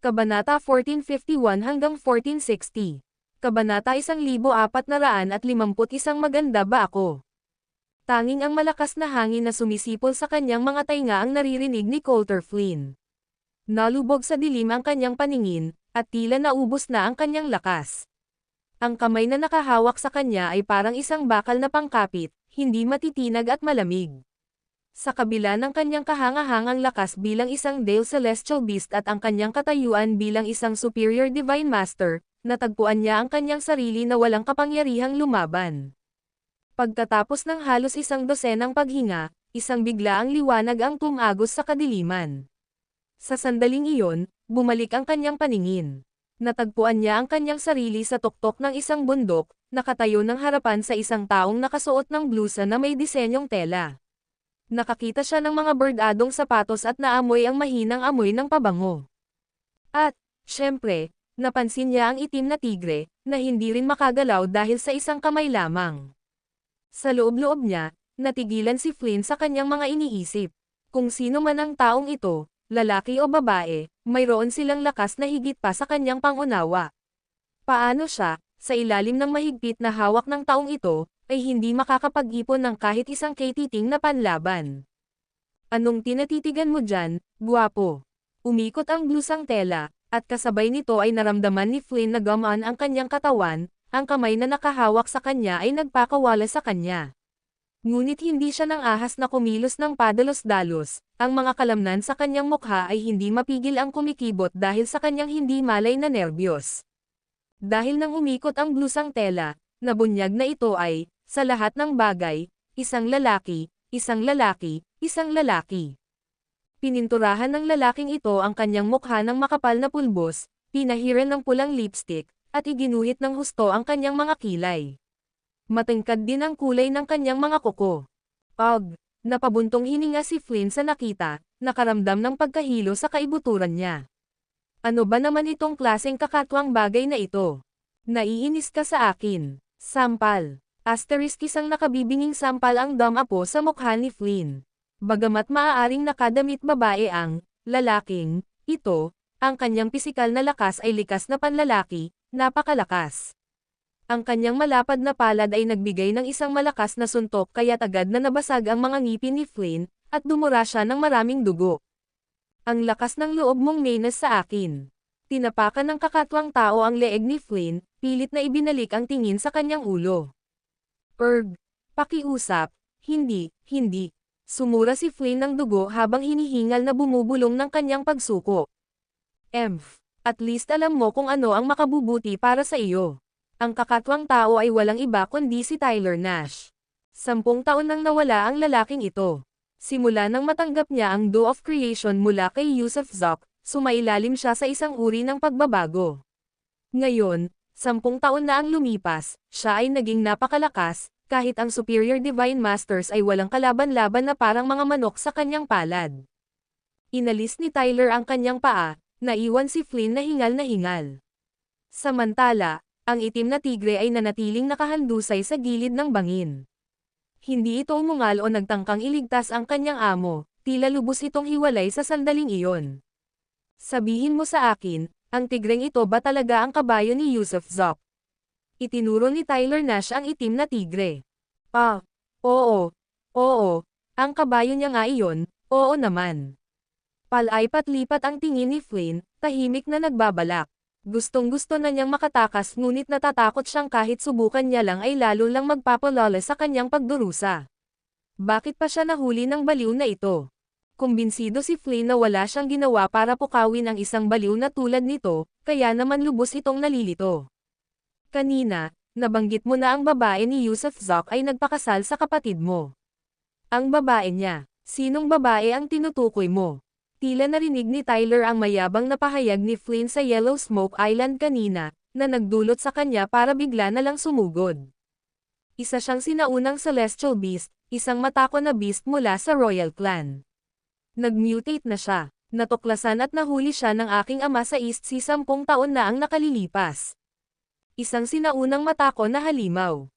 Kabanata 1451 hanggang 1460. Kabanata 1451 Maganda ba ako? Tanging ang malakas na hangin na sumisipol sa kanyang mga tainga ang naririnig ni Coulter Flynn. Nalubog sa dilim ang kanyang paningin, at tila naubos na ang kanyang lakas. Ang kamay na nakahawak sa kanya ay parang isang bakal na pangkapit, hindi matitinag at malamig. Sa kabila ng kanyang kahangahangang lakas bilang isang Dale Celestial Beast at ang kanyang katayuan bilang isang Superior Divine Master, natagpuan niya ang kanyang sarili na walang kapangyarihang lumaban. Pagkatapos ng halos isang dosenang paghinga, isang biglaang liwanag ang tumagos sa kadiliman. Sa sandaling iyon, bumalik ang kanyang paningin. Natagpuan niya ang kanyang sarili sa tuktok ng isang bundok, nakatayo ng harapan sa isang taong nakasuot ng blusa na may disenyong tela. Nakakita siya ng mga bordadong sapatos at naamoy ang mahinang amoy ng pabango. At, syempre, napansin niya ang itim na tigre, na hindi rin makagalaw dahil sa isang kamay lamang. Sa loob-loob niya, natigilan si Flynn sa kanyang mga iniisip. Kung sino man ang taong ito, lalaki o babae, mayroon silang lakas na higit pa sa kanyang pangunawa. Paano siya, sa ilalim ng mahigpit na hawak ng taong ito, ay hindi makakapag-ipon ng kahit isang katiting na panlaban? Anong tinatitigan mo dyan, guwapo? Umikot ang blusang tela, at kasabay nito ay naramdaman ni Flynn na gumaan ang kanyang katawan, ang kamay na nakahawak sa kanya ay nagpakawala sa kanya. Ngunit hindi siya nang ahas na kumilos ng padalos-dalos, ang mga kalamnan sa kanyang mukha ay hindi mapigil ang kumikibot dahil sa kanyang hindi malay na nerbiyos. Dahil nang umikot ang blusang tela, nabunyag na ito ay, sa lahat ng bagay, isang lalaki, isang lalaki, isang lalaki. Pininturahan ng lalaking ito ang kanyang mukha ng makapal na pulbos, pinahiran ng pulang lipstick, at iginuhit ng husto ang kanyang mga kilay. Matingkad din ang kulay ng kanyang mga kuko. Napabuntong hininga si Flynn sa nakita, nakaramdam ng pagkahilo sa kaibuturan niya. Ano ba naman itong klaseng kakatwang bagay na ito? Naiinis ka sa akin. Sampal. Isang nakabibinging sampal ang damapo sa mukha ni Flynn. Bagamat maaaring nakadamit babae ang lalaking ito, ang kanyang pisikal na lakas ay likas na panlalaki, napakalakas. Ang kanyang malapad na palad ay nagbigay ng isang malakas na suntok kaya't agad na nabasag ang mga ngipin ni Flynn, at dumura siya ng maraming dugo. Ang lakas ng loob mong Mayness sa akin. Tinapakan ng kakatwang tao ang leeg ni Flynn, pilit na ibinalik ang tingin sa kanyang ulo. Pakiusap. Hindi. Sumura si Flynn ng dugo habang hinihingal na bumubulong ng kanyang pagsuko. At least alam mo kung ano ang makabubuti para sa iyo. Ang kakatwang tao ay walang iba kundi si Tyler Nash. 10 taon nang nawala ang lalaking ito. Simula nang matanggap niya ang Dew of Creation mula kay Yusuf Zok, sumailalim siya sa isang uri ng pagbabago. Ngayon, 10 taon na ang lumipas, siya ay naging napakalakas, kahit ang Superior Divine Masters ay walang kalaban-laban na parang mga manok sa kanyang palad. Inalis ni Tyler ang kanyang paa, naiwan si Flynn na hingal. Samantala, ang itim na tigre ay nanatiling nakahandusay sa gilid ng bangin. Hindi ito umungal o nagtangkang iligtas ang kanyang amo, tila lubos itong hiwalay sa sandaling iyon. Sabihin mo sa akin, ang tigreng ito ba talaga ang kabayo ni Yusuf Zok? Itinuro ni Tyler Nash ang itim na tigre. Oo. Ang kabayo niya nga iyon, oo naman. Palay-patlipat ang tingin ni Flynn, tahimik na nagbabalak. Gustong-gusto na niyang makatakas ngunit natatakot siyang kahit subukan niya lang ay lalo lang magpapalala sa kanyang pagdurusa. Bakit pa siya nahuli ng baliw na ito? Kumbinsido si Flynn na wala siyang ginawa para pukawin ang isang baliw na tulad nito, kaya naman lubos itong nalilito. Kanina, nabanggit mo na ang babae ni Yusuf Zok ay nagpakasal sa kapatid mo. Ang babae niya, sinong babae ang tinutukoy mo? Tila narinig ni Tyler ang mayabang na pahayag ni Flynn sa Yellow Smoke Island kanina, na nagdulot sa kanya para bigla na lang sumugod. Isa siyang sinaunang Celestial Beast, isang matako na beast mula sa Royal Clan. Nag-mutate na siya, natuklasan at nahuli siya ng aking ama sa East Sea 10 taon na ang nakalilipas. Isang sinaunang matako na halimaw.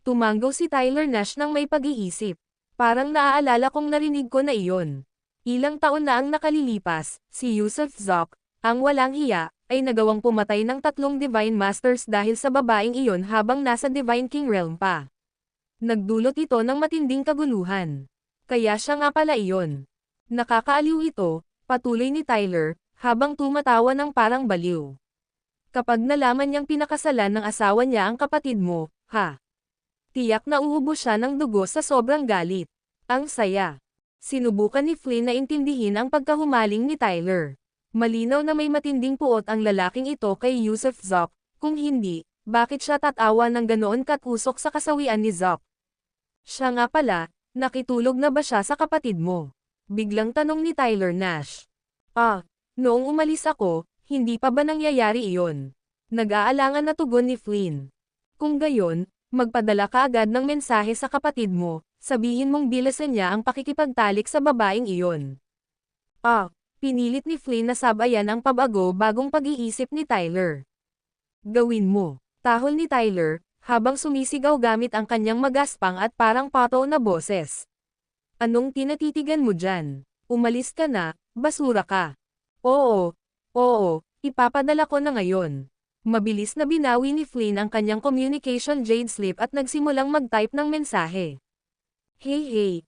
Tumanggaw si Tyler Nash ng may pag-iisip. Parang naaalala kong narinig ko na iyon. Ilang taon na ang nakalilipas, si Yusuf Zok, Ang walang hiya, ay nagawang pumatay ng 3 Divine Masters dahil sa babaeng iyon habang nasa Divine King Realm pa. Nagdulot ito ng matinding kaguluhan. Kaya siya nga pala iyon. Nakakaaliw ito, patuloy ni Tyler, habang tumatawa ng parang baliw. Kapag nalaman niyang pinakasalan ng asawa niya ang kapatid mo, ha? Tiyak na uubos siya ng dugo sa sobrang galit. Ang saya. Sinubukan ni Flynn na intindihin ang pagkahumaling ni Tyler. Malinaw na may matinding puot ang lalaking ito kay Yusuf Zoc, kung hindi, bakit siya tatawa ng ganoon katusok sa kasawian ni Zoc? Siya nga pala, nakitulog na ba siya sa kapatid mo? Biglang tanong ni Tyler Nash. Noong umalis ako, hindi pa ba nangyayari iyon? Nag-aalangan na tugon ni Flynn. Kung gayon, magpadala ka agad ng mensahe sa kapatid mo, sabihin mong bilasan niya ang pakikipagtalik sa babaeng iyon. Pinilit ni Flynn na sabayan ang pabago bagong pag-iisip ni Tyler. Gawin mo, tahol ni Tyler, habang sumisigaw gamit ang kanyang magaspang at parang pato na boses. Anong tinatitigan mo dyan? Umalis ka na, basura ka. Oo, ipapadala ko na ngayon. Mabilis na binawi ni Flynn ang kanyang communication jade slip at nagsimulang mag-type ng mensahe. Hey.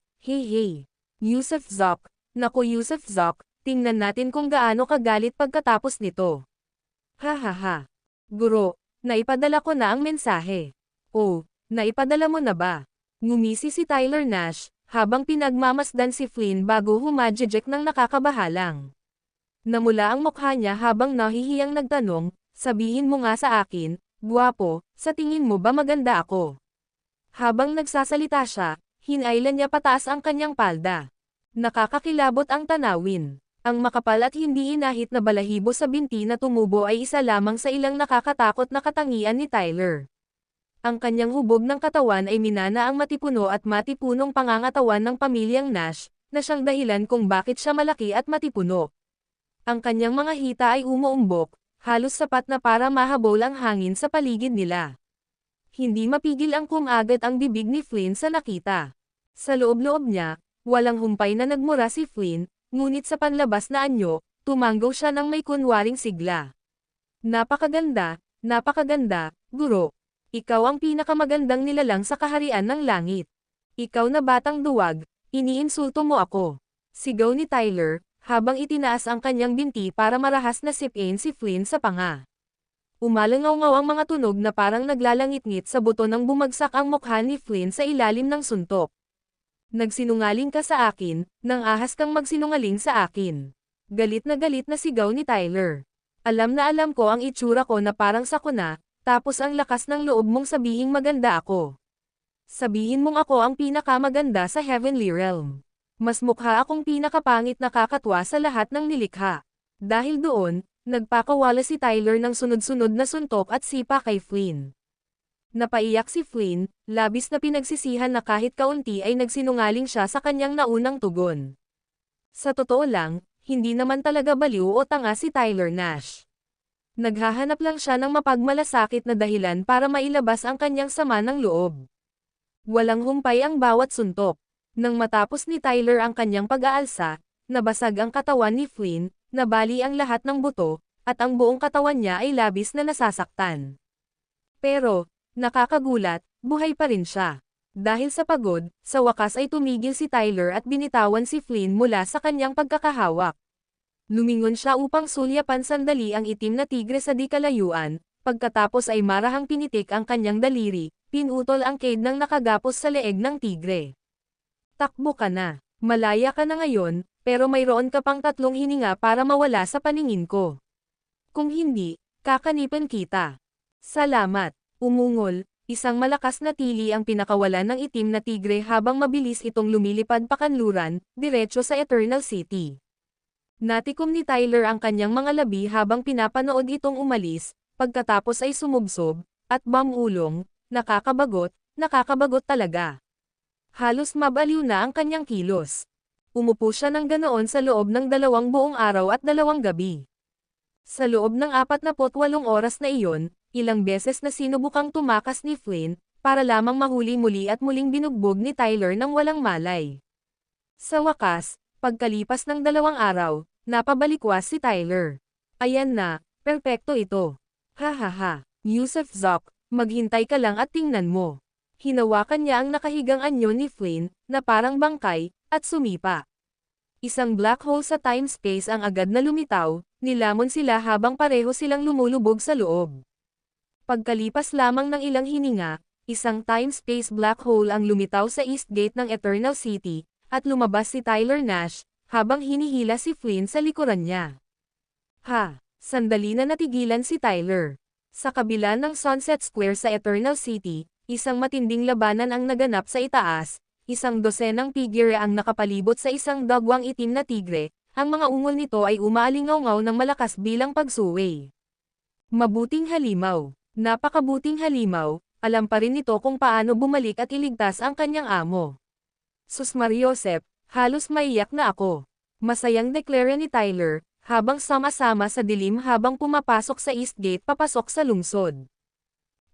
Yusuf Zoc, naku Yusuf Zoc, tingnan natin kung gaano kagalit pagkatapos nito. Hahaha. Guro, naipadala ko na ang mensahe. Naipadala mo na ba? Ngumisi si Tyler Nash, habang pinagmamasdan si Flynn bago humadjejek ng nakakabahalang. Namula ang mukha niya habang nahihiyang nagtanong, sabihin mo nga sa akin, gwapo, sa tingin mo ba maganda ako? Habang nagsasalita siya, hinailan niya pataas ang kanyang palda. Nakakakilabot ang tanawin. Ang makapal at hindi inahit na balahibo sa binti na tumubo ay isa lamang sa ilang nakakatakot na katangian ni Tyler. Ang kanyang hubog ng katawan ay minana ang matipuno at matipunong pangangatawan ng pamilyang Nash, na siyang dahilan kung bakit siya malaki at matipuno. Ang kanyang mga hita ay umuumbok, halos sapat na para mahabol ang hangin sa paligid nila. Hindi mapigil ang kumagat ang bibig ni Flynn sa nakita. Sa loob-loob niya, walang humpay na nagmura si Flynn, ngunit sa panlabas na anyo, tumanggaw siya ng may kunwaring sigla. Napakaganda, guro. Ikaw ang pinakamagandang nilalang sa kaharian ng langit. Ikaw na batang duwag, iniinsulto mo ako. Sigaw ni Tyler, habang itinaas ang kanyang binti para marahas na sipin si Flynn sa panga. Umalangaw-ngaw ang mga tunog na parang naglalangit-ngit sa buto nang bumagsak ang mukha ni Flynn sa ilalim ng suntok. Nagsinungaling ka sa akin, nang ahas kang magsinungaling sa akin. Galit na sigaw ni Tyler. Alam na alam ko ang itsura ko na parang sakuna, tapos ang lakas ng loob mong sabihing maganda ako. Sabihin mong ako ang pinakamaganda sa Heavenly Realm. Mas mukha akong pinakapangit na kakatwa sa lahat ng nilikha. Dahil doon, nagpakawala si Tyler ng sunod-sunod na suntok at sipa kay Flynn. Napaiyak si Flynn, labis na pinagsisihan na kahit kaunti ay nagsinungaling siya sa kanyang naunang tugon. Sa totoo lang, hindi naman talaga baliw o tanga si Tyler Nash. Naghahanap lang siya ng mapagmalasakit na dahilan para mailabas ang kanyang sama ng loob. Walang humpay ang bawat suntok. Nang matapos ni Tyler ang kanyang pag-aalsa, nabasag ang katawan ni Flynn, nabali ang lahat ng buto, at ang buong katawan niya ay labis na nasasaktan. Pero, nakakagulat, buhay pa rin siya. Dahil sa pagod, sa wakas ay tumigil si Tyler at binitawan si Flynn mula sa kanyang pagkakahawak. Lumingon siya upang sulyapan sandali ang itim na tigre sa di kalayuan, pagkatapos ay marahang pinitik ang kanyang daliri, pinutol ang cade ng nakagapos sa leeg ng tigre. Takbo ka na. Malaya ka na ngayon, pero mayroon ka pang 3 hininga para mawala sa paningin ko. Kung hindi, kakanipan kita. Salamat. Umungol, isang malakas na tili ang pinakawalan ng itim na tigre habang mabilis itong lumilipad pakanluran, diretso sa Eternal City. Natikom ni Tyler ang kanyang mga labi habang pinapanood itong umalis, pagkatapos ay sumubsob, at bamulong, nakakabagot talaga. Halos mabaliw na ang kanyang kilos. Umupo siya ng ganoon sa loob ng 2 buong araw at 2 gabi. Sa loob ng 48 oras na iyon, ilang beses na sinubukang tumakas ni Flynn, para lamang mahuli muli at muling binugbog ni Tyler ng walang malay. Sa wakas, pagkalipas ng 2 araw, napabalikwas si Tyler. Ayan na, perpekto ito. Hahaha. Yusuf Zoc, maghintay ka lang at tingnan mo. Hinawakan niya ang nakahigang anyo ni Flynn, na parang bangkay, at sumipa. Isang black hole sa time-space ang agad na lumitaw, nilamon sila habang pareho silang lumulubog sa loob. Pagkalipas lamang ng ilang hininga, isang time-space black hole ang lumitaw sa East Gate ng Eternal City, at lumabas si Tyler Nash, habang hinihila si Flynn sa likuran niya. Ha! Sandali na natigilan si Tyler. Sa kabila ng Sunset Square sa Eternal City, isang matinding labanan ang naganap sa itaas, isang dosenang figure ang nakapalibot sa isang dagwang itim na tigre, ang mga ungol nito ay umaalingaw-ngaw ng malakas bilang pagsuway. Mabuting halimaw. Napakabuting halimaw, alam pa rin nito kung paano bumalik at iligtas ang kanyang amo. Sus Mariosep, halos maiyak na ako. Masayang deklara ni Tyler, habang sama-sama sa dilim habang pumapasok sa East Gate papasok sa lungsod.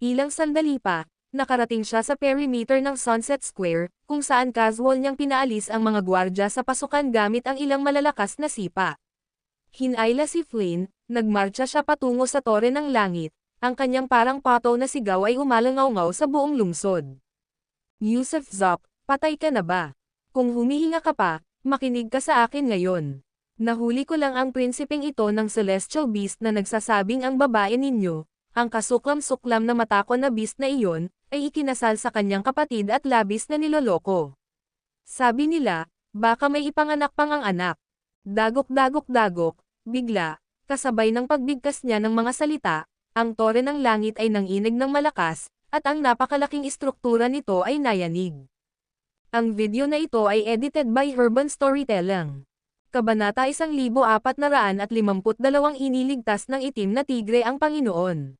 Ilang sandali pa, nakarating siya sa perimeter ng Sunset Square, kung saan casual niyang pinaalis ang mga gwardya sa pasukan gamit ang ilang malalakas na sipa. Hinayla si Flynn, nagmarcha siya patungo sa Tore ng Langit, ang kanyang parang pato na sigaw ay umalangaw-ngaw sa buong lungsod. Yusuf Zoc, patay ka na ba? Kung humihinga ka pa, makinig ka sa akin ngayon. Nahuli ko lang ang prinsipeng ito ng Celestial Beast na nagsasabing ang babae ninyo, ang kasuklam-suklam na matakon na beast na iyon, ay ikinasal sa kanyang kapatid at labis na niloloko. Sabi nila, baka may ipanganak pang ang anak. Dagok-dagok-dagok, bigla, kasabay ng pagbigkas niya ng mga salita, ang Tore ng Langit ay nanginig ng malakas, at ang napakalaking istruktura nito ay nayanig. Ang video na ito ay edited by Urban Storytelling. Kabanata 1452 iniligtas ng itim na tigre ang Panginoon.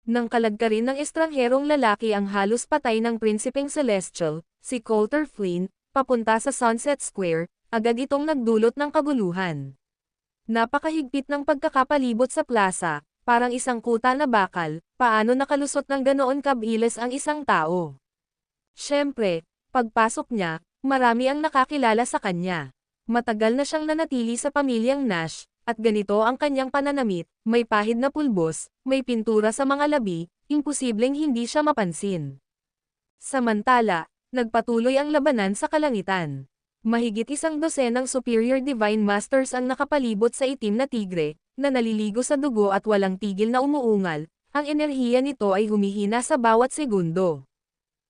Nang kalagkarin ng estrangherong lalaki ang halos patay ng Prinsipeng Celestial, si Coulter Flynn, papunta sa Sunset Square, agad itong nagdulot ng kaguluhan. Napakahigpit ng pagkakapalibot sa plaza, parang isang kuta na bakal, paano nakalusot ng ganoon kabilis ang isang tao. Siyempre, pagpasok niya, marami ang nakakilala sa kanya. Matagal na siyang nanatili sa pamilyang Nash, at ganito ang kanyang pananamit, may pahid na pulbos, may pintura sa mga labi, imposibleng hindi siya mapansin. Samantala, nagpatuloy ang labanan sa kalangitan. Mahigit isang dosenang Superior Divine Masters ang nakapalibot sa itim na tigre, na naliligo sa dugo at walang tigil na umuungal, ang enerhiya nito ay humihina sa bawat segundo.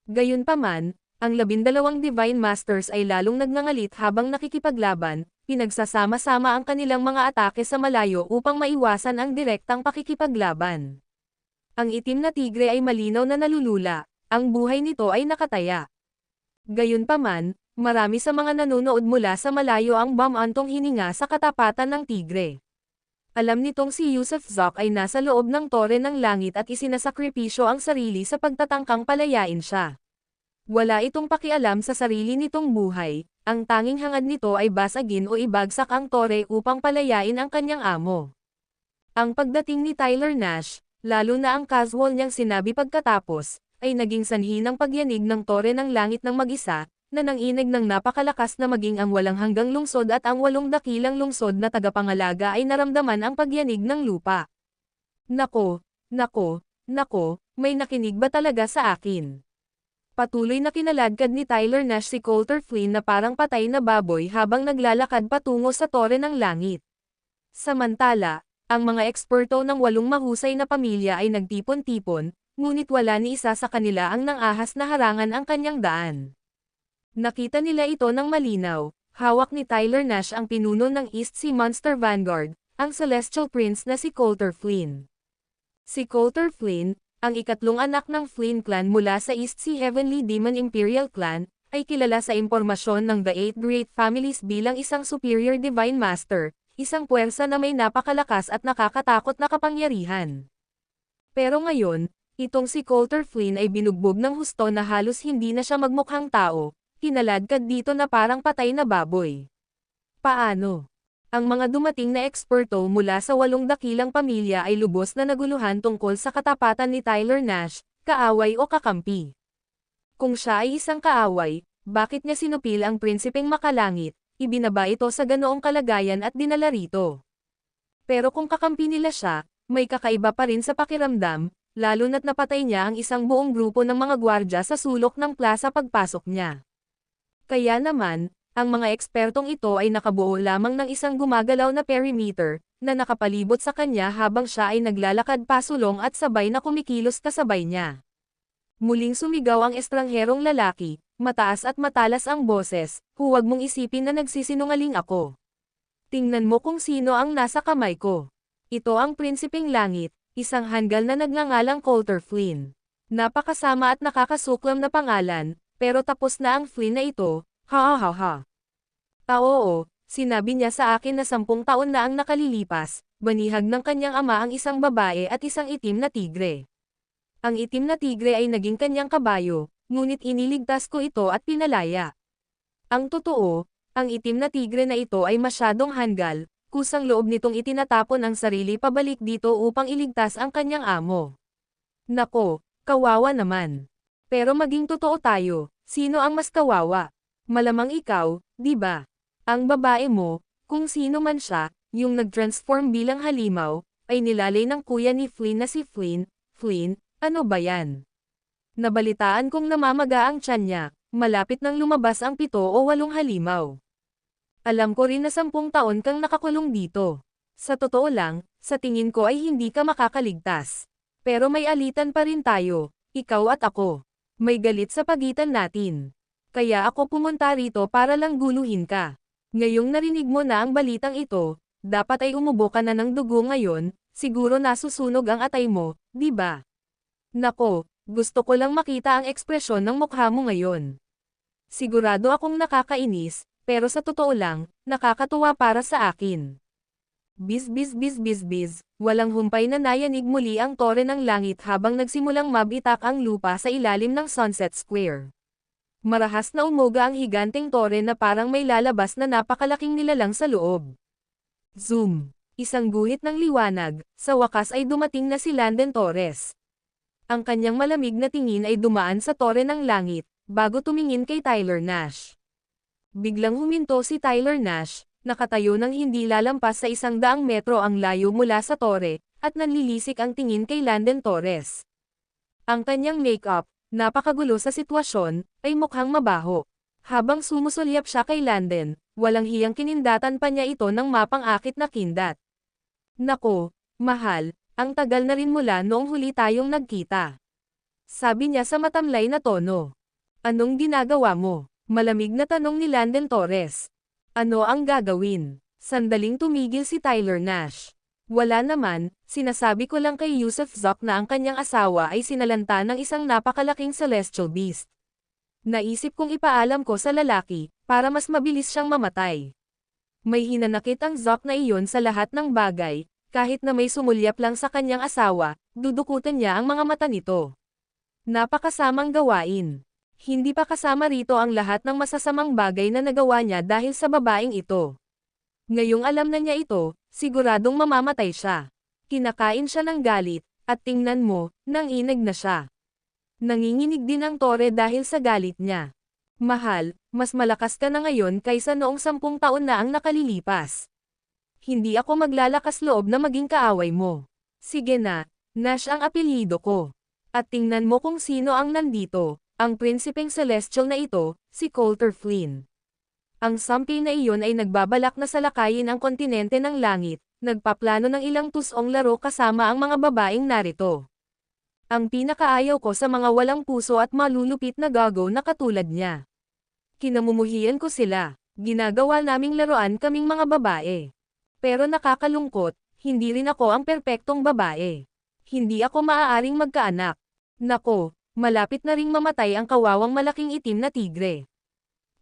Gayunpaman, ang 12 Divine Masters ay lalong nagngangalit habang nakikipaglaban, pinagsasama-sama ang kanilang mga atake sa malayo upang maiwasan ang direktang pakikipaglaban. Ang itim na tigre ay malinaw na nalulula, ang buhay nito ay nakataya. Gayunpaman, marami sa mga nanonood mula sa malayo ang bumantong hininga sa katapatan ng tigre. Alam nitong si Yusuf Zoc ay nasa loob ng Tore ng Langit at isinasakripisyo ang sarili sa pagtatangkang palayain siya. Wala itong pakialam sa sarili nitong buhay, ang tanging hangad nito ay basagin o ibagsak ang Tore upang palayain ang kanyang amo. Ang pagdating ni Tyler Nash, lalo na ang casual niyang sinabi pagkatapos, ay naging sanhi ng pagyanig ng Tore ng Langit ng mag-isa, na nanginig ng napakalakas na maging ang walang hanggang lungsod at ang 8 dakilang lungsod na tagapangalaga ay naramdaman ang pagyanig ng lupa. Nako, nako, nako, may nakinig ba talaga sa akin? Patuloy na kinaladkad ni Tyler Nash si Coulter Flynn na parang patay na baboy habang naglalakad patungo sa Tore ng Langit. Samantala, ang mga eksperto ng 8 mahusay na pamilya ay nagtipon-tipon, ngunit wala ni isa sa kanila ang nangahas na harangan ang kanyang daan. Nakita nila ito ng malinaw, hawak ni Tyler Nash ang pinuno ng East Sea Monster Vanguard, ang Celestial Prince na si Coulter Flynn. Si Coulter Flynn, ang ikatlong anak ng Flynn clan mula sa East Sea Heavenly Demon Imperial Clan, ay kilala sa impormasyon ng The Eight Great Families bilang isang Superior Divine Master, isang puwersa na may napakalakas at nakakatakot na kapangyarihan. Pero ngayon, itong si Coulter Flynn ay binugbog ng husto na halos hindi na siya magmukhang tao, kinaladkad dito na parang patay na baboy. Paano? Ang mga dumating na eksperto mula sa 8 dakilang pamilya ay lubos na naguluhan tungkol sa katapatan ni Tyler Nash, kaaway o kakampi. Kung siya ay isang kaaway, bakit niya sinupil ang prinsipeng makalangit, ibinaba ito sa ganoong kalagayan at dinala rito? Pero kung kakampi nila siya, may kakaiba pa rin sa pakiramdam, lalo na't napatay niya ang isang buong grupo ng mga gwardya sa sulok ng plaza pagpasok niya. Kaya naman, ang mga ekspertong ito ay nakabuo lamang ng isang gumagalaw na perimeter, na nakapalibot sa kanya habang siya ay naglalakad pasulong at sabay na kumikilos kasabay niya. Muling sumigaw ang estrangherong lalaki, mataas at matalas ang boses, huwag mong isipin na nagsisinungaling ako. Tingnan mo kung sino ang nasa kamay ko. Ito ang Prinsipeng Langit, isang hanggal na nagngangalang Coulter Flynn. Napakasama at nakakasuklam na pangalan, pero tapos na ang Flynn na ito, ha ha ha ha. Oo, sinabi niya sa akin na 10 taon na ang nakalilipas, banihag ng kanyang ama ang isang babae at isang itim na tigre. Ang itim na tigre ay naging kanyang kabayo, ngunit iniligtas ko ito at pinalaya. Ang totoo, ang itim na tigre na ito ay masyadong hanggal, kusang loob nitong itinatapon ang sarili pabalik dito upang iligtas ang kanyang amo. Nako, kawawa naman. Pero maging totoo tayo, sino ang mas kawawa? Malamang ikaw, di ba? Ang babae mo, kung sino man siya, yung nag-transform bilang halimaw, ay nilalay ng kuya ni Flynn na si Flynn. Ano ba yan? Nabalitaan kong namamaga ang tiyan niya, malapit nang lumabas ang 7 o 8 halimaw. Alam ko rin na 10 taon kang nakakulong dito. Sa totoo lang, sa tingin ko ay hindi ka makakaligtas. Pero may alitan pa rin tayo, ikaw at ako. May galit sa pagitan natin. Kaya ako pumunta rito para lang guluhin ka. Ngayong narinig mo na ang balitang ito, dapat ay umubo ka na ng dugo ngayon, siguro nasusunog ang atay mo, di ba? Nako, gusto ko lang makita ang ekspresyon ng mukha mo ngayon. Sigurado akong nakakainis, pero sa totoo lang, nakakatuwa para sa akin. Biz, walang humpay na nayanig muli ang tore ng langit habang nagsimulang mabitak ang lupa sa ilalim ng Sunset Square. Marahas na umuga ang higanteng tore na parang may lalabas na napakalaking nilalang sa loob. Zoom! Isang guhit ng liwanag, sa wakas ay dumating na si Landen Torres. Ang kanyang malamig na tingin ay dumaan sa tore ng langit, bago tumingin kay Tyler Nash. Biglang huminto si Tyler Nash, nakatayo ng hindi lalampas sa 100 metro ang layo mula sa tore, at nanlilisik ang tingin kay Landen Torres. Ang kanyang make-up, napakagulo sa sitwasyon, ay mukhang mabaho. Habang sumusulyap siya kay Landen, walang hiyang kinindatan pa niya ito ng mapang-akit na kindat. Nako, mahal, ang tagal na rin mula noong huli tayong nagkita. Sabi niya sa matamlay na tono. Anong ginagawa mo? Malamig na tanong ni Landen Torres. Ano ang gagawin? Sandaling tumigil si Tyler Nash. Wala naman, sinasabi ko lang kay Yusuf Zoc na ang kanyang asawa ay sinalanta ng isang napakalaking celestial beast. Naisip kong ipaalam ko sa lalaki, para mas mabilis siyang mamatay. May hinanakit ang Zoc na iyon sa lahat ng bagay, kahit na may sumulyap lang sa kanyang asawa, dudukutan niya ang mga mata nito. Napakasamang gawain. Hindi pa kasama rito ang lahat ng masasamang bagay na nagawa niya dahil sa babaeng ito. Ngayong alam na niya ito, siguradong mamamatay siya. Kinakain siya ng galit, at tingnan mo, nanginig na siya. Nanginginig din ang tore dahil sa galit niya. Mahal, mas malakas ka na ngayon kaysa noong 10 taon na ang nakalilipas. Hindi ako maglalakas loob na maging kaaway mo. Sige na, Nash ang apelyido ko. At tingnan mo kung sino ang nandito, ang Prinsipeng Celestial na ito, si Coulter Flynn. Ang sampay na iyon ay nagbabalak na salakayin ang kontinente ng langit, nagpaplano ng ilang tusong laro kasama ang mga babaeng narito. Ang pinakaayaw ko sa mga walang puso at malulupit na gago na katulad niya. Kinamumuhian ko sila, ginagawa naming laruan kaming mga babae. Pero nakakalungkot, hindi rin ako ang perpektong babae. Hindi ako maaaring magkaanak. Nako, malapit na ring mamatay ang kawawang malaking itim na tigre.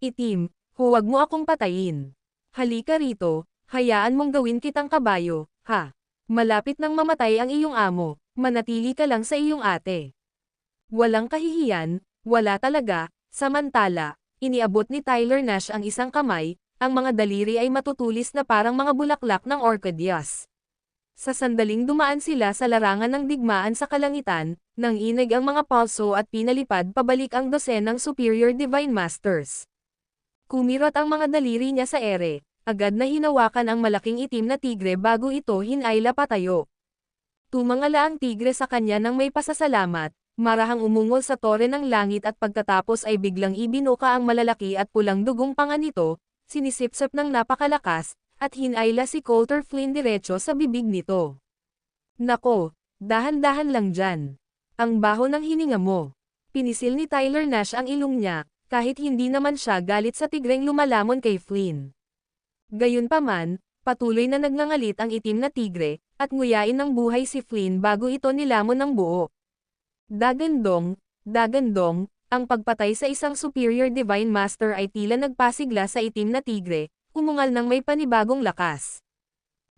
Itim, huwag mo akong patayin. Halika rito, hayaan mong gawin kitang kabayo, ha? Malapit nang mamatay ang iyong amo, manatili ka lang sa iyong ate. Walang kahihiyan, wala talaga, samantala, iniabot ni Tyler Nash ang isang kamay, ang mga daliri ay matutulis na parang mga bulaklak ng orchideas. Sa sandaling dumaan sila sa larangan ng digmaan sa kalangitan, nanginig ang mga palso at pinalipad pabalik ang dosenang Superior Divine Masters. Kumirot ang mga daliri niya sa ere, agad na hinawakan ang malaking itim na tigre bago ito hinayla patayo. Tumangala ang tigre sa kanya nang may pasasalamat, marahang umungol sa tore ng langit at pagkatapos ay biglang ibinuka ang malalaki at pulang dugong panga nito, sinisipsip ng napakalakas, at hinayla si Coulter Flynn diretso sa bibig nito. Nako, dahan-dahan lang dyan. Ang baho ng hininga mo. Pinisil ni Tyler Nash ang ilong niya, kahit hindi naman siya galit sa tigreng lumalamon kay Flynn. Gayunpaman, patuloy na nagngangalit ang itim na tigre, at nguyain ng buhay si Flynn bago ito nilamon ng buo. Dagandong, ang pagpatay sa isang superior divine master ay tila nagpasigla sa itim na tigre, umungal ng may panibagong lakas.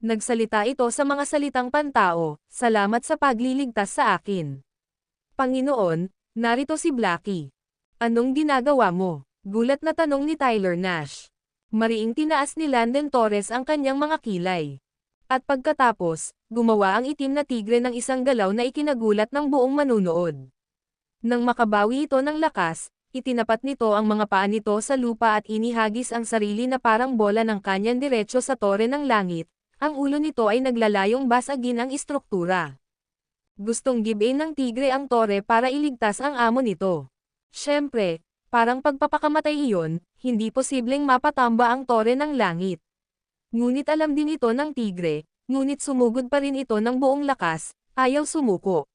Nagsalita ito sa mga salitang pantao, salamat sa pagliligtas sa akin. Panginoon, narito si Blackie. Anong ginagawa mo? Gulat na tanong ni Tyler Nash. Mariing tinaas ni Landon Torres ang kanyang mga kilay. At pagkatapos, gumawa ang itim na tigre ng isang galaw na ikinagulat ng buong manunood. Nang makabawi ito ng lakas, itinapat nito ang mga paa nito sa lupa at inihagis ang sarili na parang bola ng kanyang diretso sa tore ng langit. Ang ulo nito ay naglalayong basagin ang istruktura. Gustong gibain ng tigre ang tore para iligtas ang amo nito. Siyempre, parang pagpapakamatay iyon, hindi posibleng mapatamba ang tore ng langit. Ngunit alam din ito ng tigre, ngunit sumugod pa rin ito ng buong lakas, ayaw sumuko.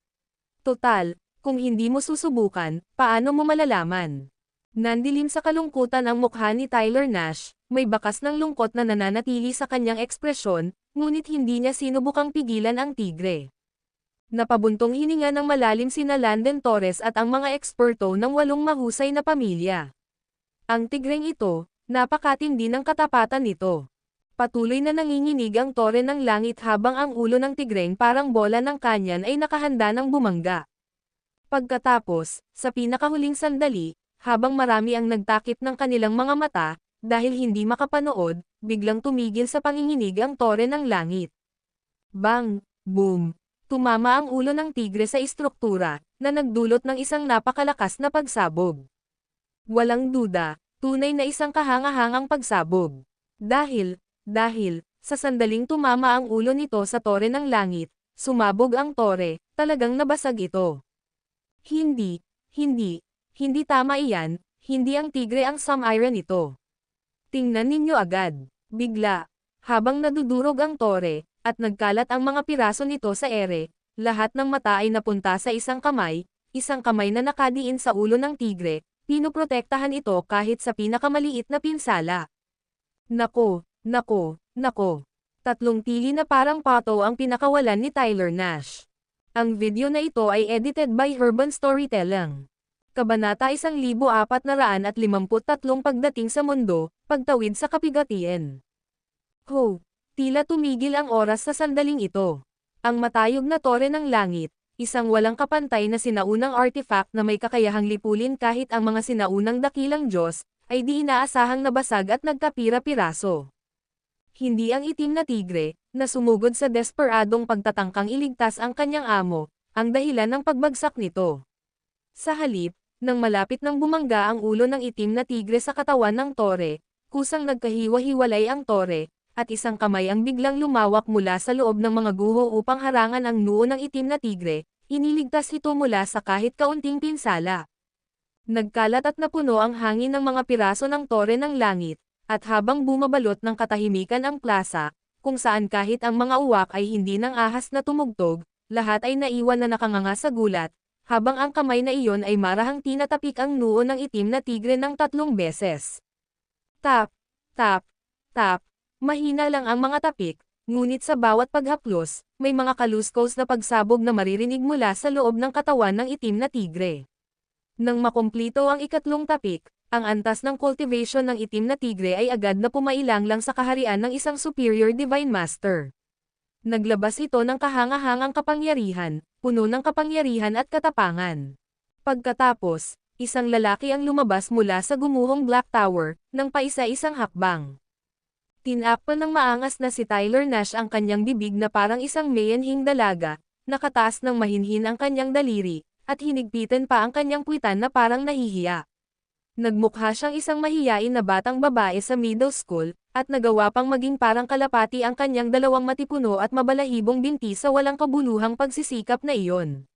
Total, kung hindi mo susubukan, paano mo malalaman? Nandilim sa kalungkutan ang mukha ni Tyler Nash, may bakas ng lungkot na nananatili sa kanyang ekspresyon, ngunit hindi niya sinubukang pigilan ang tigre. Napabuntong hininga ng malalim sina Landon Torres at ang mga eksperto ng 8 mahusay na pamilya. Ang tigreng ito, napakatindi ng katapatan nito. Patuloy na nanginginig ang tore ng langit habang ang ulo ng tigreng parang bola ng kanyan ay nakahanda ng bumangga. Pagkatapos, sa pinakahuling sandali, habang marami ang nagtakip ng kanilang mga mata, dahil hindi makapanood, biglang tumigil sa panginginig ang tore ng langit. Bang! Boom! Tumama ang ulo ng tigre sa istruktura, na nagdulot ng isang napakalakas na pagsabog. Walang duda, tunay na isang kahanga-hangang pagsabog. Dahil, sa sandaling tumama ang ulo nito sa tore ng langit, sumabog ang tore, talagang nabasag ito. Hindi tama iyan, hindi ang tigre ang sum-iron nito. Tingnan ninyo agad, bigla, habang nadudurog ang tore, at nagkalat ang mga piraso nito sa ere, lahat ng mata ay napunta sa isang kamay na nakadiin sa ulo ng tigre, pinoprotektahan ito kahit sa pinakamaliit na pinsala. Nako! 3 tili na parang pato ang pinakawalan ni Tyler Nash. Ang video na ito ay edited by Urban Storytelling. Kabanata 1453 Pagdating sa mundo, pagtawid sa kapigatian. Ho! Tila tumigil ang oras sa sandaling ito. Ang matayog na tore ng langit, isang walang kapantay na sinaunang artifact na may kakayahang lipulin kahit ang mga sinaunang dakilang Diyos, ay di inaasahang nabasag at nagkapira-piraso. Hindi ang itim na tigre, na sumugod sa desperadong pagtatangkang iligtas ang kanyang amo, ang dahilan ng pagbagsak nito. Sa halip, nang malapit nang bumangga ang ulo ng itim na tigre sa katawan ng tore, kusang nagkahiwa-hiwalay ang tore, at isang kamay ang biglang lumawak mula sa loob ng mga guho upang harangan ang noo ng itim na tigre, iniligtas ito mula sa kahit kaunting pinsala. Nagkalat at napuno ang hangin ng mga piraso ng tore ng langit, at habang bumabalot ng katahimikan ang plaza, kung saan kahit ang mga uwak ay hindi nang ahas na tumugtog, lahat ay naiwan na nakanganga sa gulat, habang ang kamay na iyon ay marahang tinatapik ang noo ng itim na tigre ng 3 beses. Tap, tap, tap. Mahina lang ang mga tapik, ngunit sa bawat paghaplos, may mga kaluskos na pagsabog na maririnig mula sa loob ng katawan ng itim na tigre. Nang makumplito ang 3 tapik, ang antas ng cultivation ng itim na tigre ay agad na pumailang lang sa kaharian ng isang superior divine master. Naglabas ito ng kahanga-hangang kapangyarihan, puno ng kapangyarihan at katapangan. Pagkatapos, isang lalaki ang lumabas mula sa gumuhong Black Tower, nang paisa-isang hakbang. Tinakpan ng maangas na si Tyler Nash ang kanyang bibig na parang isang mayanhing dalaga, nakataas ng mahinhin ang kanyang daliri, at hinigpitan pa ang kanyang puwitan na parang nahihiya. Nagmukha siyang isang mahiyain na batang babae sa middle school, at nagawa pang maging parang kalapati ang kanyang dalawang matipuno at mabalahibong binti sa walang kabuluhang pagsisikap na iyon.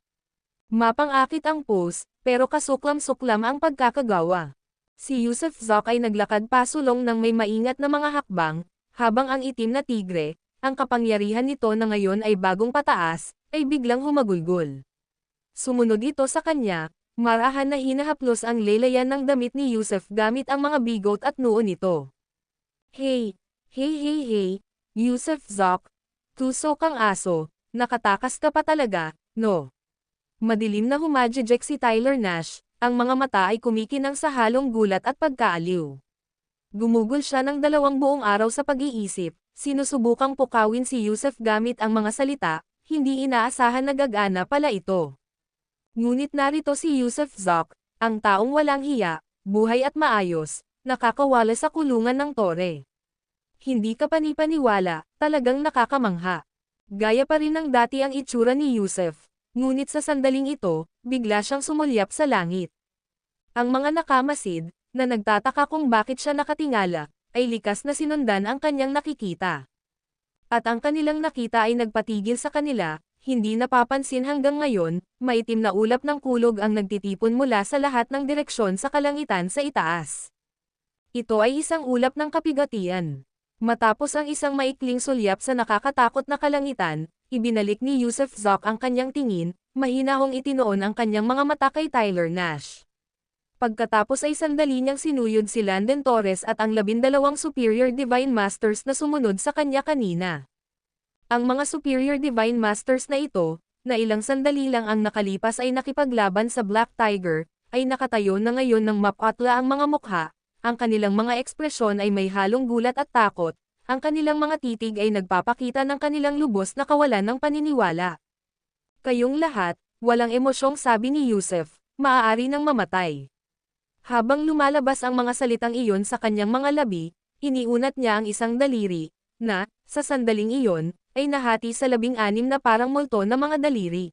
Mapang-akit ang pose, pero kasuklam-suklam ang pagkakagawa. Si Yusuf Zoc ay naglakad pasulong ng may maingat na mga hakbang, habang ang itim na tigre, ang kapangyarihan nito na ngayon ay bagong pataas, ay biglang humagulgol. Sumunod ito sa kanya, marahan na hinahaplos ang lelayan ng damit ni Yusuf gamit ang mga bigot at noo nito. Hey! Hey hey hey! Yusuf Zoc! Tuso kang aso, nakatakas ka pa talaga, no? Madilim na humadjejek si Tyler Nash, ang mga mata ay kumikinang sa halong gulat at pagkaaliw. Gumugol siya ng 2 buong araw sa pag-iisip, sinusubukang pukawin si Yusuf gamit ang mga salita, hindi inaasahan na gagana pala ito. Ngunit narito si Yusuf Zoc, ang taong walang hiya, buhay at maayos, nakakawala sa kulungan ng tore. Hindi ka panipaniwala, talagang nakakamangha. Gaya pa rin ng dati ang itsura ni Yusuf, ngunit sa sandaling ito, bigla siyang sumulyap sa langit. Ang mga nakamasid, na nagtataka kung bakit siya nakatingala, ay likas na sinundan ang kanyang nakikita. At ang kanilang nakita ay nagpatigil sa kanila, hindi napapansin hanggang ngayon, maitim na ulap ng kulog ang nagtitipon mula sa lahat ng direksyon sa kalangitan sa itaas. Ito ay isang ulap ng kapigatian. Matapos ang isang maikling sulyap sa nakakatakot na kalangitan, ibinalik ni Yusuf Zoc ang kanyang tingin, mahinahong itinoon ang kanyang mga mata kay Tyler Nash. Pagkatapos ay sandali niyang sinuyod si Landon Torres at ang 12 Superior Divine Masters na sumunod sa kanya kanina. Ang mga Superior Divine Masters na ito, na ilang sandali lang ang nakalipas ay nakipaglaban sa Black Tiger, ay nakatayo na ngayon ng mapatla ang mga mukha, ang kanilang mga ekspresyon ay may halong gulat at takot, ang kanilang mga titig ay nagpapakita ng kanilang lubos na kawalan ng paniniwala. Kayong lahat, walang emosyong sabi ni Yusuf, maaari nang mamatay. Habang lumalabas ang mga salitang iyon sa kanyang mga labi, iniunat niya ang isang daliri, na, sa sandaling iyon, ay nahati sa 16 na parang multo na mga daliri.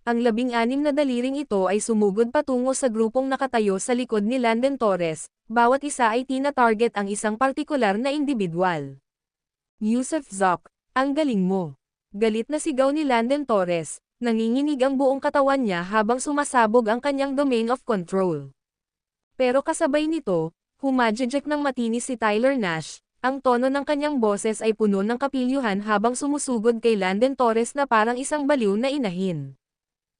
Ang 16 na daliring ito ay sumugod patungo sa grupong nakatayo sa likod ni Landon Torres, bawat isa ay tina-target ang isang partikular na individual. Yusuf Zoc, ang galing mo. Galit na sigaw ni Landon Torres, nanginginig ang buong katawan niya habang sumasabog ang kanyang domain of control. Pero kasabay nito, humadjejek ng matinis si Tyler Nash, ang tono ng kanyang boses ay puno ng kapilyuhan habang sumusugod kay Landon Torres na parang isang baliw na inahin.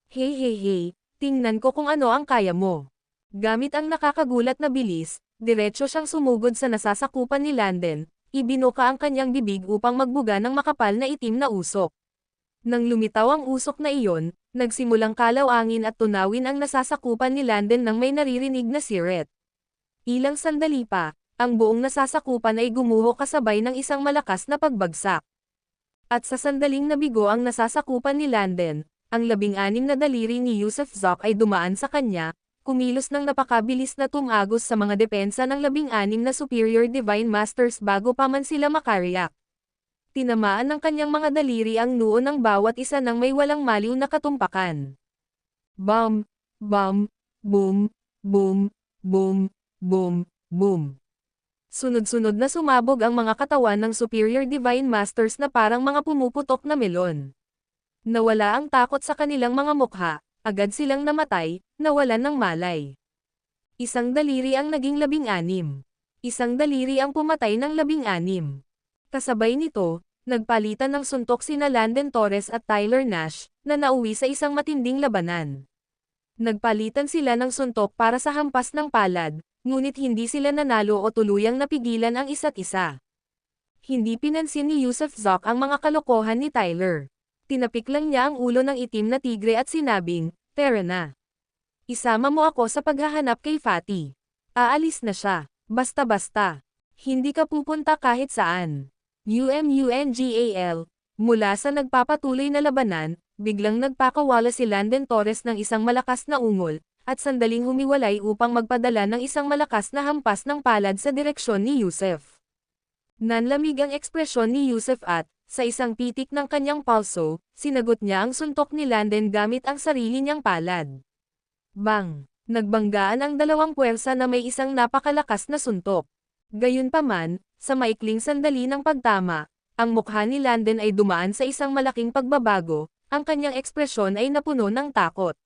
Hey hey hey, tingnan ko kung ano ang kaya mo. Gamit ang nakakagulat na bilis, diretso siyang sumugod sa nasasakupan ni Landon, ibinuka ang kanyang bibig upang magbuga ng makapal na itim na usok. Nang lumitaw ang usok na iyon, nagsimulang kalaw-angin at tunawin ang nasasakupan ni Landon nang may naririnig na siret. Ilang sandali pa, ang buong nasasakupan ay gumuho kasabay ng isang malakas na pagbagsak. At sa sandaling nabigo ang nasasakupan ni Landon, ang 16 na daliri ni Yusuf Zoc ay dumaan sa kanya, kumilos ng napakabilis na tumagos sa mga depensa ng 16 na Superior Divine Masters bago pa man sila makariyak. Tinamaan ng kanyang mga daliri ang noo ng bawat isa ng may walang maliw na katumpakan. Bum, bum, boom, boom, boom, boom, boom. Sunod-sunod na sumabog ang mga katawan ng Superior Divine Masters na parang mga pumuputok na melon. Nawala ang takot sa kanilang mga mukha, agad silang namatay, nawalan ng malay. Isang daliri ang naging 16. Isang daliri ang pumatay ng 16. Kasabay nito, nagpalitan ng suntok sina Landon Torres at Tyler Nash, na nauwi sa isang matinding labanan. Nagpalitan sila ng suntok para sa hampas ng palad, ngunit hindi sila nanalo o tuluyang napigilan ang isa't isa. Hindi pinansin ni Yusuf Zoc ang mga kalokohan ni Tyler. Tinapik lang niya ang ulo ng itim na tigre at sinabing, "Tara na. Isama mo ako sa paghahanap kay Fatty. Aalis na siya. Basta-basta. Hindi ka pupunta kahit saan." UMUNGAL. Mula sa nagpapatuloy na labanan, biglang nagpakawala si Landon Torres ng isang malakas na ungol, at sandaling humiwalay upang magpadala ng isang malakas na hampas ng palad sa direksyon ni Yusuf. Nanlamig ang ekspresyon ni Yusuf at, sa isang pitik ng kanyang palso, sinagot niya ang suntok ni Landon gamit ang sarili niyang palad. Bang! Nagbanggaan ang dalawang puwersa na may isang napakalakas na suntok. Gayunpaman, sa maikling sandali ng pagtama, ang mukha ni Landon ay dumaan sa isang malaking pagbabago, ang kanyang ekspresyon ay napuno ng takot.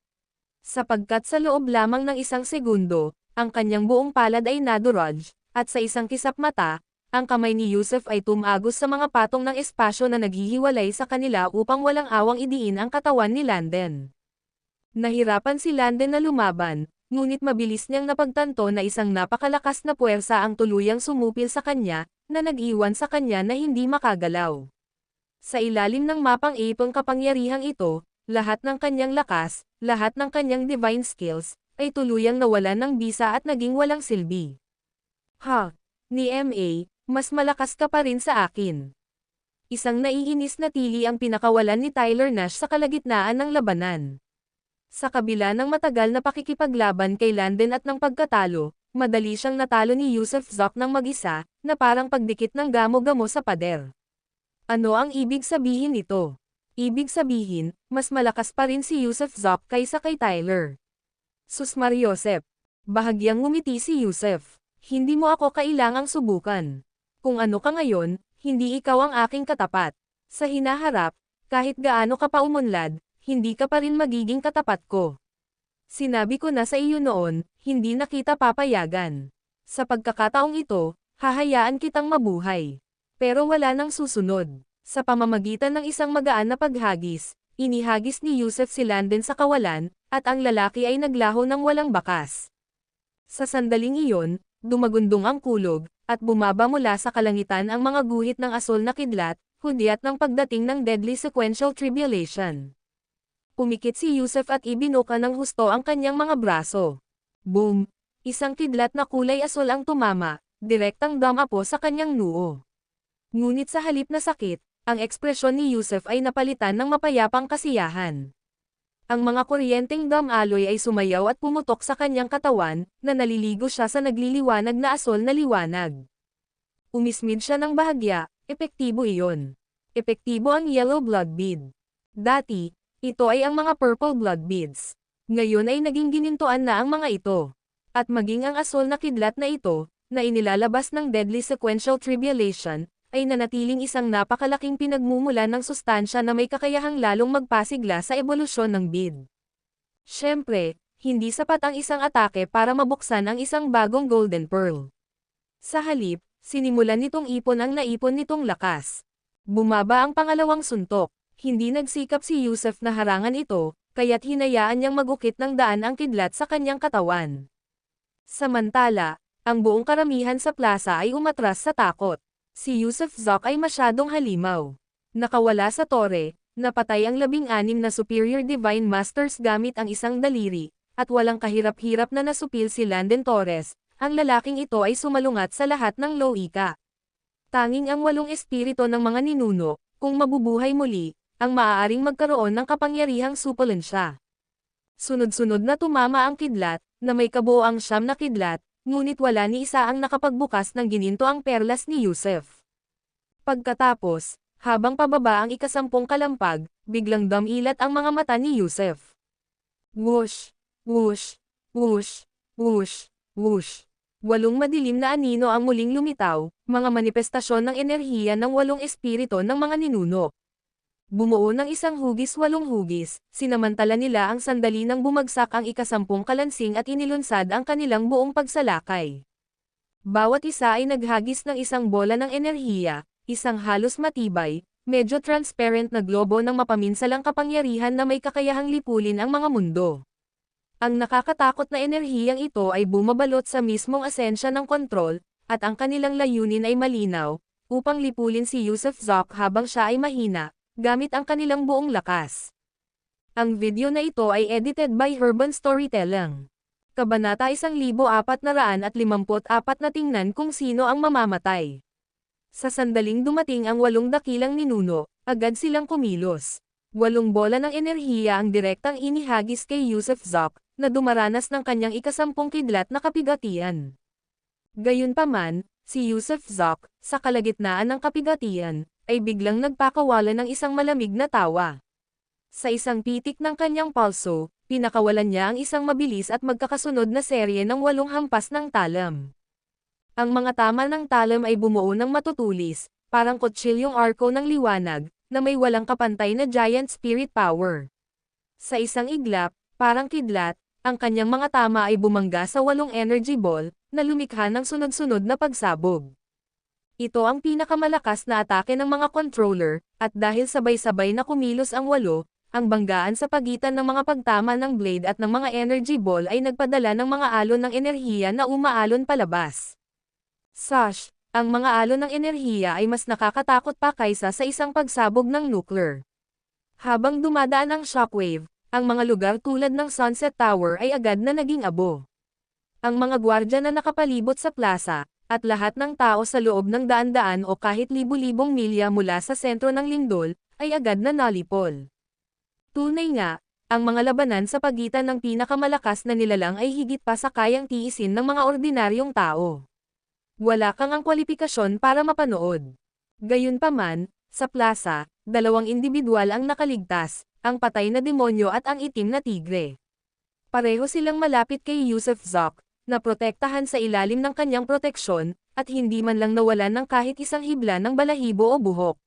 Sapagkat sa loob lamang ng isang segundo, ang kanyang buong palad ay nadurog, at sa isang kisap mata, ang kamay ni Yusef ay tumagos sa mga patong ng espasyo na naghihiwalay sa kanila upang walang awang idiin ang katawan ni Landon. Nahirapan si Landon na lumaban, ngunit mabilis niyang napagtanto na isang napakalakas na puwersa ang tuluyang sumupil sa kanya, na nag-iwan sa kanya na hindi makagalaw. Sa ilalim ng mapang ipong kapangyarihang ito, lahat ng kanyang lakas, lahat ng kanyang divine skills, ay tuluyang nawalan ng bisa at naging walang silbi. Ha! Ni M.A., mas malakas ka pa rin sa akin. Isang naiinis na tili ang pinakawalan ni Tyler Nash sa kalagitnaan ng labanan. Sa kabila ng matagal na pakikipaglaban kay Landon at ng pagkatalo, madali siyang natalo ni Yusef Zoc ng mag-isa, na parang pagdikit ng gamo-gamo sa pader. Ano ang ibig sabihin nito? Ibig sabihin, mas malakas pa rin si Yusef Zoc kaysa kay Tyler. Sus Mariosep. Bahagyang ngumiti si Yusef. Hindi mo ako kailangang subukan. Kung ano ka ngayon, hindi ikaw ang aking katapat. Sa hinaharap, kahit gaano ka pa umunlad, hindi ka pa rin magiging katapat ko. Sinabi ko na sa iyo noon, hindi na kita papayagan. Sa pagkakataong ito, hahayaan kitang mabuhay. Pero wala nang susunod. Sa pamamagitan ng isang magaan na paghagis, inihagis ni Yusef si Landon sa kawalan, at ang lalaki ay naglaho ng walang bakas. Sa sandaling iyon, dumagundong ang kulog, at bumaba mula sa kalangitan ang mga guhit ng asol na kidlat, hudyat ng pagdating ng deadly sequential tribulation. Pumikit si Yusef at ibinuka ng husto ang kanyang mga braso. Boom! Isang kidlat na kulay asol ang tumama, direktang dumapo sa kanyang noo. Ngunit sa halip na sakit, ang ekspresyon ni Yusef ay napalitan ng mapayapang kasiyahan. Ang mga kuryenteng damaloy ay sumayaw at pumutok sa kanyang katawan, na naliligo siya sa nagliliwanag na asol na liwanag. Umismid siya ng bahagya, epektibo iyon. Epektibo ang yellow blood bead. Dati, ito ay ang mga purple blood beads. Ngayon ay naging ginintuan na ang mga ito. At maging ang asol na kidlat na ito, na inilalabas ng deadly sequential tribulation, ay nanatiling isang napakalaking pinagmumulan ng sustansya na may kakayahang lalong magpasigla sa ebolusyon ng bead. Siyempre, hindi sapat ang isang atake para mabuksan ang isang bagong golden pearl. Sa halip, sinimulan nitong ipon ang naipon nitong lakas. Bumaba ang pangalawang suntok. Hindi nagsikap si Yusef na harangan ito, kaya't hinayaan niyang magukit ng daan ang kidlat sa kanyang katawan. Samantala, ang buong karamihan sa plaza ay umatras sa takot. Si Yusef Zoc ay masyadong halimaw. Nakawala sa tore, napatay ang 16 na Superior Divine Masters gamit ang isang daliri, at walang kahirap-hirap na nasupil si Landon Torres, ang lalaking ito ay sumalungat sa lahat ng loika. Tanging ang 8 espiritu ng mga ninuno, kung mabubuhay muli, ang maaaring magkaroon ng kapangyarihang supulensya. Sunod-sunod na tumama ang kidlat, na may kabuoang 9 na kidlat, ngunit wala ni isa ang nakapagbukas ng gininto ang perlas ni Yusef. Pagkatapos, habang pababa ang ika-10 kalampag, biglang dumilat ang mga mata ni Yusef. Whoosh! Whoosh! Whoosh! Whoosh! Whoosh! 8 madilim na anino ang muling lumitaw, mga manifestasyon ng enerhiya ng 8 espiritu ng mga ninuno. Bumuo ng isang hugis 8 hugis, sinamantala nila ang sandali nang bumagsak ang ika-10 kalansing at inilunsad ang kanilang buong pagsalakay. Bawat isa ay naghagis ng isang bola ng enerhiya, isang halos matibay, medyo transparent na globo ng mapaminsalang kapangyarihan na may kakayahang lipulin ang mga mundo. Ang nakakatakot na enerhiyang ito ay bumabalot sa mismong asensya ng kontrol, at ang kanilang layunin ay malinaw, upang lipulin si Yusef Zoc habang siya ay mahina, gamit ang kanilang buong lakas. Ang video na ito ay edited by Urban Storytelling. Kabanata 1454 na tingnan kung sino ang mamamatay. Sa sandaling dumating ang 8 dakilang ninuno, agad silang kumilos. 8 bola ng enerhiya ang direktang inihagis kay Yusef Zoc, na dumaranas ng kanyang ika-10 kidlat na kapigatian. Gayunpaman, si Yusef Zoc, sa kalagitnaan ng kapigatian, ay biglang nagpakawala ng isang malamig na tawa. Sa isang pitik ng kanyang pulso, pinakawalan niya ang isang mabilis at magkakasunod na serye ng 8 hampas ng talam. Ang mga tama ng talam ay bumuo ng matutulis, parang kutsilyong arko ng liwanag, na may walang kapantay na giant spirit power. Sa isang iglap, parang kidlat, ang kanyang mga tama ay bumangga sa 8 energy ball, na lumikha ng sunod-sunod na pagsabog. Ito ang pinakamalakas na atake ng mga controller, at dahil sabay-sabay na kumilos ang 8, ang banggaan sa pagitan ng mga pagtama ng blade at ng mga energy ball ay nagpadala ng mga alon ng enerhiya na umaalon palabas. Sash, ang mga alon ng enerhiya ay mas nakakatakot pa kaysa sa isang pagsabog ng nuclear. Habang dumadaan ang shockwave, ang mga lugar tulad ng Sunset Tower ay agad na naging abo. Ang mga gwardya na nakapalibot sa plaza, at lahat ng tao sa loob ng daan-daan o kahit libu-libong milya mula sa sentro ng lindol, ay agad na nalipol. Tunay nga, ang mga labanan sa pagitan ng pinakamalakas na nilalang ay higit pa sa kayang tiisin ng mga ordinaryong tao. Wala kang ang kwalipikasyon para mapanood. Gayunpaman, sa plaza, 2 individual ang nakaligtas, ang patay na demonyo at ang itim na tigre. Pareho silang malapit kay Yusuf Zok, na protektahan sa ilalim ng kanyang proteksyon, at hindi man lang nawalan ng kahit isang hibla ng balahibo o buhok.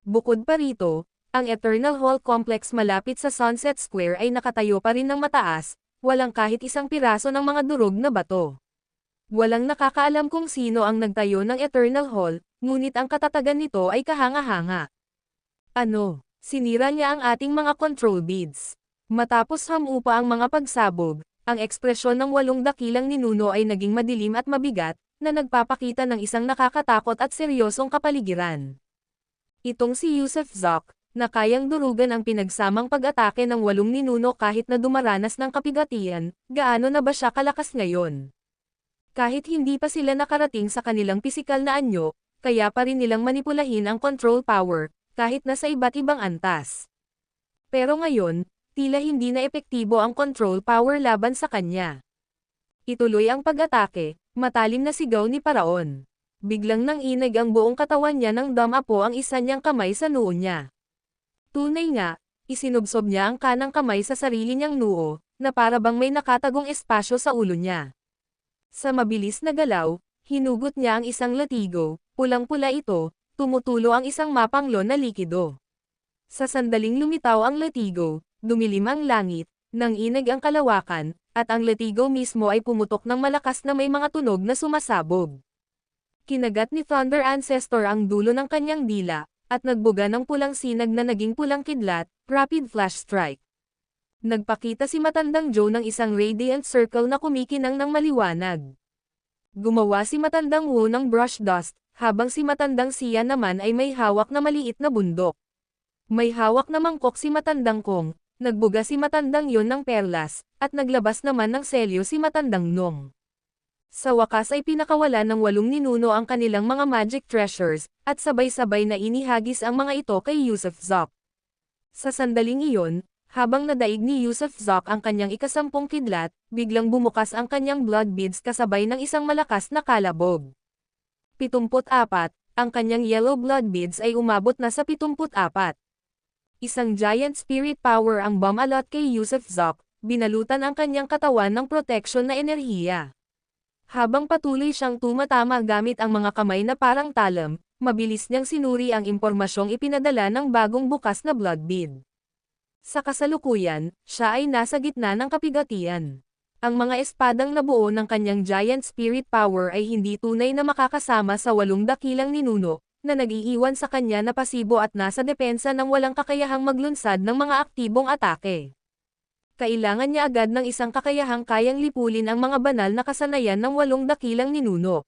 Bukod pa rito, ang Eternal Hall Complex malapit sa Sunset Square ay nakatayo pa rin ng mataas, walang kahit isang piraso ng mga durog na bato. Walang nakakaalam kung sino ang nagtayo ng Eternal Hall, ngunit ang katatagan nito ay kahanga-hanga. Ano? Sinira niya ang ating mga control beads. Matapos hamupa ang mga pagsabog, ang ekspresyon ng 8 dakilang ninuno ay naging madilim at mabigat, na nagpapakita ng isang nakakatakot at seryosong kapaligiran. Itong si Yusuf Zok, na kayang durugan ang pinagsamang pag-atake ng 8 ninuno kahit na dumaranas ng kapigatian, gaano na ba siya kalakas ngayon? Kahit hindi pa sila nakarating sa kanilang pisikal na anyo, kaya pa rin nilang manipulahin ang control power, kahit na sa iba't ibang antas. Pero ngayon, tila hindi na epektibo ang control power laban sa kanya. Ituloy ang pag-atake, matalim na sigaw ni Paraon. Biglang nanginig ang buong katawan niya nang damapo ang isa niyang kamay sa noo niya. Tunay nga, isinubsob niya ang kanang kamay sa sarili niyang noo, na para bang may nakatagong espasyo sa ulo niya. Sa mabilis na galaw, hinugot niya ang isang latigo, pulang-pula ito, tumutulo ang isang mapanglo na likido. Sa sandaling lumitaw ang latigo, dumilim ang langit, nanginig ang kalawakan, at ang latigo mismo ay pumutok ng malakas na may mga tunog na sumasabog. Kinagat ni Thunder Ancestor ang dulo ng kanyang dila, at nagbuga ng pulang sinag na naging pulang kidlat, rapid flash strike. Nagpakita si Matandang Joe ng isang radiant circle na kumikinang ng maliwanag. Gumawa si Matandang Wu ng brush dust, habang si Matandang Sia naman ay may hawak na maliit na bundok. May hawak na mangkok si Matandang Kong, nagbuga si Matandang Yon ng perlas, at naglabas naman ng selyo si Matandang Nong. Sa wakas ay pinakawalan ng 8 ninuno ang kanilang mga magic treasures, at sabay-sabay na inihagis ang mga ito kay Yusuf Zok. Sa sandaling iyon, habang nadaig ni Yusuf Zok ang kanyang ika-10 kidlat, biglang bumukas ang kanyang blood beads kasabay ng isang malakas na kalabog. 74, ang kanyang yellow blood beads ay umabot na sa 74. Isang giant spirit power ang bumalot kay Yusuf Zok, binalutan ang kanyang katawan ng protection na enerhiya. Habang patuloy siyang tumatama gamit ang mga kamay na parang talam, mabilis niyang sinuri ang impormasyong ipinadala ng bagong bukas na blood bead. Sa kasalukuyan, siya ay nasa gitna ng kapigatian. Ang mga espadang nabuo ng kanyang giant spirit power ay hindi tunay na makakasama sa 8 dakilang ninuno, na nag-iiwan sa kanya na pasibo at nasa depensa ng walang kakayahang maglunsad ng mga aktibong atake. Kailangan niya agad ng isang kakayahang kayang lipulin ang mga banal na kasanayan ng 8 dakilang ninuno.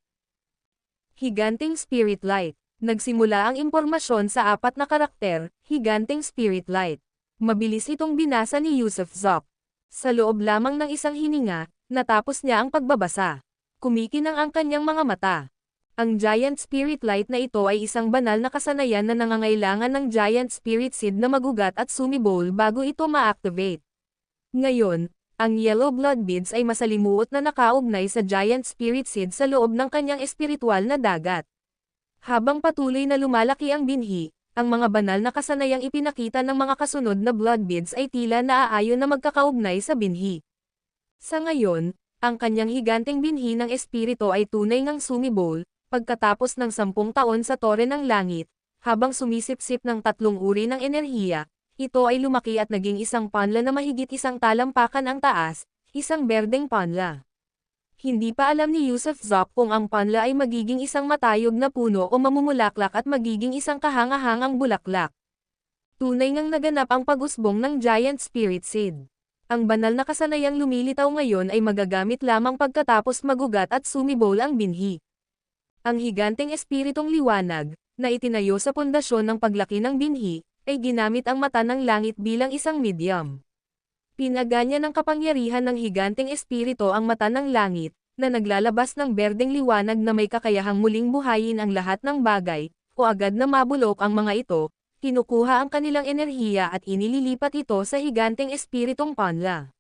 Higanting Spirit Light. Nagsimula ang impormasyon sa 4 na karakter, Higanting Spirit Light. Mabilis itong binasa ni Yusuf Zok. Sa loob lamang ng isang hininga, natapos niya ang pagbabasa. Kumikinang ang kanyang mga mata. Ang Giant Spirit Light na ito ay isang banal na kasanayan na nangangailangan ng Giant Spirit Seed na magugat at sumibol bago ito ma-activate. Ngayon, ang Yellow Blood Beads ay masalimuot na nakaugnay sa Giant Spirit Seed sa loob ng kanyang espiritual na dagat. Habang patuloy na lumalaki ang binhi, Ang mga banal na kasanayang ipinakita ng mga kasunod na blood beads ay tila naaayon na magkakaugnay sa binhi. Sa ngayon, ang kanyang higanteng binhi ng espiritu ay tunay ngang sumibol, pagkatapos ng 10 taon sa tore ng langit, habang sumisipsip ng 3 uri ng enerhiya, ito ay lumaki at naging isang panla na mahigit 1 talampakan ang taas, isang berdeng panla. Hindi pa alam ni Yusuf Zop kung ang panla ay magiging isang matayog na puno o mamumulaklak at magiging isang kahangahangang bulaklak. Tunay ngang naganap ang pag-usbong ng Giant Spirit Seed. Ang banal na kasanayang lumilitaw ngayon ay magagamit lamang pagkatapos magugat at sumibol ang binhi. Ang higanteng espiritong liwanag, na itinayo sa pundasyon ng paglaki ng binhi, ay ginamit ang mata ng langit bilang isang medium. Pinaganya ng kapangyarihan ng higanteng espiritu ang mata ng langit, na naglalabas ng berdeng liwanag na may kakayahang muling buhayin ang lahat ng bagay, o agad na mabulok ang mga ito, kinukuha ang kanilang enerhiya at inililipat ito sa higanteng espiritong panla.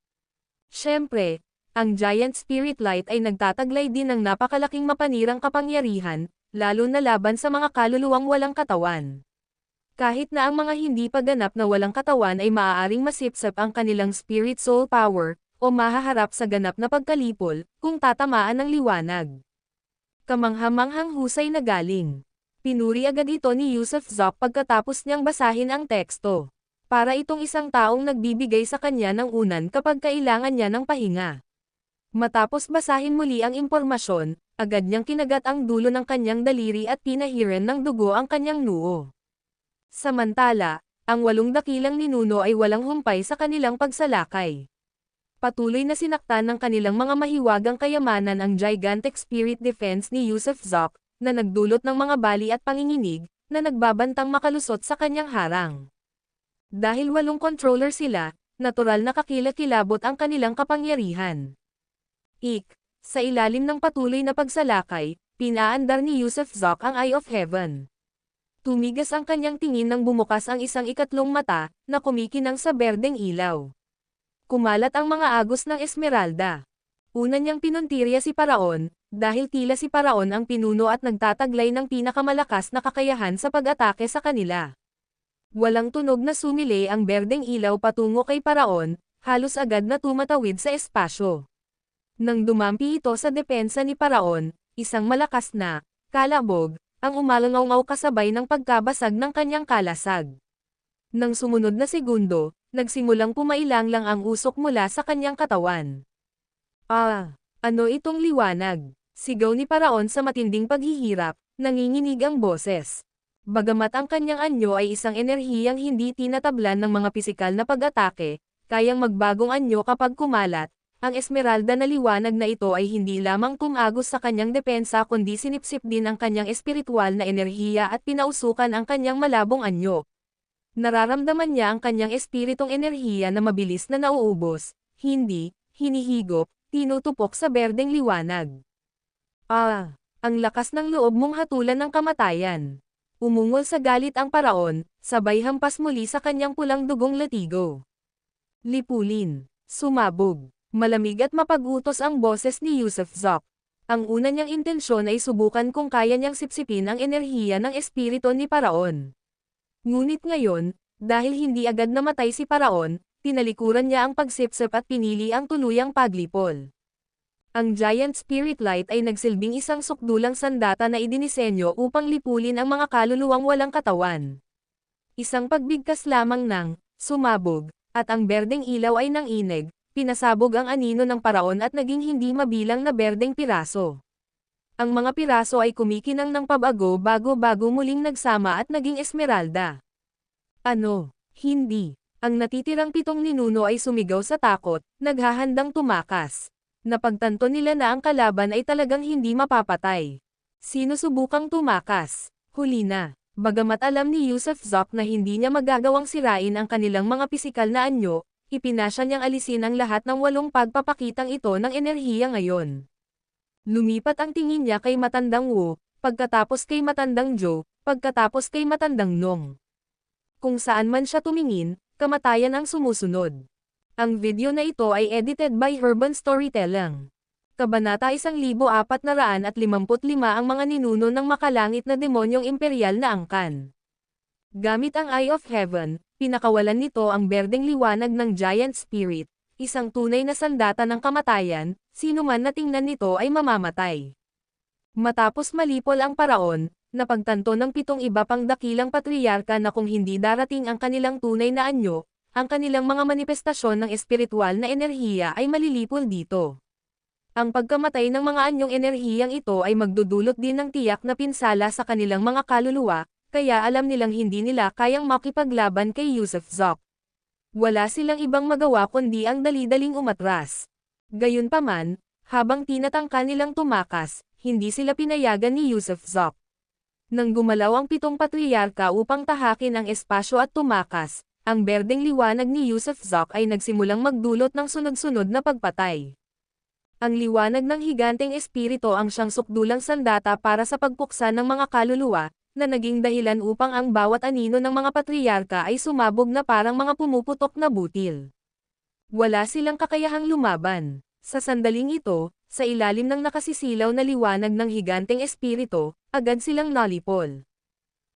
Siyempre, ang Giant Spirit Light ay nagtataglay din ng napakalaking mapanirang kapangyarihan, lalo na laban sa mga kaluluwang walang katawan. Kahit na ang mga hindi pa ganap na walang katawan ay maaaring masipsap ang kanilang spirit soul power, o mahaharap sa ganap na pagkalipol, kung tatamaan ng liwanag. Kamanghamanghang husay na galing. Pinuri agad ito ni Yusuf Zop pagkatapos niyang basahin ang teksto. Para itong isang taong nagbibigay sa kanya ng unan kapag kailangan niya ng pahinga. Matapos basahin muli ang impormasyon, agad niyang kinagat ang dulo ng kanyang daliri at pinahiran ng dugo ang kanyang noo. Samantala, ang 8 dakilang ninuno ay walang humpay sa kanilang pagsalakay. Patuloy na sinaktan ng kanilang mga mahiwagang kayamanan ang gigantic spirit defense ni Yusuf Zop, na nagdulot ng mga bali at panginginig, na nagbabantang makalusot sa kanyang harang. Dahil 8 controller sila, natural na kakilakilabot ang kanilang kapangyarihan. Sa ilalim ng patuloy na pagsalakay, pinaandar ni Yusuf Zop ang Eye of Heaven. Tumigas ang kanyang tingin nang bumukas ang isang ikatlong mata, na kumikinang sa berdeng ilaw. Kumalat ang mga agos ng Esmeralda. Una niyang pinuntirya si Paraon, dahil tila si Paraon ang pinuno at nagtataglay ng pinakamalakas na kakayahan sa pag-atake sa kanila. Walang tunog na sumili ang berdeng ilaw patungo kay Paraon, halos agad na tumatawid sa espasyo. Nang dumampi ito sa depensa ni Paraon, isang malakas na kalabog, ang umalangaw-ngaw kasabay ng pagkabasag ng kanyang kalasag. Nang sumunod na segundo, nagsimulang pumailang lang ang usok mula sa kanyang katawan. Ano itong liwanag? Sigaw ni Paraon sa matinding paghihirap, nanginginig ang boses. Bagamat ang kanyang anyo ay isang enerhiyang hindi tinatablan ng mga pisikal na pag-atake, kayang magbagong anyo kapag kumalat, ang Esmeralda na liwanag na ito ay hindi lamang tumagos sa kanyang depensa kundi sinipsip din ang kanyang espiritual na enerhiya at pinausukan ang kanyang malabong anyo. Nararamdaman niya ang kanyang espiritong enerhiya na mabilis na nauubos, hindi, hinihigop, tinutupok sa berdeng liwanag. Ang lakas ng loob mong hatulan ng kamatayan. Umungol sa galit ang Paraon, sabay hampas muli sa kanyang pulang dugong latigo. Lipulin, sumabog. Malamig at mapag-utos ang boses ni Yusuf Zop. Ang una niyang intensyon ay subukan kung kaya niyang sipsipin ang enerhiya ng espiritu ni Paraon. Ngunit ngayon, dahil hindi agad namatay si Paraon, tinalikuran niya ang pagsipsip at pinili ang tuluyang paglipol. Ang Giant Spirit Light ay nagsilbing isang sukdulang sandata na idinisenyo upang lipulin ang mga kaluluwang walang katawan. Isang pagbigkas lamang ng sumabog, at ang berdeng ilaw ay nanginig. Pinasabog ang anino ng Paraon at naging hindi mabilang na berdeng piraso. Ang mga piraso ay kumikinang ng pabago bago muling nagsama at naging Esmeralda. Hindi. Ang natitirang 7 ninuno ay sumigaw sa takot, naghahandang tumakas. Napagtanto nila na ang kalaban ay talagang hindi mapapatay. Sinusubukang tumakas. Huli na. Bagamat alam ni Yusuf Zop na hindi niya magagawang sirain ang kanilang mga pisikal na anyo, ipinasya niyang alisin ang lahat ng 8 pagpapakitang ito ng enerhiya ngayon. Lumipat ang tingin niya kay Matandang Wu, pagkatapos kay Matandang Zhou, pagkatapos kay Matandang Nong. Kung saan man siya tumingin, kamatayan ang sumusunod. Ang video na ito ay edited by Urban Storytelling. Kabanata 1455 ang mga ninuno ng makalangit na demonyong imperial na angkan. Gamit ang Eye of Heaven, pinakawalan nito ang berdeng liwanag ng Giant Spirit, isang tunay na sandata ng kamatayan, sino man na tingnan nito ay mamamatay. Matapos malipol ang paraon, napagtanto ng 7 iba pang dakilang patriyarka na kung hindi darating ang kanilang tunay na anyo, ang kanilang mga manifestasyon ng espiritual na enerhiya ay malilipol dito. Ang pagkamatay ng mga anyong enerhiyang ito ay magdudulot din ng tiyak na pinsala sa kanilang mga kaluluwa, kaya alam nilang hindi nila kayang makipaglaban kay Yusuf Zok. Wala silang ibang magawa kundi ang dali-daling umatras. Gayunpaman, habang tinatangka nilang tumakas, hindi sila pinayagan ni Yusuf Zok. Nang gumalaw ang 7 patriyarka upang tahakin ang espasyo at tumakas, ang berdeng liwanag ni Yusuf Zok ay nagsimulang magdulot ng sunod-sunod na pagpatay. Ang liwanag ng higanteng espiritu ang siyang sukdulang sandata para sa pagpuksa ng mga kaluluwa, na naging dahilan upang ang bawat anino ng mga patriyarka ay sumabog na parang mga pumuputok na butil. Wala silang kakayahang lumaban. Sa sandaling ito, sa ilalim ng nakasisilaw na liwanag ng higanteng espiritu, agad silang nalipol.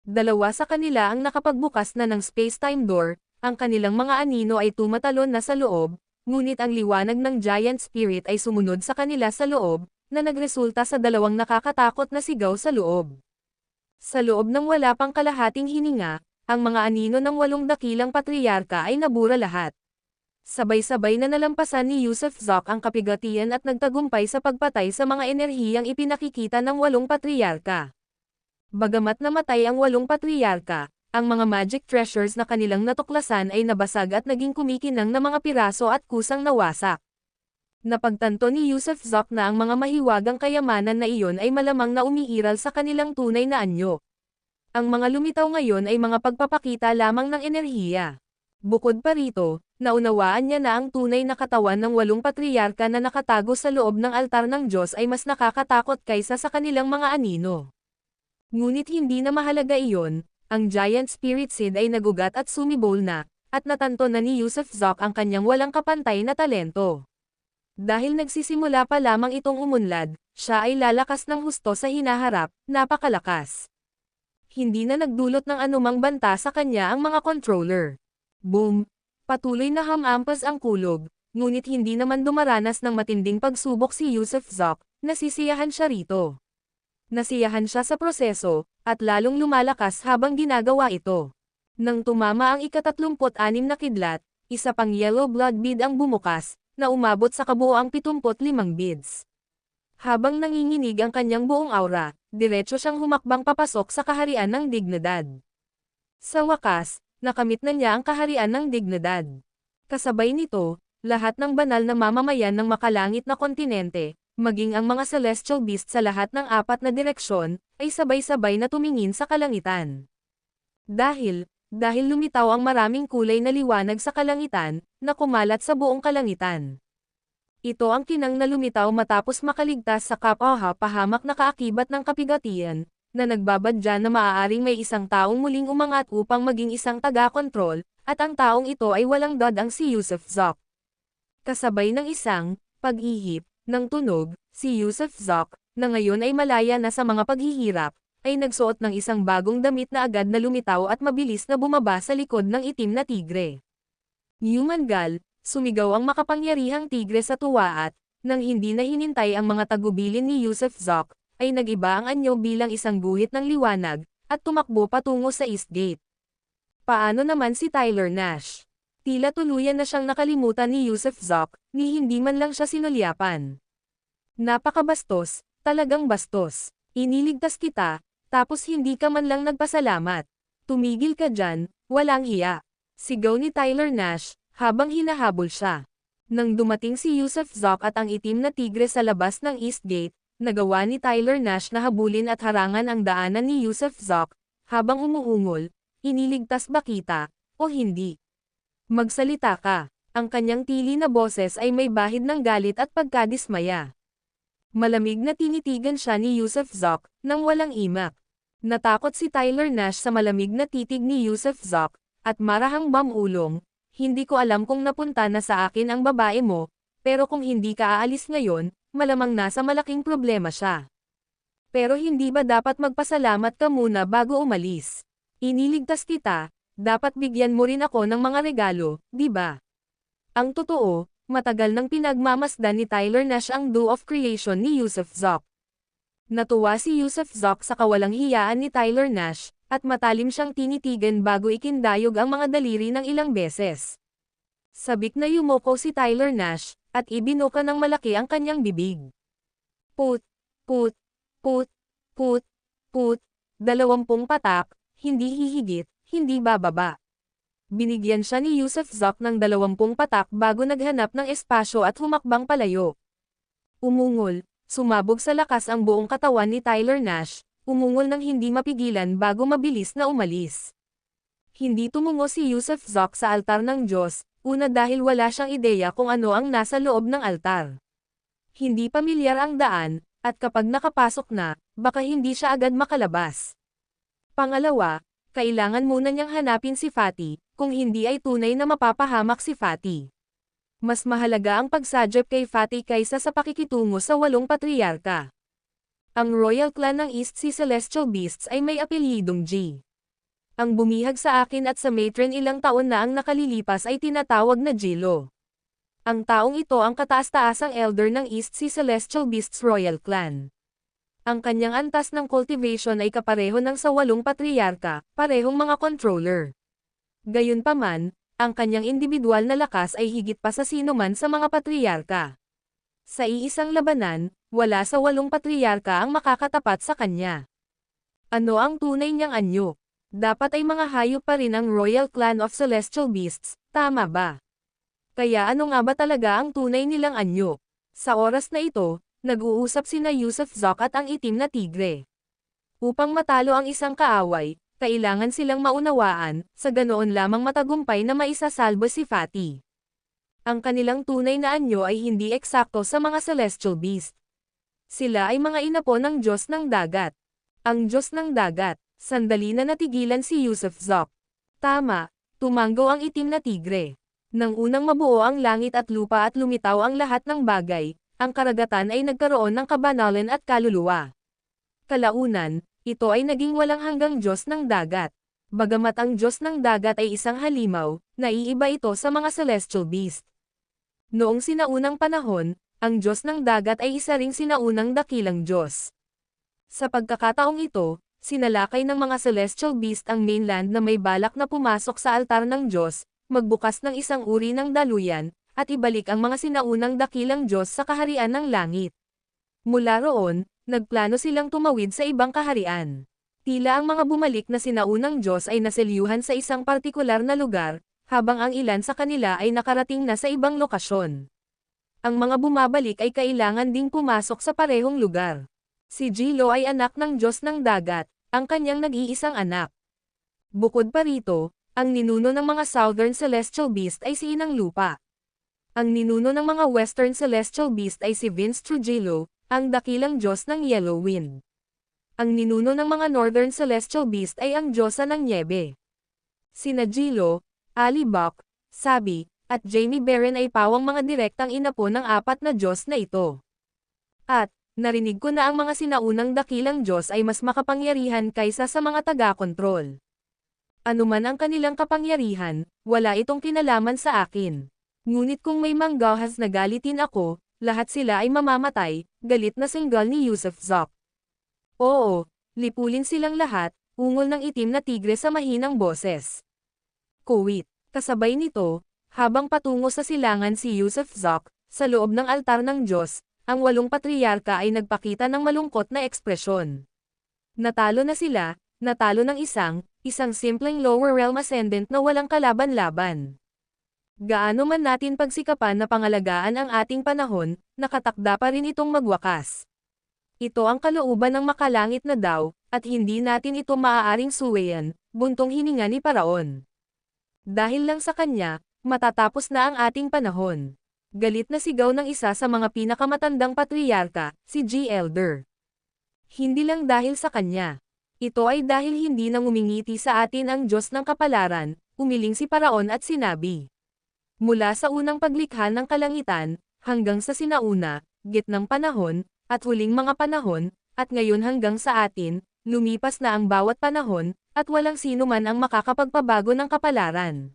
2 sa kanila ang nakapagbukas na ng space-time door, ang kanilang mga anino ay tumatalon na sa loob, ngunit ang liwanag ng Giant Spirit ay sumunod sa kanila sa loob, na nagresulta sa 2 nakakatakot na sigaw sa loob. Sa loob ng wala pang kalahating hininga, ang mga anino ng 8 dakilang patriyarka ay nabura lahat. Sabay-sabay na nalampasan ni Yusuf Zok ang kapigatian at nagtagumpay sa pagpatay sa mga enerhiyang ipinakikita ng 8 patriyarka. Bagamat namatay ang 8 patriyarka, ang mga magic treasures na kanilang natuklasan ay nabasag at naging kumikinang na mga piraso at kusang nawasak. Napagtanto ni Yusuf Zok na ang mga mahiwagang kayamanan na iyon ay malamang na umiiral sa kanilang tunay na anyo. Ang mga lumitaw ngayon ay mga pagpapakita lamang ng enerhiya. Bukod pa rito, naunawaan niya na ang tunay na katawan ng 8 patriyarka na nakatago sa loob ng altar ng Diyos ay mas nakakatakot kaysa sa kanilang mga anino. Ngunit hindi na mahalaga iyon, ang Giant Spirit Seed ay nagugat at sumibol na, at natanto na ni Yusuf Zok ang kanyang walang kapantay na talento. Dahil nagsisimula pa lamang itong umunlad, siya ay lalakas ng husto sa hinaharap, napakalakas. Hindi na nagdulot ng anumang banta sa kanya ang mga controller. Boom! Patuloy na hamampas ang kulog, ngunit hindi naman dumaranas ng matinding pagsubok si Yusuf Zok, nasisiyahan siya rito. Nasiyahan siya sa proseso, at lalong lumalakas habang ginagawa ito. Nang tumama ang ika-36 na kidlat, isa pang yellow blood bead ang bumukas, na umabot sa kabuoang 75 beads. Habang nanginginig ang kanyang buong aura, diretso siyang humakbang papasok sa kaharian ng dignidad. Sa wakas, nakamit na niya ang kaharian ng dignidad. Kasabay nito, lahat ng banal na mamamayan ng makalangit na kontinente, maging ang mga celestial beasts sa lahat ng 4 na direksyon, ay sabay-sabay na tumingin sa kalangitan. Dahil lumitaw ang maraming kulay na liwanag sa kalangitan, na kumalat sa buong kalangitan. Ito ang kinang na lumitaw matapos makaligtas sa pahamak na kaakibat ng kapigatian, na nagbabadya na maaaring may isang taong muling umangat upang maging isang taga-kontrol, at ang taong ito ay walang dodang si Yusuf Zok. Kasabay ng isang pag-ihip ng tunog, si Yusuf Zok, na ngayon ay malaya na sa mga paghihirap, ay nagsuot ng isang bagong damit na agad na lumitaw at mabilis na bumaba sa likod ng itim na tigre. Yumangal, sumigaw ang makapangyarihang tigre sa tuwa at, nang hindi na hinintay ang mga tagubilin ni Yusuf Zok, ay nag-iba ang anyo bilang isang guhit ng liwanag, at tumakbo patungo sa East Gate. Paano naman si Tyler Nash? Tila tuluyan na siyang nakalimutan ni Yusuf Zok, ni hindi man lang siya sinulyapan. Napakabastos, talagang bastos. Iniligtas kita, tapos hindi ka man lang nagpasalamat. Tumigil ka dyan, walang hiya. Sigaw ni Tyler Nash, habang hinahabol siya. Nang dumating si Yusuf Zok at ang itim na tigre sa labas ng East Gate, nagawa ni Tyler Nash na habulin at harangan ang daanan ni Yusuf Zok, habang umuungol, iniligtas ba kita, o hindi? Magsalita ka. Ang kanyang tili na boses ay may bahid ng galit at pagkadismaya. Malamig na tinitigan siya ni Yusuf Zok, nang walang imak. Natakot si Tyler Nash sa malamig na titig ni Yusuf Zok, at marahang bamulong, hindi ko alam kung napunta na sa akin ang babae mo, pero kung hindi ka aalis ngayon, malamang nasa malaking problema siya. Pero hindi ba dapat magpasalamat ka muna bago umalis? Iniligtas kita, dapat bigyan mo rin ako ng mga regalo, di ba? Ang totoo, matagal nang pinagmamasdan ni Tyler Nash ang do of creation ni Yusuf Zoc. Natuwa si Yusuf Zoc sa kawalang hiyaan ni Tyler Nash, at matalim siyang tinitigan bago ikindayog ang mga daliri ng ilang beses. Sabik na yumoko si Tyler Nash, at ibinuka ng malaki ang kanyang bibig. Put, put, put, put, put, 20 patak, hindi hihigit, hindi bababa. Binigyan siya ni Yusuf Zoc ng 20 patak bago naghanap ng espasyo at humakbang palayo. Umungol, sumabog sa lakas ang buong katawan ni Tyler Nash, umungol ng hindi mapigilan bago mabilis na umalis. Hindi tumungo si Yusuf Zoc sa altar ng Diyos, una dahil wala siyang ideya kung ano ang nasa loob ng altar. Hindi pamilyar ang daan, at kapag nakapasok na, baka hindi siya agad makalabas. Pangalawa, kailangan muna niyang hanapin si Fatty, kung hindi ay tunay na mapapahamak si Fatty. Mas mahalaga ang pagsadyep kay Fatty kaysa sa pakikitungo sa 8 patriarka. Ang royal clan ng East Sea Celestial Beasts ay may apelyidong G. Ang bumihag sa akin at sa matron ilang taon na ang nakalilipas ay tinatawag na Jilo. Ang taong ito ang kataas-taasang elder ng East Sea Celestial Beasts Royal Clan. Ang kanyang antas ng cultivation ay kapareho ng sa 8 patriarka, parehong mga controller. Gayunpaman, ang kanyang individual na lakas ay higit pa sa sinuman sa mga patriarka. Sa iisang labanan, wala sa 8 patriarka ang makakatapat sa kanya. Ano ang tunay niyang anyo? Dapat ay mga hayop pa rin ang Royal Clan of Celestial Beasts, tama ba? Kaya ano nga ba talaga ang tunay nilang anyo? Sa oras na ito, nag-uusap sina Yusuf Zoc at ang itim na tigre. Upang matalo ang isang kaaway, kailangan silang maunawaan, sa ganoon lamang matagumpay na maisasalba si Fatty. Ang kanilang tunay na anyo ay hindi eksakto sa mga celestial beast. Sila ay mga inapo ng Diyos ng dagat. Ang Diyos ng dagat, sandali na natigilan si Yusuf Zoc. Tama, tumanggo ang itim na tigre. Nang unang mabuo ang langit at lupa at lumitaw ang lahat ng bagay, ang karagatan ay nagkaroon ng kabanalan at kaluluwa. Kalaunan, ito ay naging walang hanggang Diyos ng dagat. Bagamat ang Diyos ng dagat ay isang halimaw, naiiba ito sa mga celestial beast. Noong sinaunang panahon, ang Diyos ng dagat ay isa ring sinaunang dakilang Diyos. Sa pagkakataong ito, sinalakay ng mga celestial beast ang mainland na may balak na pumasok sa altar ng Diyos, magbukas ng isang uri ng daluyan, at ibalik ang mga sinaunang dakilang Diyos sa kaharian ng langit. Mula roon, nagplano silang tumawid sa ibang kaharian. Tila ang mga bumalik na sinaunang Diyos ay naselyuhan sa isang partikular na lugar, habang ang ilan sa kanila ay nakarating na sa ibang lokasyon. Ang mga bumabalik ay kailangan ding pumasok sa parehong lugar. Si Jilo ay anak ng Diyos ng dagat, ang kanyang nag-iisang anak. Bukod pa rito, ang ninuno ng mga Southern Celestial Beast ay si Inang Lupa. Ang ninuno ng mga Western Celestial Beast ay si Vince Trujillo, ang dakilang Diyos ng Yellow Wind. Ang ninuno ng mga Northern Celestial Beast ay ang Diyosa ng Nyebe. Sina Jilo, Ali Buck, Sabi, at Jamie Beren ay pawang mga direktang inapo ng 4 na Diyos na ito. At, narinig ko na ang mga sinaunang dakilang Diyos ay mas makapangyarihan kaysa sa mga taga-kontrol. Anuman ang kanilang kapangyarihan, wala itong kinalaman sa akin. Ngunit kung may manggahas na galitin ako, lahat sila ay mamamatay, galit na singgal ni Yusuf Zoc. Oo, lipulin silang lahat, ungol ng itim na tigre sa mahinang boses. Kuwit, kasabay nito, habang patungo sa silangan si Yusuf Zoc, sa loob ng altar ng Diyos, ang 8 patriarka ay nagpakita ng malungkot na ekspresyon. Natalo na sila, natalo ng isang simpleng lower realm ascendant na walang kalaban-laban. Gaano man natin pagsikapan na pangalagaan ang ating panahon, nakatakda pa rin itong magwakas. Ito ang kalooban ng makalangit na daw, at hindi natin ito maaaring suwayan, buntong hininga ni Paraon. Dahil lang sa kanya, matatapos na ang ating panahon. Galit na sigaw ng isa sa mga pinakamatandang patriarka, si G. Elder. Hindi lang dahil sa kanya. Ito ay dahil hindi nang umingiti sa atin ang Diyos ng kapalaran, umiling si Paraon at sinabi. Mula sa unang paglikha ng kalangitan, hanggang sa sinauna, gitnang panahon, at huling mga panahon, at ngayon hanggang sa atin, Lumipas na ang bawat panahon, at walang sino man ang makakapagpabago ng kapalaran.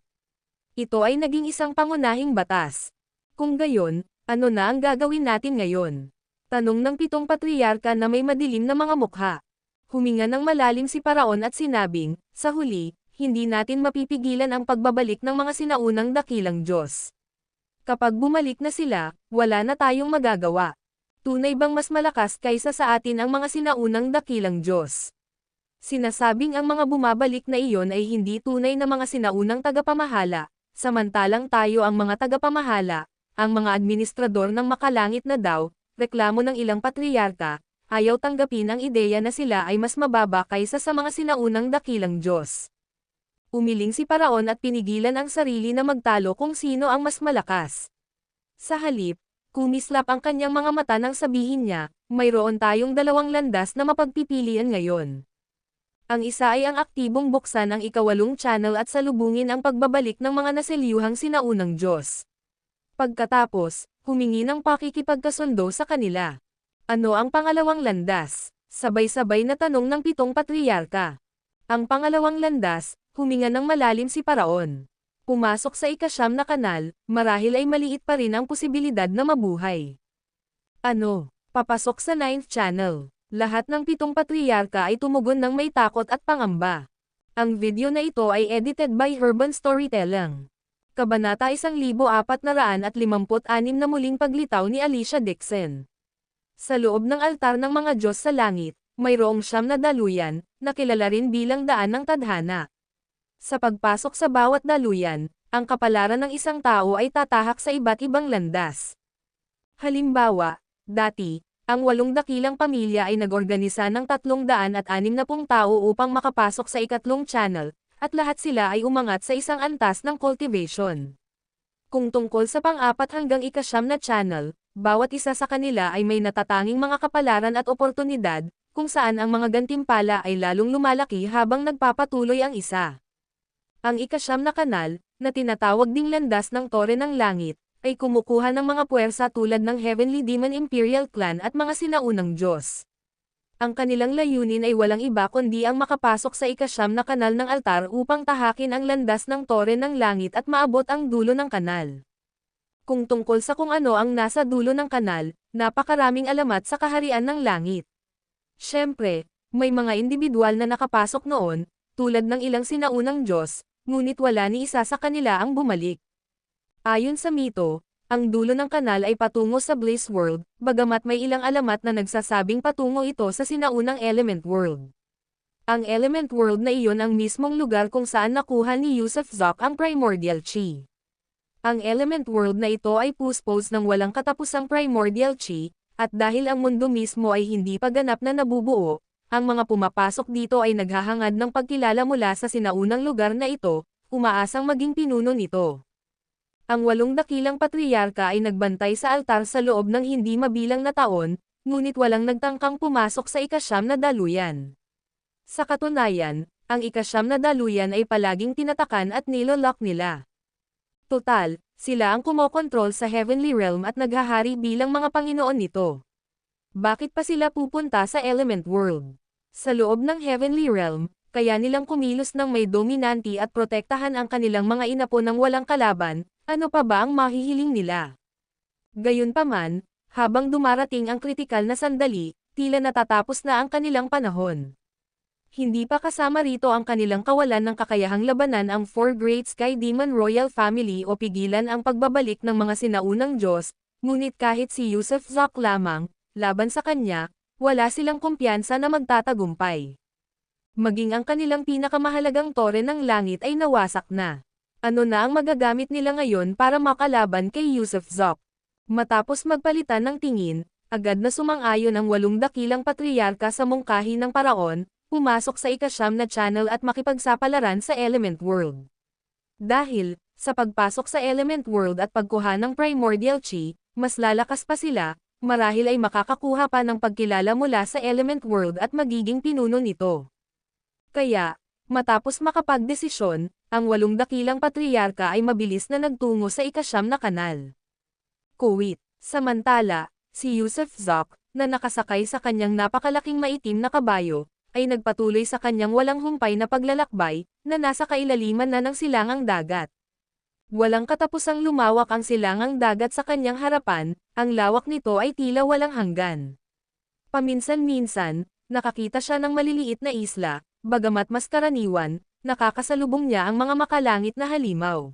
Ito ay naging isang pangunahing batas. Kung gayon, ano na ang gagawin natin ngayon? Tanong ng 7 patriyarka na may madilim na mga mukha. Huminga ng malalim si Paraon at sinabing, sa huli, hindi natin mapipigilan ang pagbabalik ng mga sinaunang dakilang Diyos. Kapag bumalik na sila, wala na tayong magagawa. Tunay bang mas malakas kaysa sa atin ang mga sinaunang dakilang Diyos? Sinasabing ang mga bumabalik na iyon ay hindi tunay na mga sinaunang tagapamahala, samantalang tayo ang mga tagapamahala, ang mga administrador ng makalangit na daw, reklamo ng ilang patriyarka, ayaw tanggapin ang ideya na sila ay mas mababa kaysa sa mga sinaunang dakilang Diyos. Umiling si Paraon at pinigilan ang sarili na magtalo kung sino ang mas malakas. Sa halip, kumislap ang kanyang mga mata nang sabihin niya, mayroon tayong dalawang landas na mapagpipilian ngayon. Ang isa ay ang aktibong buksan ang ika-8 channel at salubungin ang pagbabalik ng mga naselyuhang sinaunang Diyos. Pagkatapos, humingi ng pakikipagkasundo sa kanila. Ano ang pangalawang landas? Sabay-sabay na tanong ng 7 patriyarka. Ang pangalawang landas, huminga ng malalim si Paraon. Pumasok sa ika-9 na kanal, marahil ay maliit pa rin ang posibilidad na mabuhay. Ano? Papasok sa 9th channel. Lahat ng 7 patriyarka ay tumugon ng may takot at pangamba. Ang video na ito ay edited by Urban Storytelling. Kabanata 1456 na muling paglitaw ni Alicia Dixon. Sa loob ng altar ng mga Diyos sa langit, mayroong 9 na daluyan, na kilala rin bilang daan ng tadhana. Sa pagpasok sa bawat daluyan, ang kapalaran ng isang tao ay tatahak sa iba't ibang landas. Halimbawa, dati, ang 8 dakilang pamilya ay nag-organisa ng 360 tao upang makapasok sa ika-3 channel, at lahat sila ay umangat sa isang antas ng cultivation. Kung tungkol sa pang-4 hanggang ika-9 na channel, bawat isa sa kanila ay may natatanging mga kapalaran at oportunidad, kung saan ang mga gantimpala ay lalong lumalaki habang nagpapatuloy ang isa. Ang ika-9 na kanal, na tinatawag ding landas ng Tore ng Langit, ay kumukuha ng mga puwersa tulad ng Heavenly Demon Imperial Clan at mga sinaunang Diyos. Ang kanilang layunin ay walang iba kundi ang makapasok sa ika-9 na kanal ng altar upang tahakin ang landas ng Tore ng Langit at maabot ang dulo ng kanal. Kung tungkol sa kung ano ang nasa dulo ng kanal, napakaraming alamat sa kaharian ng langit. Siyempre, may mga individual na nakapasok noon, tulad ng ilang sinaunang Diyos, ngunit wala ni isa sa kanila ang bumalik. Ayon sa mito, ang dulo ng kanal ay patungo sa Bliss World, bagamat may ilang alamat na nagsasabing patungo ito sa sinaunang Element World. Ang Element World na iyon ang mismong lugar kung saan nakuha ni Yusuf Zok ang Primordial Chi. Ang Element World na ito ay puspos ng walang katapusang Primordial Chi, at dahil ang mundo mismo ay hindi pa ganap na nabubuo, ang mga pumapasok dito ay naghahangad ng pagkilala mula sa sinaunang lugar na ito, umaasang maging pinuno nito. Ang 8 dakilang patriyarka ay nagbantay sa altar sa loob ng hindi mabilang na taon, ngunit walang nagtangkang pumasok sa ika-9 na daluyan. Sa katunayan, ang ika-9 na daluyan ay palaging tinatakan at nilolock nila. Total, sila ang kumokontrol sa Heavenly Realm at naghahari bilang mga Panginoon nito. Bakit pa sila pupunta sa Element World? Sa loob ng Heavenly Realm, kaya nilang kumilos ng may dominanti at protektahan ang kanilang mga inapo ng walang kalaban, ano pa ba ang mahihiling nila? Gayunpaman, habang dumarating ang kritikal na sandali, tila natatapos na ang kanilang panahon. Hindi pa kasama rito ang kanilang kawalan ng kakayahang labanan ang 4 Great Sky Demon Royal Family o pigilan ang pagbabalik ng mga sinaunang Diyos, ngunit kahit si Yusuf Zok lamang, laban sa kanya, wala silang kumpiyansa na magtatagumpay. Maging ang kanilang pinakamahalagang tore ng langit ay nawasak na. Ano na ang magagamit nila ngayon para makalaban kay Yusuf Zok? Matapos magpalitan ng tingin, agad na sumang-ayon ang 8 dakilang patriyarka sa mungkahi ng Paraon, pumasok sa ika-9 na channel at makipagsapalaran sa Element World. Dahil, sa pagpasok sa Element World at pagkuha ng Primordial Chi, mas lalakas pa sila, marahil ay makakakuha pa ng pagkilala mula sa Element World at magiging pinuno nito. Kaya, matapos makapagdesisyon, ang 8 dakilang patriyarka ay mabilis na nagtungo sa ika-9 na kanal. Kuwait. Samantala, si Yusuf Zok, na nakasakay sa kanyang napakalaking maitim na kabayo, ay nagpatuloy sa kanyang walang humpay na paglalakbay, na nasa kailaliman na ng silangang dagat. Walang katapusang lumawak ang silangang dagat sa kanyang harapan, ang lawak nito ay tila walang hanggan. Paminsan-minsan, nakakita siya ng maliliit na isla, bagamat mas karaniwan, nakakasalubong niya ang mga makalangit na halimaw.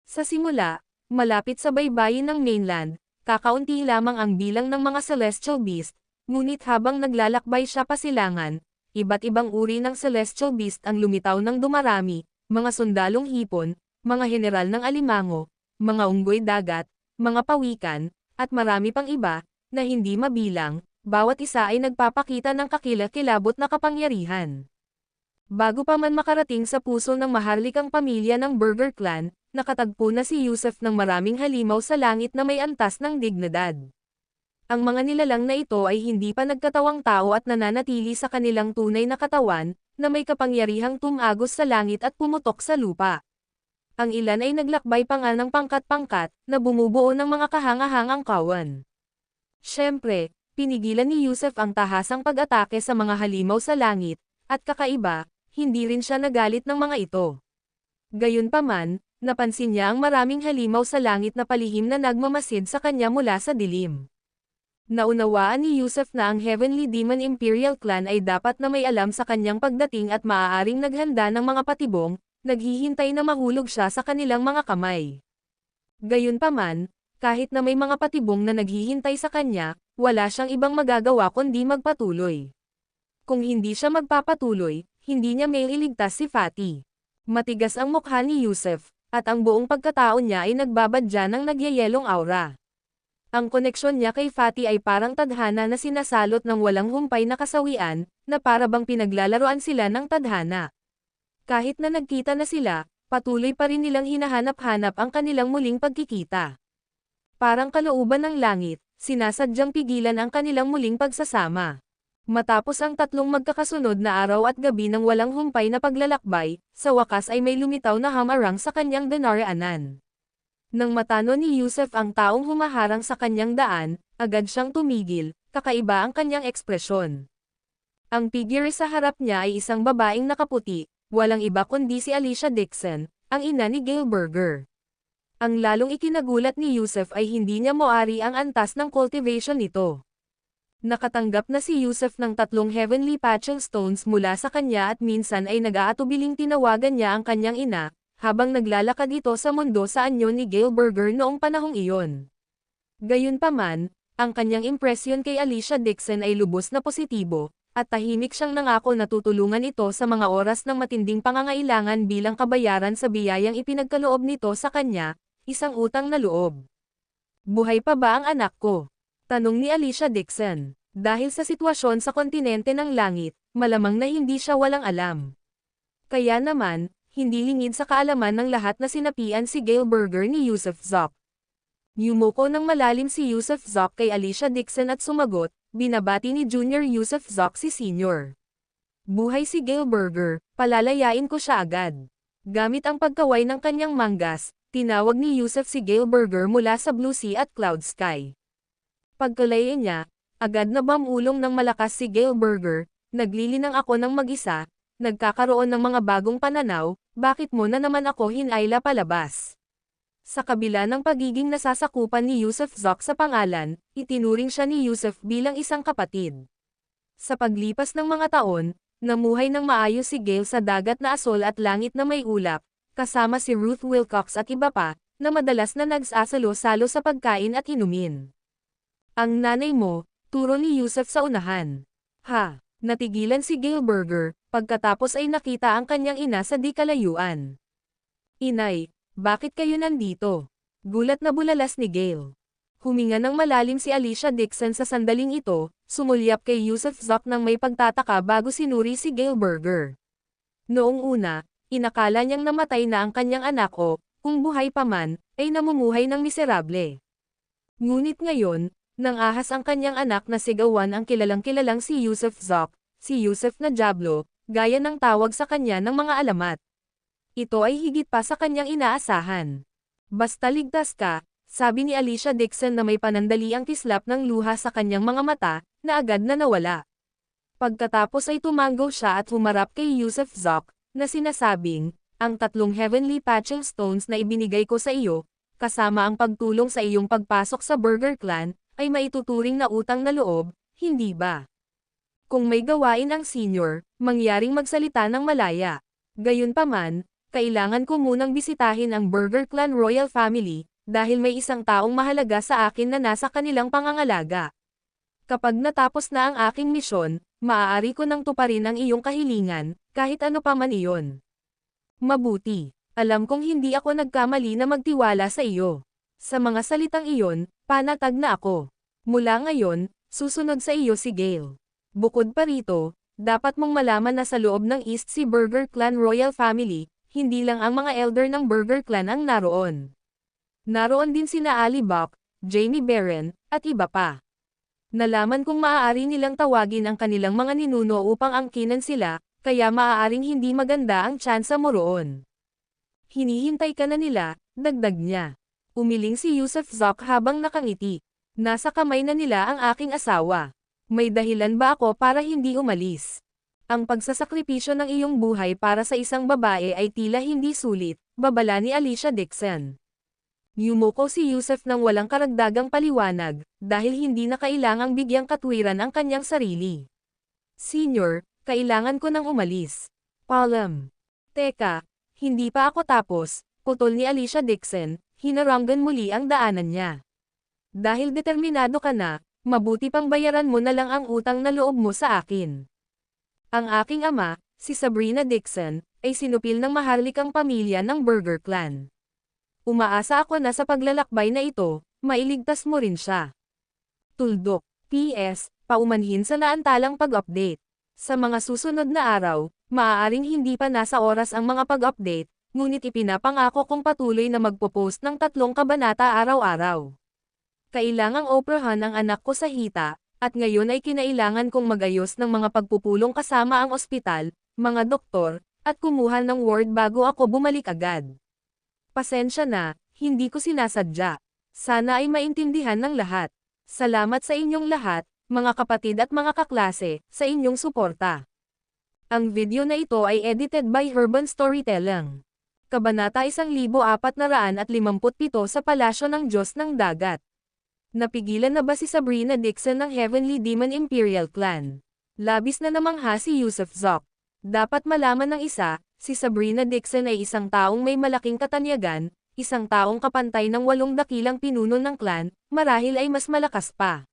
Sa simula, malapit sa baybayin ng mainland, kakaunti lamang ang bilang ng mga celestial beast, ngunit habang naglalakbay siya pasilangan, iba't ibang uri ng celestial beast ang lumitaw ng dumarami, mga sundalong hipon, mga general ng alimango, mga unggoy dagat, mga pawikan, at marami pang iba, na hindi mabilang, bawat isa ay nagpapakita ng kakilakilabot na kapangyarihan. Bago pa man makarating sa puso ng maharlikang pamilya ng Burger Clan, nakatagpo na si Yusef ng maraming halimaw sa langit na may antas ng dignidad. Ang mga nilalang na ito ay hindi pa nagkatawang tao at nananatili sa kanilang tunay na katawan, na may kapangyarihang tumagos sa langit at pumutok sa lupa. Ang ilan ay naglakbay pa nga ng pangkat-pangkat, na bumubuo ng mga kahangahangang kawan. Siyempre, pinigilan ni Yusef ang tahasang pag-atake sa mga halimaw sa langit, at kakaiba, hindi rin siya nagalit ng mga ito. Gayunpaman, napansin niya ang maraming halimaw sa langit na palihim na nagmamasid sa kanya mula sa dilim. Naunawaan ni Yusef na ang Heavenly Demon Imperial Clan ay dapat na may alam sa kanyang pagdating at maaaring naghanda ng mga patibong, naghihintay na mahulog siya sa kanilang mga kamay. Gayunpaman, kahit na may mga patibong na naghihintay sa kanya, wala siyang ibang magagawa kundi magpatuloy. Kung hindi siya magpapatuloy, hindi niya mailigtas si Fatty. Matigas ang mukha ni Yusef, at ang buong pagkatao niya ay nagbabadya ng nagyayelong aura. Ang koneksyon niya kay Fatty ay parang tadhana na sinasalot ng walang humpay na kasawian, na para bang pinaglalaroan sila ng tadhana. Kahit na nagkita na sila, patuloy pa rin nilang hinahanap-hanap ang kanilang muling pagkikita. Parang kalooban ng langit, sinasadyang pigilan ang kanilang muling pagsasama. Matapos ang tatlong magkakasunod na araw at gabi ng walang humpay na paglalakbay, sa wakas ay may lumitaw na hamarang sa kanyang dinaraanan. Nang matano ni Yusef ang taong humaharang sa kanyang daan, agad siyang tumigil, kakaiba ang kanyang ekspresyon. Ang figure sa harap niya ay isang babaeng nakaputi, walang iba kundi si Alicia Dixon, ang ina ni Gail Burger. Ang lalong ikinagulat ni Yusef ay hindi niya moari ang antas ng cultivation nito. Nakatanggap na si Yusef ng 3 heavenly patchel stones mula sa kanya at minsan ay nag-aatubiling tinawagan niya ang kanyang ina, habang naglalakad ito sa mundo sa anyo ni Gail Burger noong panahong iyon. Gayunpaman, ang kanyang impresyon kay Alicia Dixon ay lubos na positibo, at tahimik siyang nangako na tutulungan ito sa mga oras ng matinding pangangailangan bilang kabayaran sa biyayang ipinagkaloob nito sa kanya, isang utang na loob. Buhay pa ba ang anak ko? Tanong ni Alicia Dixon. Dahil sa sitwasyon sa kontinente ng langit, malamang na hindi siya walang alam. Kaya naman, hindi lingid sa kaalaman ng lahat na sinapian si Gail Burger ni Yusef Zoc. Yumuko ng malalim si Yusef Zoc kay Alicia Dixon at sumagot, binabati ni Junior Yusef Zoc si Senior. Buhay si Gail Burger, palalayain ko siya agad. Gamit ang pagkaway ng kanyang manggas, tinawag ni Yusef si Gail Burger mula sa Blue Sea at Cloud Sky. Pagkalayin niya, agad na bamulong ng malakas si Gail Burger, naglilinang ako ng mag-isa, nagkakaroon ng mga bagong pananaw, bakit mo na naman ako hinayla palabas? Sa kabila ng pagiging nasasakupan ni Yusef Zoc sa pangalan, itinuring siya ni Yusef bilang isang kapatid. Sa paglipas ng mga taon, namuhay ng maayos si Gail sa dagat na asol at langit na may ulap, kasama si Ruth Wilcox at iba pa, na madalas na nagsasalo-salo sa pagkain at inumin. Ang nanay mo, turo ni Yusef sa unahan. Natigilan si Gail Burger, pagkatapos ay nakita ang kanyang ina sa di kalayuan. Inay, bakit kayo nandito? Gulat na bulalas ni Gail. Huminga ng malalim si Alicia Dixon sa sandaling ito, sumulyap kay Yusef Zoc nang may pagtataka bago sinuri si Gail Burger. Noong una, inakala niyang namatay na ang kanyang anak o, kung buhay pa man, ay namumuhay ng miserable. Ngunit ngayon, nang ahas ang kanyang anak na sigawan ang kilalang-kilalang si Yusef Zoc, si Yusef na Diablo, gaya ng tawag sa kanya ng mga alamat. Ito ay higit pa sa kanyang inaasahan. Basta ligtas ka, sabi ni Alicia Dixon na may panandaliang kislap ng luha sa kanyang mga mata, na agad na nawala. Pagkatapos ay tumango siya at humarap kay Yusuf Zok, na sinasabing, ang 3 heavenly patching stones na ibinigay ko sa iyo, kasama ang pagtulong sa iyong pagpasok sa Burger Clan, ay maituturing na utang na loob, hindi ba? Kung may gawain ang senior, mangyaring magsalita ng malaya. Gayunpaman, kailangan ko munang bisitahin ang Burger Clan Royal Family, dahil may isang taong mahalaga sa akin na nasa kanilang pangangalaga. Kapag natapos na ang aking misyon, maaari ko nang tuparin ang iyong kahilingan, kahit ano pa man iyon. Mabuti. Alam kong hindi ako nagkamali na magtiwala sa iyo. Sa mga salitang iyon, panatag na ako. Mula ngayon, susunod sa iyo si Gale. Bukod pa rito, dapat mong malaman na sa loob ng East Sea Burger Clan Royal Family, hindi lang ang mga elder ng Burger Clan ang naroon. Naroon din sina Ali Buck, Jamie Barron, at iba pa. Nalaman kong maaari nilang tawagin ang kanilang mga ninuno upang angkinan sila, kaya maaaring hindi maganda ang tsansa mo roon. Hinihintay ka na nila, dagdag niya. Umiling si Yusuf Zok habang nakangiti. Nasa kamay na nila ang aking asawa. May dahilan ba ako para hindi umalis? Ang pagsasakripisyo ng iyong buhay para sa isang babae ay tila hindi sulit, babala ni Alicia Dixon. Yumuko si Yusuf ng walang karagdagang paliwanag, dahil hindi na kailangang bigyang katwiran ang kanyang sarili. Senior, kailangan ko nang umalis. Palam. Teka, hindi pa ako tapos, putol ni Alicia Dixon, hinaranggan muli ang daanan niya. Dahil determinado ka na, mabuti pang bayaran mo na lang ang utang na loob mo sa akin. Ang aking ama, si Sabrina Dixon, ay sinupil ng maharlikang pamilya ng Burger Clan. Umaasa ako na sa paglalakbay na ito, mailigtas mo rin siya. Tuldok. P.S. Paumanhin sa naantalang pag-update. Sa mga susunod na araw, maaaring hindi pa nasa oras ang mga pag-update, ngunit ipinapangako kong patuloy na magpo-post ng 3 kabanata araw-araw. Kailangang oprahan ang anak ko sa hita, at ngayon ay kinailangan kong magayos ng mga pagpupulong kasama ang ospital, mga doktor, at kumuha ng ward bago ako bumalik agad. Pasensya na, hindi ko sinasadya. Sana ay maintindihan ng lahat. Salamat sa inyong lahat, mga kapatid at mga kaklase, sa inyong suporta. Ang video na ito ay edited by Herban Storytelling. Kabanata 1457 sa Palasyo ng Diyos ng Dagat. Napigilan na ba si Sabrina Dixon ng Heavenly Demon Imperial Clan? Labis na namangha si Yusuf Zok. Dapat malaman ng isa, si Sabrina Dixon ay isang taong may malaking katanyagan, isang taong kapantay ng 8 dakilang pinuno ng clan, marahil ay mas malakas pa.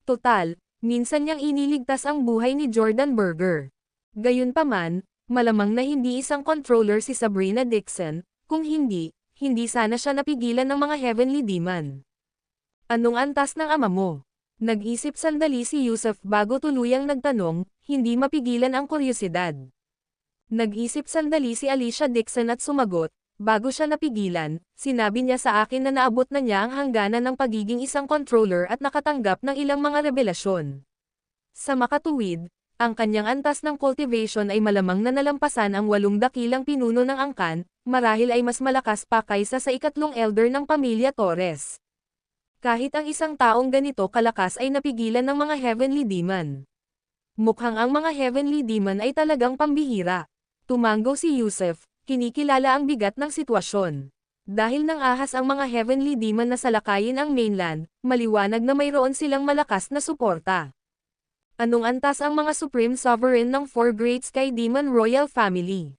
Total, minsan niyang iniligtas ang buhay ni Jordan Burger. Gayunpaman, malamang na hindi isang controller si Sabrina Dixon, kung hindi, hindi sana siya napigilan ng mga Heavenly Demon. Anong antas ng ama mo? Nag-isip sandali si Yusuf bago tuluyang nagtanong, hindi mapigilan ang kuryosidad. Nag-isip sandali si Alicia Dixon at sumagot, bago siya napigilan, sinabi niya sa akin na naabot na niya ang hangganan ng pagiging isang controller at nakatanggap ng ilang mga revelasyon. Sa makatuwid, ang kanyang antas ng cultivation ay malamang na nalampasan ang 8 dakilang pinuno ng angkan, marahil ay mas malakas pa kaysa sa 3 elder ng pamilya Torres. Kahit ang isang taong ganito kalakas ay napigilan ng mga Heavenly Demon. Mukhang ang mga Heavenly Demon ay talagang pambihira. Tumango si Yusuf, kinikilala ang bigat ng sitwasyon. Dahil nang ahas ang mga Heavenly Demon na salakayin ang mainland, maliwanag na mayroon silang malakas na suporta. Anong antas ang mga Supreme Sovereign ng 4 Great Sky Demon Royal Family?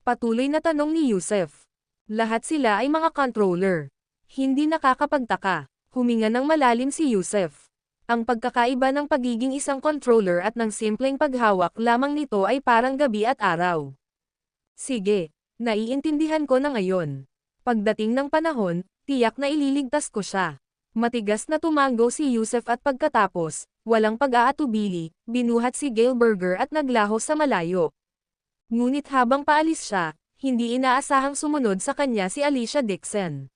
Patuloy na tanong ni Yusuf. Lahat sila ay mga controller. Hindi nakakapagtaka. Huminga ng malalim si Yusuf. Ang pagkakaiba ng pagiging isang controller at ng simpleng paghawak lamang nito ay parang gabi at araw. Sige, naiintindihan ko na ngayon. Pagdating ng panahon, tiyak na ililigtas ko siya. Matigas na tumango si Yusuf at pagkatapos, walang pag-aatubili, binuhat si Gale Burger at naglaho sa malayo. Ngunit habang paalis siya, hindi inaasahang sumunod sa kanya si Alicia Dixon.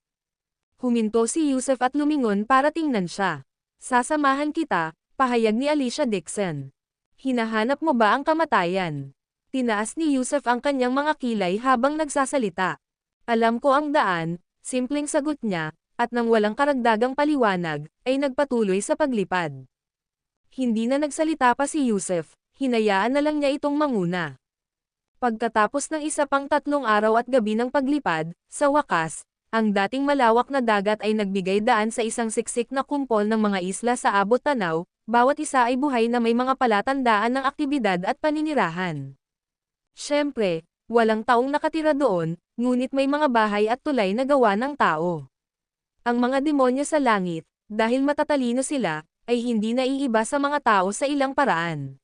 Huminto si Yusuf at lumingon para tingnan siya. Sasamahan kita, pahayag ni Alicia Dixon. Hinahanap mo ba ang kamatayan? Tinaas ni Yusuf ang kanyang mga kilay habang nagsasalita. Alam ko ang daan, simpleng sagot niya, at nang walang karagdagang paliwanag, ay nagpatuloy sa paglipad. Hindi na nagsalita pa si Yusuf, hinayaan na lang niya itong manguna. Pagkatapos ng isa pang 3 araw at gabi ng paglipad, sa wakas, ang dating malawak na dagat ay nagbigay daan sa isang siksik na kumpol ng mga isla sa abot tanaw, bawat isa ay buhay na may mga palatandaan ng aktibidad at paninirahan. Siyempre, walang taong nakatira doon, ngunit may mga bahay at tulay na gawa ng tao. Ang mga demonyo sa langit, dahil matatalino sila, ay hindi naiiba sa mga tao sa ilang paraan.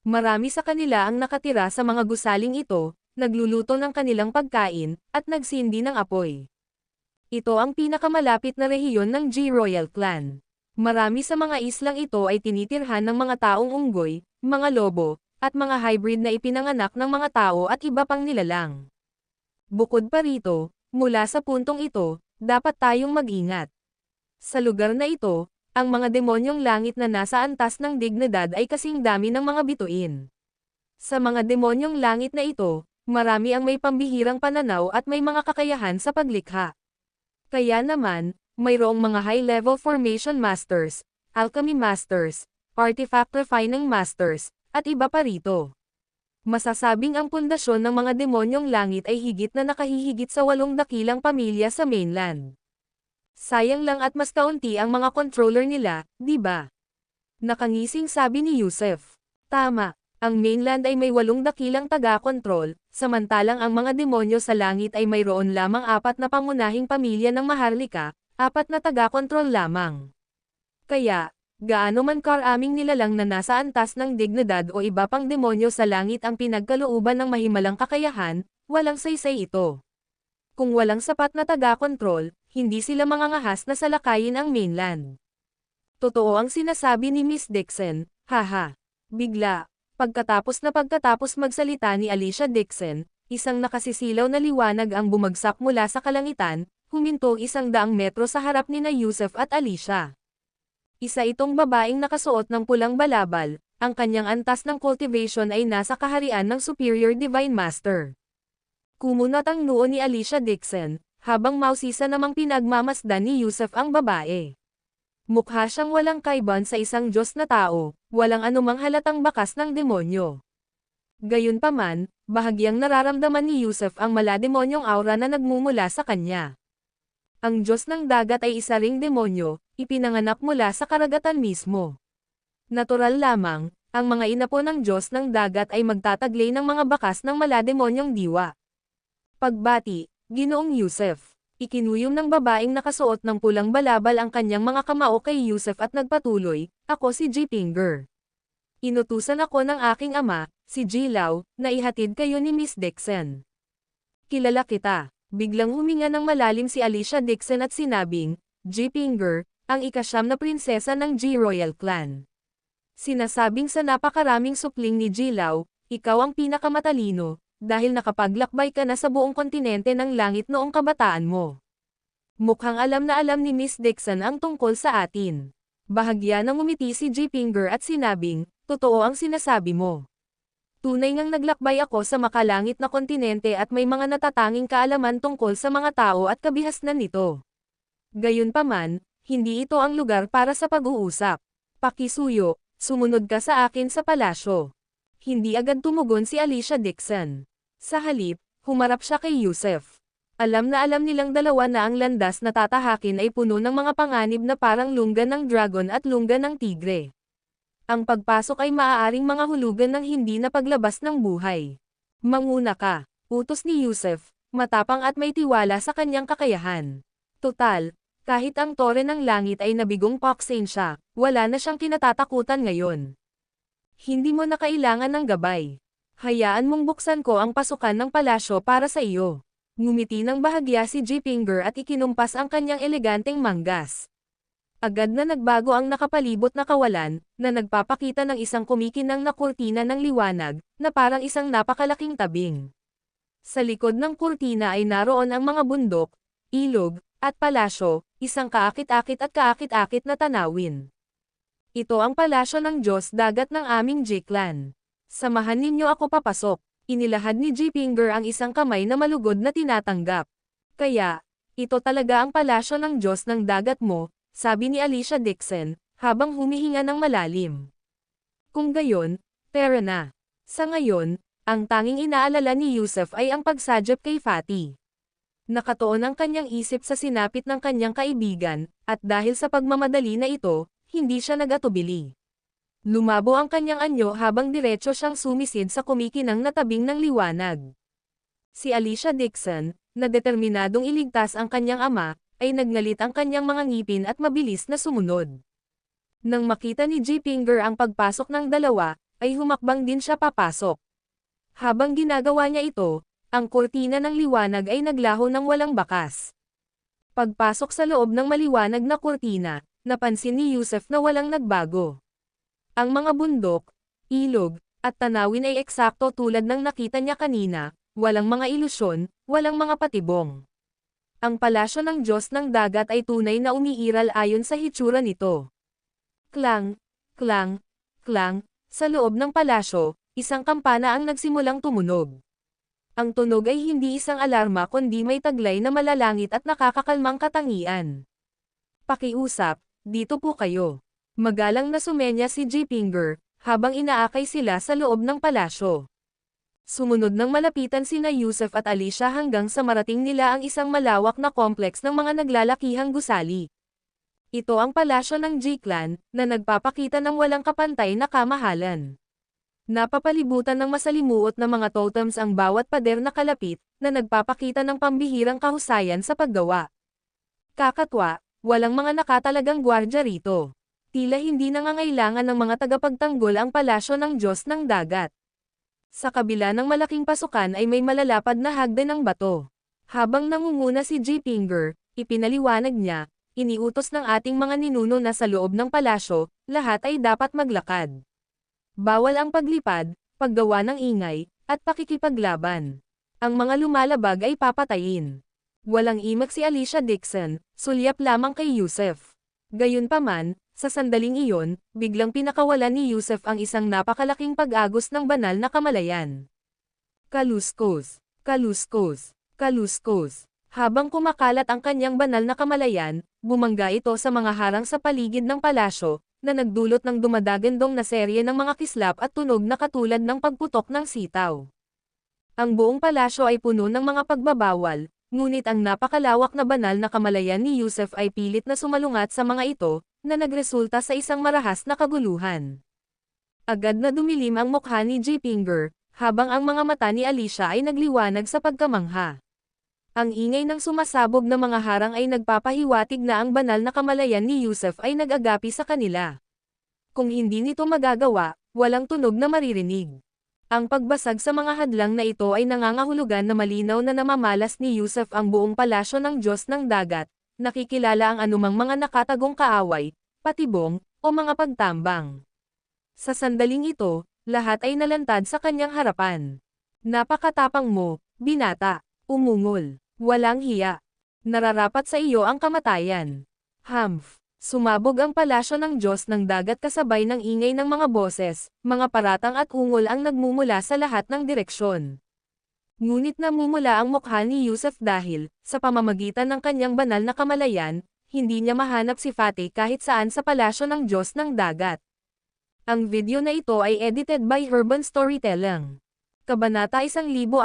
Marami sa kanila ang nakatira sa mga gusaling ito, nagluluto ng kanilang pagkain, at nagsindi ng apoy. Ito ang pinakamalapit na rehiyon ng G-Royal Clan. Marami sa mga islang ito ay tinitirhan ng mga taong unggoy, mga lobo, at mga hybrid na ipinanganak ng mga tao at iba pang nilalang. Bukod pa rito, mula sa puntong ito, dapat tayong mag-ingat. Sa lugar na ito, ang mga demonyong langit na nasa antas ng dignidad ay kasing dami ng mga bituin. Sa mga demonyong langit na ito, marami ang may pambihirang pananaw at may mga kakayahan sa paglikha. Kaya naman, mayroong mga high-level formation masters, alchemy masters, artifact refining masters, at iba pa rito. Masasabing ang pundasyon ng mga demonyong langit ay higit na nakahihigit sa 8 dakilang pamilya sa mainland. Sayang lang at mas kaunti ang mga controller nila, di ba? Nakangising sabi ni Yusef. Tama, ang mainland ay may 8 dakilang taga-kontrol, samantalang ang mga demonyo sa langit ay mayroon lamang 4 na pangunahing pamilya ng Maharlika, 4 na taga-kontrol lamang. Kaya, gaano man karaming nilalang na nasa antas ng dignidad o iba pang demonyo sa langit ang pinagkalooban ng mahimalang kakayahan, walang saysay ito. Kung walang sapat na taga-kontrol, hindi sila mangangahas na salakayin ang mainland. Totoo ang sinasabi ni Miss Dixon, haha. Bigla, pagkatapos magsalita ni Alicia Dixon, isang nakasisilaw na liwanag ang bumagsak mula sa kalangitan, huminto 100 metro sa harap ni na Yusef at Alicia. Isa itong babaeng nakasuot ng pulang balabal, ang kanyang antas ng cultivation ay nasa kaharian ng Superior Divine Master. Kumunat ang noo ni Alicia Dixon, habang mausisa namang pinagmamasdan ni Yusef ang babae. Mukha siyang walang kaiban sa isang Diyos na tao, walang anumang halatang bakas ng demonyo. Gayunpaman, bahagyang nararamdaman ni Yusef ang malademonyong aura na nagmumula sa kanya. Ang Diyos ng dagat ay isa ring demonyo, ipinanganak mula sa karagatan mismo. Natural lamang, ang mga inapo ng Diyos ng dagat ay magtataglay ng mga bakas ng malademonyong diwa. Pagbati, Ginoong Yusef. Ikinuyom ng babaeng nakasuot ng pulang balabal ang kanyang mga kamao kay Yusef at nagpatuloy, ako si G. Finger. Inutusan ako ng aking ama, si G. Lau, na ihatid kayo ni Miss Dixon. Kilala kita. Biglang huminga ng malalim si Alicia Dixon at sinabing, G. Finger, ang ika-9 na prinsesa ng G-Royal Clan. Sinasabing sa napakaraming supling ni G. Lau, ikaw ang pinakamatalino, dahil nakapaglakbay ka na sa buong kontinente ng langit noong kabataan mo. Mukhang alam na alam ni Miss Dixon ang tungkol sa atin. Bahagya nang umiti si G. Finger at sinabing, totoo ang sinasabi mo. Tunay ngang naglakbay ako sa makalangit na kontinente at may mga natatanging kaalaman tungkol sa mga tao at kabihasnan nito. Gayunpaman, hindi ito ang lugar para sa pag-uusap. Pakisuyo, sumunod ka sa akin sa palasyo. Hindi agad tumugon si Alicia Dixon. Sa halip, humarap siya kay Yusef. Alam na alam nilang dalawa na ang landas na tatahakin ay puno ng mga panganib na parang lungga ng dragon at lungga ng tigre. Ang pagpasok ay maaaring mga hulugan ng hindi na paglabas ng buhay. Manguna ka, utos ni Yusef, matapang at may tiwala sa kanyang kakayahan. Total, kahit ang tore ng langit ay nabigong paksain siya, wala na siyang kinatatakutan ngayon. Hindi mo na kailangan ng gabay. Hayaan mong buksan ko ang pasukan ng palasyo para sa iyo. Ngumiti ng bahagya si G. Finger at ikinumpas ang kanyang eleganteng manggas. Agad na nagbago ang nakapalibot na kawalan, na nagpapakita ng isang kumikinang na kurtina ng liwanag, na parang isang napakalaking tabing. Sa likod ng kurtina ay naroon ang mga bundok, ilog, at palasyo, isang kaakit-akit at kaakit-akit na tanawin. Ito ang palasyo ng Diyos dagat ng aming G-Clan. Samahan ninyo ako papasok. Inilahad ni G. Finger ang isang kamay na malugod na tinatanggap. Kaya, ito talaga ang palasyo ng Diyos ng dagat mo, sabi ni Alicia Dixon, habang humihinga ng malalim. Kung gayon, Pero na. Sa ngayon, ang tanging inaalala ni Yusuf ay ang pagsadyap kay Fatih. Nakatuon ang kanyang isip sa sinapit ng kanyang kaibigan, at dahil sa pagmamadali na ito, hindi siya nag-atubili. Lumabo ang kanyang anyo habang diretso siyang sumisid sa kumikinang na tabing ng liwanag. Si Alicia Dixon, na determinadong iligtas ang kanyang ama, ay nagngalit ang kanyang mga ngipin at mabilis na sumunod. Nang makita ni J. Pinger ang pagpasok ng dalawa, ay humakbang din siya papasok. Habang ginagawa niya ito, ang kurtina ng liwanag ay naglaho ng walang bakas. Pagpasok sa loob ng maliwanag na kurtina, napansin ni Yusuf na walang nagbago. Ang mga bundok, ilog, at tanawin ay eksakto tulad ng nakita niya kanina, walang mga ilusyon, walang mga patibong. Ang palasyo ng Diyos ng dagat ay tunay na umiiral ayon sa hitsura nito. Klang, klang, klang, sa loob ng palasyo, isang kampana ang nagsimulang tumunog. Ang tunog ay hindi isang alarma kundi may taglay na malalangit at nakakakalmang katangian. Pakiusap, dito po kayo. Magalang na sumenya si J. Pinger, habang inaakay sila sa loob ng palasyo. Sumunod nang malapitan sina Yusuf at Alicia hanggang sa marating nila ang isang malawak na kompleks ng mga naglalakihang gusali. Ito ang palasyo ng J-Clan, na nagpapakita ng walang kapantay na kamahalan. Napapalibutan ng masalimuot na mga totems ang bawat pader na kalapit, na nagpapakita ng pambihirang kahusayan sa paggawa. Kakatwa, walang mga nakatalagang gwardya rito. Tila hindi nangangailangan ng mga tagapagtanggol ang palasyo ng Diyos ng dagat. Sa kabila ng malaking pasukan ay may malalapad na hagdan ng bato. Habang nangunguna si J. Pinger, ipinaliwanag niya, iniutos ng ating mga ninuno na sa loob ng palasyo, lahat ay dapat maglakad. Bawal ang paglipad, paggawa ng ingay, at pakikipaglaban. Ang mga lumalabag ay papatayin. Walang imak si Alicia Dixon, sulyap lamang kay Yusuf. Gayunpaman, sa sandaling iyon, biglang pinakawalan ni Yusuf ang isang napakalaking pag-agos ng banal na kamalayan. Kaluskos, kaluskos, kaluskos. Habang kumakalat ang kanyang banal na kamalayan, bumangga ito sa mga harang sa paligid ng palasyo, na nagdulot ng dumadagandong na serye ng mga kislap at tunog na katulad ng pagputok ng sitaw. Ang buong palasyo ay puno ng mga pagbabawal, ngunit ang napakalawak na banal na kamalayan ni Yusuf ay pilit na sumalungat sa mga ito, na nagresulta sa isang marahas na kaguluhan. Agad na dumilim ang mukha ni J. Pinger, habang ang mga mata ni Alicia ay nagliwanag sa pagkamangha. Ang ingay ng sumasabog na mga harang ay nagpapahiwatig na ang banal na kamalayan ni Yusuf ay nag-agapi sa kanila. Kung hindi nito magagawa, walang tunog na maririnig. Ang pagbasag sa mga hadlang na ito ay nangangahulugan na malinaw na namamalas ni Yusuf ang buong palasyo ng Diyos ng dagat, nakikilala ang anumang mga nakatagong kaaway, patibong, o mga pagtambang. Sa sandaling ito, lahat ay nalantad sa kanyang harapan. Napakatapang mo, binata, umungol, walang hiya. Nararapat sa iyo ang kamatayan. Humph! Sumabog ang palasyo ng Diyos ng dagat kasabay ng ingay ng mga boses, mga paratang at ungol ang nagmumula sa lahat ng direksyon. Ngunit namumula ang mukha ni Yusuf dahil, sa pamamagitan ng kanyang banal na kamalayan, hindi niya mahanap si Fatih kahit saan sa palasyo ng Diyos ng dagat. Ang video na ito ay edited by Urban Storytelling. Kabanata 1458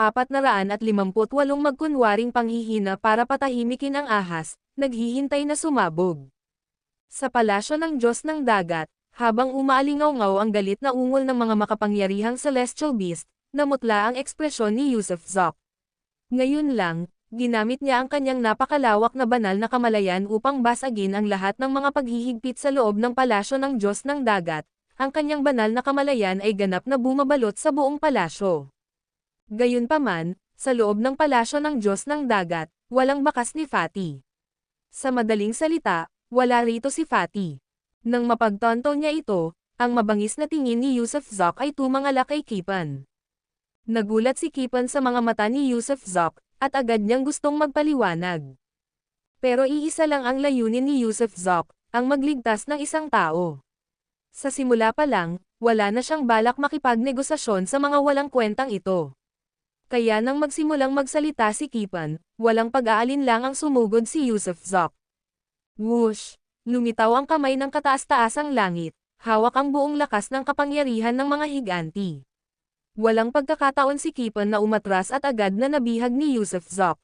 magkunwaring panghihina para patahimikin ang ahas, naghihintay na sumabog. Sa palasyo ng Diyos ng dagat, habang umaalingaw-ngaw ang galit na ungol ng mga makapangyarihang celestial beast, namutla ang ekspresyon ni Yusuf Zoc. Ngayon lang, ginamit niya ang kanyang napakalawak na banal na kamalayan upang basagin ang lahat ng mga paghihigpit sa loob ng palasyo ng Diyos ng dagat. Ang kanyang banal na kamalayan ay ganap na bumabalot sa buong palasyo. Gayunpaman, sa loob ng palasyo ng Diyos ng dagat, walang bakas ni Fatih. Sa madaling salita, wala rito si Fatih. Nang mapagtanto niya ito, ang mabangis na tingin ni Yusuf Zoc ay tumangala kay Kipan. Nagulat si Kipan sa mga mata ni Yusuf Zoc, at agad niyang gustong magpaliwanag. Pero iisa lang ang layunin ni Yusuf Zoc, ang magligtas ng isang tao. Sa simula pa lang, wala na siyang balak makipagnegosasyon sa mga walang kwentang ito. Kaya nang magsimulang magsalita si Kipan, walang pag-aalinlang ang sumugod si Yusuf Zoc. Whoosh! Lumitaw ang kamay ng kataas-taasang langit, Hawak ang buong lakas ng kapangyarihan ng mga higanti. Walang pagkakataon si Kipan na umatras at agad na nabihag ni Yusuf Zok.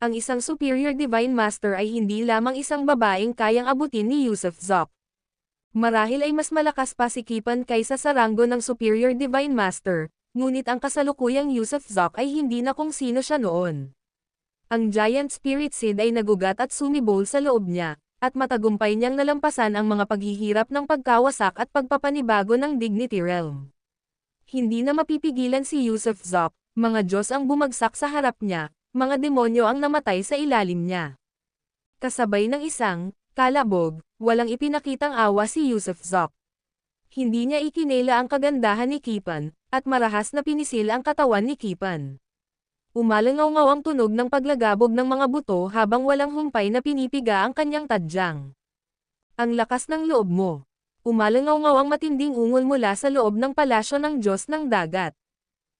Ang isang Superior Divine Master ay hindi lamang isang babaeng kayang abutin ni Yusuf Zok. Marahil ay mas malakas pa si Kipan kaysa sa ranggo ng Superior Divine Master, ngunit ang kasalukuyang Yusuf Zok ay hindi na kung sino siya noon. Ang Giant Spirit Seed ay nagugat at sumibol sa loob niya, at matagumpay niyang nalampasan ang mga paghihirap ng pagkawasak at pagpapanibago ng Dignity Realm. Hindi na mapipigilan si Yusuf Zok, mga Diyos ang bumagsak sa harap niya, mga demonyo ang namatay sa ilalim niya. Kasabay ng isang kalabog, walang ipinakitang awa si Yusuf Zok. Hindi niya ikinela ang kagandahan ni Kipan, at marahas na pinisil ang katawan ni Kipan. Umalangaw-ngaw ang tunog ng paglagabog ng mga buto habang walang humpay na pinipiga ang kanyang tadyang. Ang lakas ng loob mo. Umalangaw-ngaw ang matinding ungol mula sa loob ng palasyo ng Diyos ng Dagat.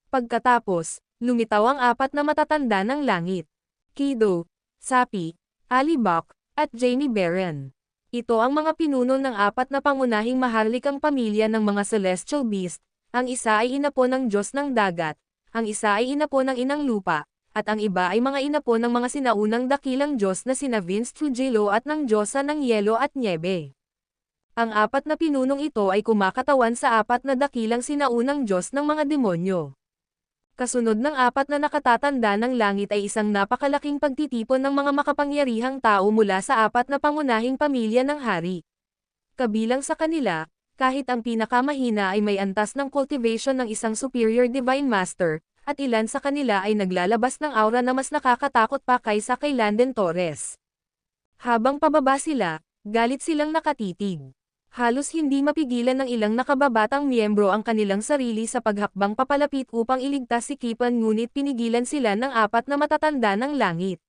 Pagkatapos, lumitaw ang apat na matatanda ng langit. Kido, Sapi, Alibok, at Jamie Baron. Ito ang mga pinuno ng apat na pangunahing maharlikang pamilya ng mga Celestial Beast. Ang isa ay inapo ng Diyos ng Dagat, ang isa ay inapo ng Inang Lupa, at ang iba ay mga inapo ng mga sinaunang dakilang Diyos na sina Vince Trujillo at ng Diyosa ng Yelo at Niebe. Ang apat na pinunong ito ay kumakatawan sa apat na dakilang sinaunang Diyos ng mga demonyo. Kasunod ng apat na nakatatanda ng langit ay isang napakalaking pagtitipon ng mga makapangyarihang tao mula sa apat na pangunahing pamilya ng hari. Kabilang sa kanila, kahit ang pinakamahina ay may antas ng cultivation ng isang Superior Divine Master, at ilan sa kanila ay naglalabas ng aura na mas nakakatakot pa kaysa kay Landon Torres. Habang pababa sila, galit silang nakatitig. Halos hindi mapigilan ng ilang nakababatang miyembro ang kanilang sarili sa paghakbang papalapit upang iligtas si Kipan ngunit pinigilan sila ng apat na matatanda ng langit.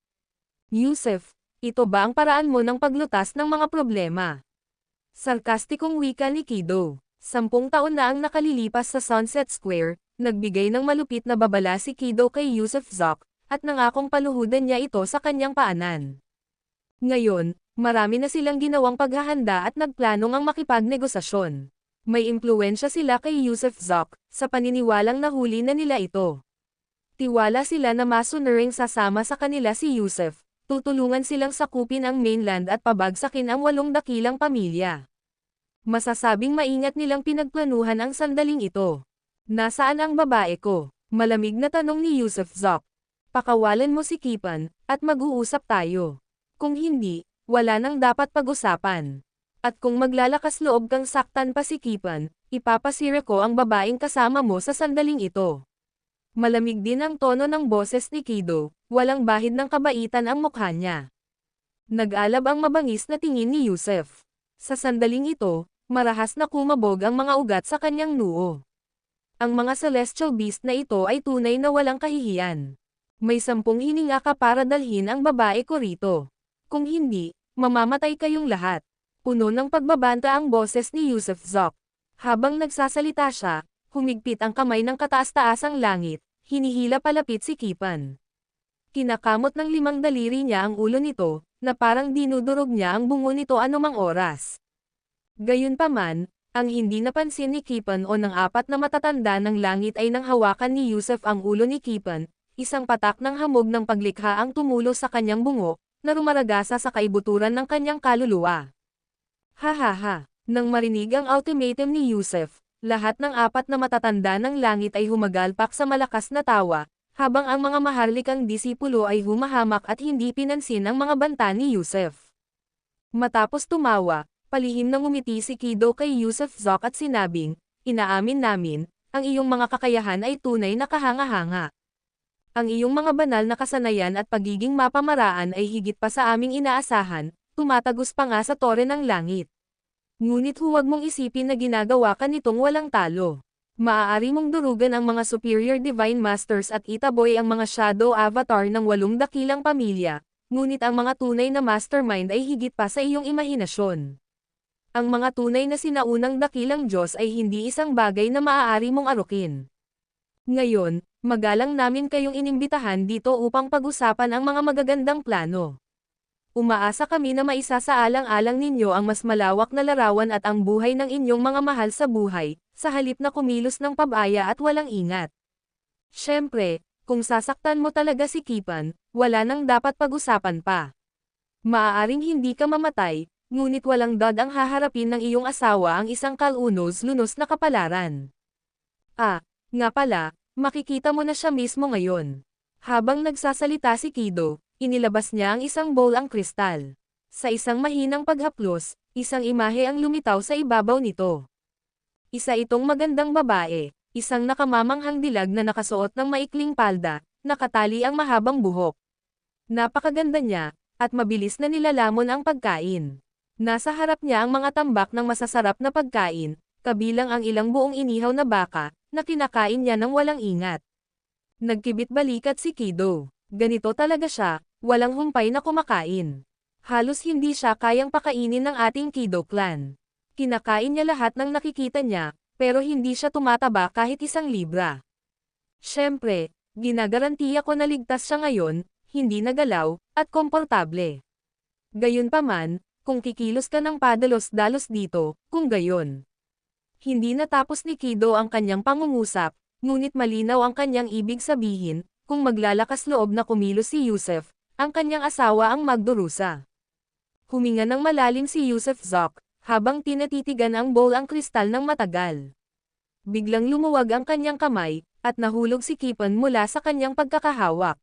Yusuf, ito ba ang paraan mo ng paglutas ng mga problema? Sarkastikong wika ni Kido. 10 taon na ang nakalilipas sa Sunset Square, nagbigay ng malupit na babala si Kido kay Yusuf Zok, at nangakong paluhudan niya ito sa kanyang paanan. Ngayon, marami na silang ginawang paghahanda at nagplanong ang makipagnegosasyon. May impluwensya sila kay Yusuf Zok, sa paniniwalang nahuli na nila ito. Tiwala sila na masunuring sasama sa kanila si Yusuf, tutulungan silang sakupin ang mainland at pabagsakin ang 8 dakilang pamilya. Masasabing maingat nilang pinagplanuhan ang sandaling ito. Nasaan ang babae ko? Malamig na tanong ni Yusuf Zok. Pakawalan mo si Kipan, at mag-uusap tayo. Kung hindi, wala nang dapat pag-usapan. At kung maglalakas loob kang saktan pa si Kipan, ipapasira ko ang babaeng kasama mo sa sandaling ito. Malamig din ang tono ng boses ni Kido, walang bahid ng kabaitan ang mukha niya. Nag-alab ang mabangis na tingin ni Yusuf. Sa sandaling ito, marahas na kumabog ang mga ugat sa kanyang noo. Ang mga celestial beast na ito ay tunay na walang kahihiyan. May 10 hininga ka para dalhin ang babae ko rito. Kung hindi, mamamatay kayong lahat. Puno ng pagbabanta ang boses ni Yusuf Zok. Habang nagsasalita siya, humigpit ang kamay ng kataas-taasang langit, hinihila palapit si Kipan. Kinakamot ng 5 daliri niya ang ulo nito, na parang dinudurog niya ang bungo nito anumang oras. Gayunpaman, ang hindi napansin ni Kipan o ng apat na matatanda ng langit ay nang hawakan ni Yusuf ang ulo ni Kipan, isang patak ng hamog ng paglikha ang tumulo sa kanyang bungo, na rumaragasa sa kaibuturan ng kanyang kaluluwa. Ha. Nang marinig ang ultimatum ni Yusuf, lahat ng apat na matatanda ng langit ay humagalpak sa malakas na tawa, habang ang mga maharlikang disipulo ay humahamak at hindi pinansin ang mga banta ni Yusuf. Matapos tumawa, palihim na ngumiti si Kido kay Yusuf Zok at sinabing, "Inaamin namin, ang iyong mga kakayahan ay tunay na kahanga-hanga. Ang iyong mga banal na kasanayan at pagiging mapamaraan ay higit pa sa aming inaasahan, tumatagos pa nga sa tore ng langit. Ngunit huwag mong isipin na ginagawa ka nitong walang talo. Maaari mong durugan ang mga Superior Divine Masters at itaboy ang mga Shadow Avatar ng 8 dakilang pamilya, ngunit ang mga tunay na Mastermind ay higit pa sa iyong imahinasyon. Ang mga tunay na sinaunang dakilang Diyos ay hindi isang bagay na maaari mong arukin. Ngayon, magalang namin kayong inimbitahan dito upang pag-usapan ang mga magagandang plano. Umaasa kami na maisasaalang-alang ninyo ang mas malawak na larawan at ang buhay ng inyong mga mahal sa buhay, sa halip na kumilos ng pabaya at walang ingat. Siyempre, kung sasaktan mo talaga si Kipan, wala nang dapat pag-usapan pa. Maaaring hindi ka mamatay, ngunit walang dod ang haharapin ng iyong asawa ang isang kalunos-lunos na kapalaran. Ah, nga pala, makikita mo na siya mismo ngayon. Habang nagsasalita si Kido, inilabas niya ang isang bowl ang kristal. Sa isang mahinang paghaplos, isang imahe ang lumitaw sa ibabaw nito. Isa itong magandang babae, isang nakamamanghang dilag na nakasuot ng maikling palda, nakatali ang mahabang buhok. Napakaganda niya, at mabilis na nilalamon ang pagkain. Nasa harap niya ang mga tambak ng masasarap na pagkain, kabilang ang ilang buong inihaw na baka, na kinakain niya ng walang ingat. Nagkibit-balikat si Kido. Ganito talaga siya, walang humpay na kumakain. Halos hindi siya kayang pakainin ng ating Kido clan. Kinakain niya lahat ng nakikita niya, pero hindi siya tumataba kahit 1 libra. Siyempre, ginagarantiya ko na ligtas siya ngayon, hindi nagalaw, at komportable. Gayunpaman, kung kikilos ka ng padalos-dalos dito, kung gayon. Hindi natapos ni Kido ang kanyang pangungusap, ngunit malinaw ang kanyang ibig sabihin, kung maglalakas loob na kumilos si Yusef, ang kanyang asawa ang magdurusa. Huminga ng malalim si Yusef Zok, habang tinatitigan ang bowl ang kristal ng matagal. Biglang lumuwag ang kanyang kamay, at nahulog si Kipan mula sa kanyang pagkakahawak.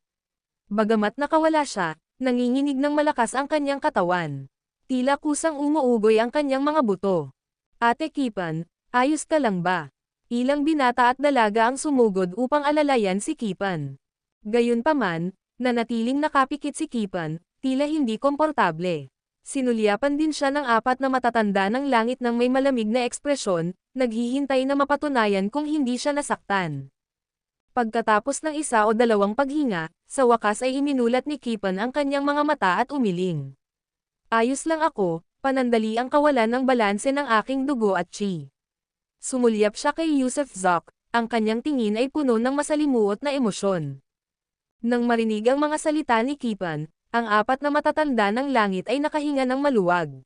Bagamat nakawala siya, nanginginig ng malakas ang kanyang katawan. Tila kusang umuugoy ang kanyang mga buto. Ate Kipan, ayos ka lang ba? Ilang binata at dalaga ang sumugod upang alalayan si Kipan. Gayunpaman, nanatiling nakapikit si Kipan, tila hindi komportable. Sinulyapan din siya ng 4 na matatanda ng langit ng may malamig na ekspresyon, naghihintay na mapatunayan kung hindi siya nasaktan. Pagkatapos ng 1 o 2 paghinga, sa wakas ay iminulat ni Kipan ang kanyang mga mata at umiling. Ayos lang ako, panandali ang kawalan ng balanse ng aking dugo at chi. Sumulyap siya kay Yusef Zok, ang kanyang tingin ay puno ng masalimuot na emosyon. Nang marinig ang mga salita ni Kipan, ang 4 na matatanda ng langit ay nakahinga ng maluwag.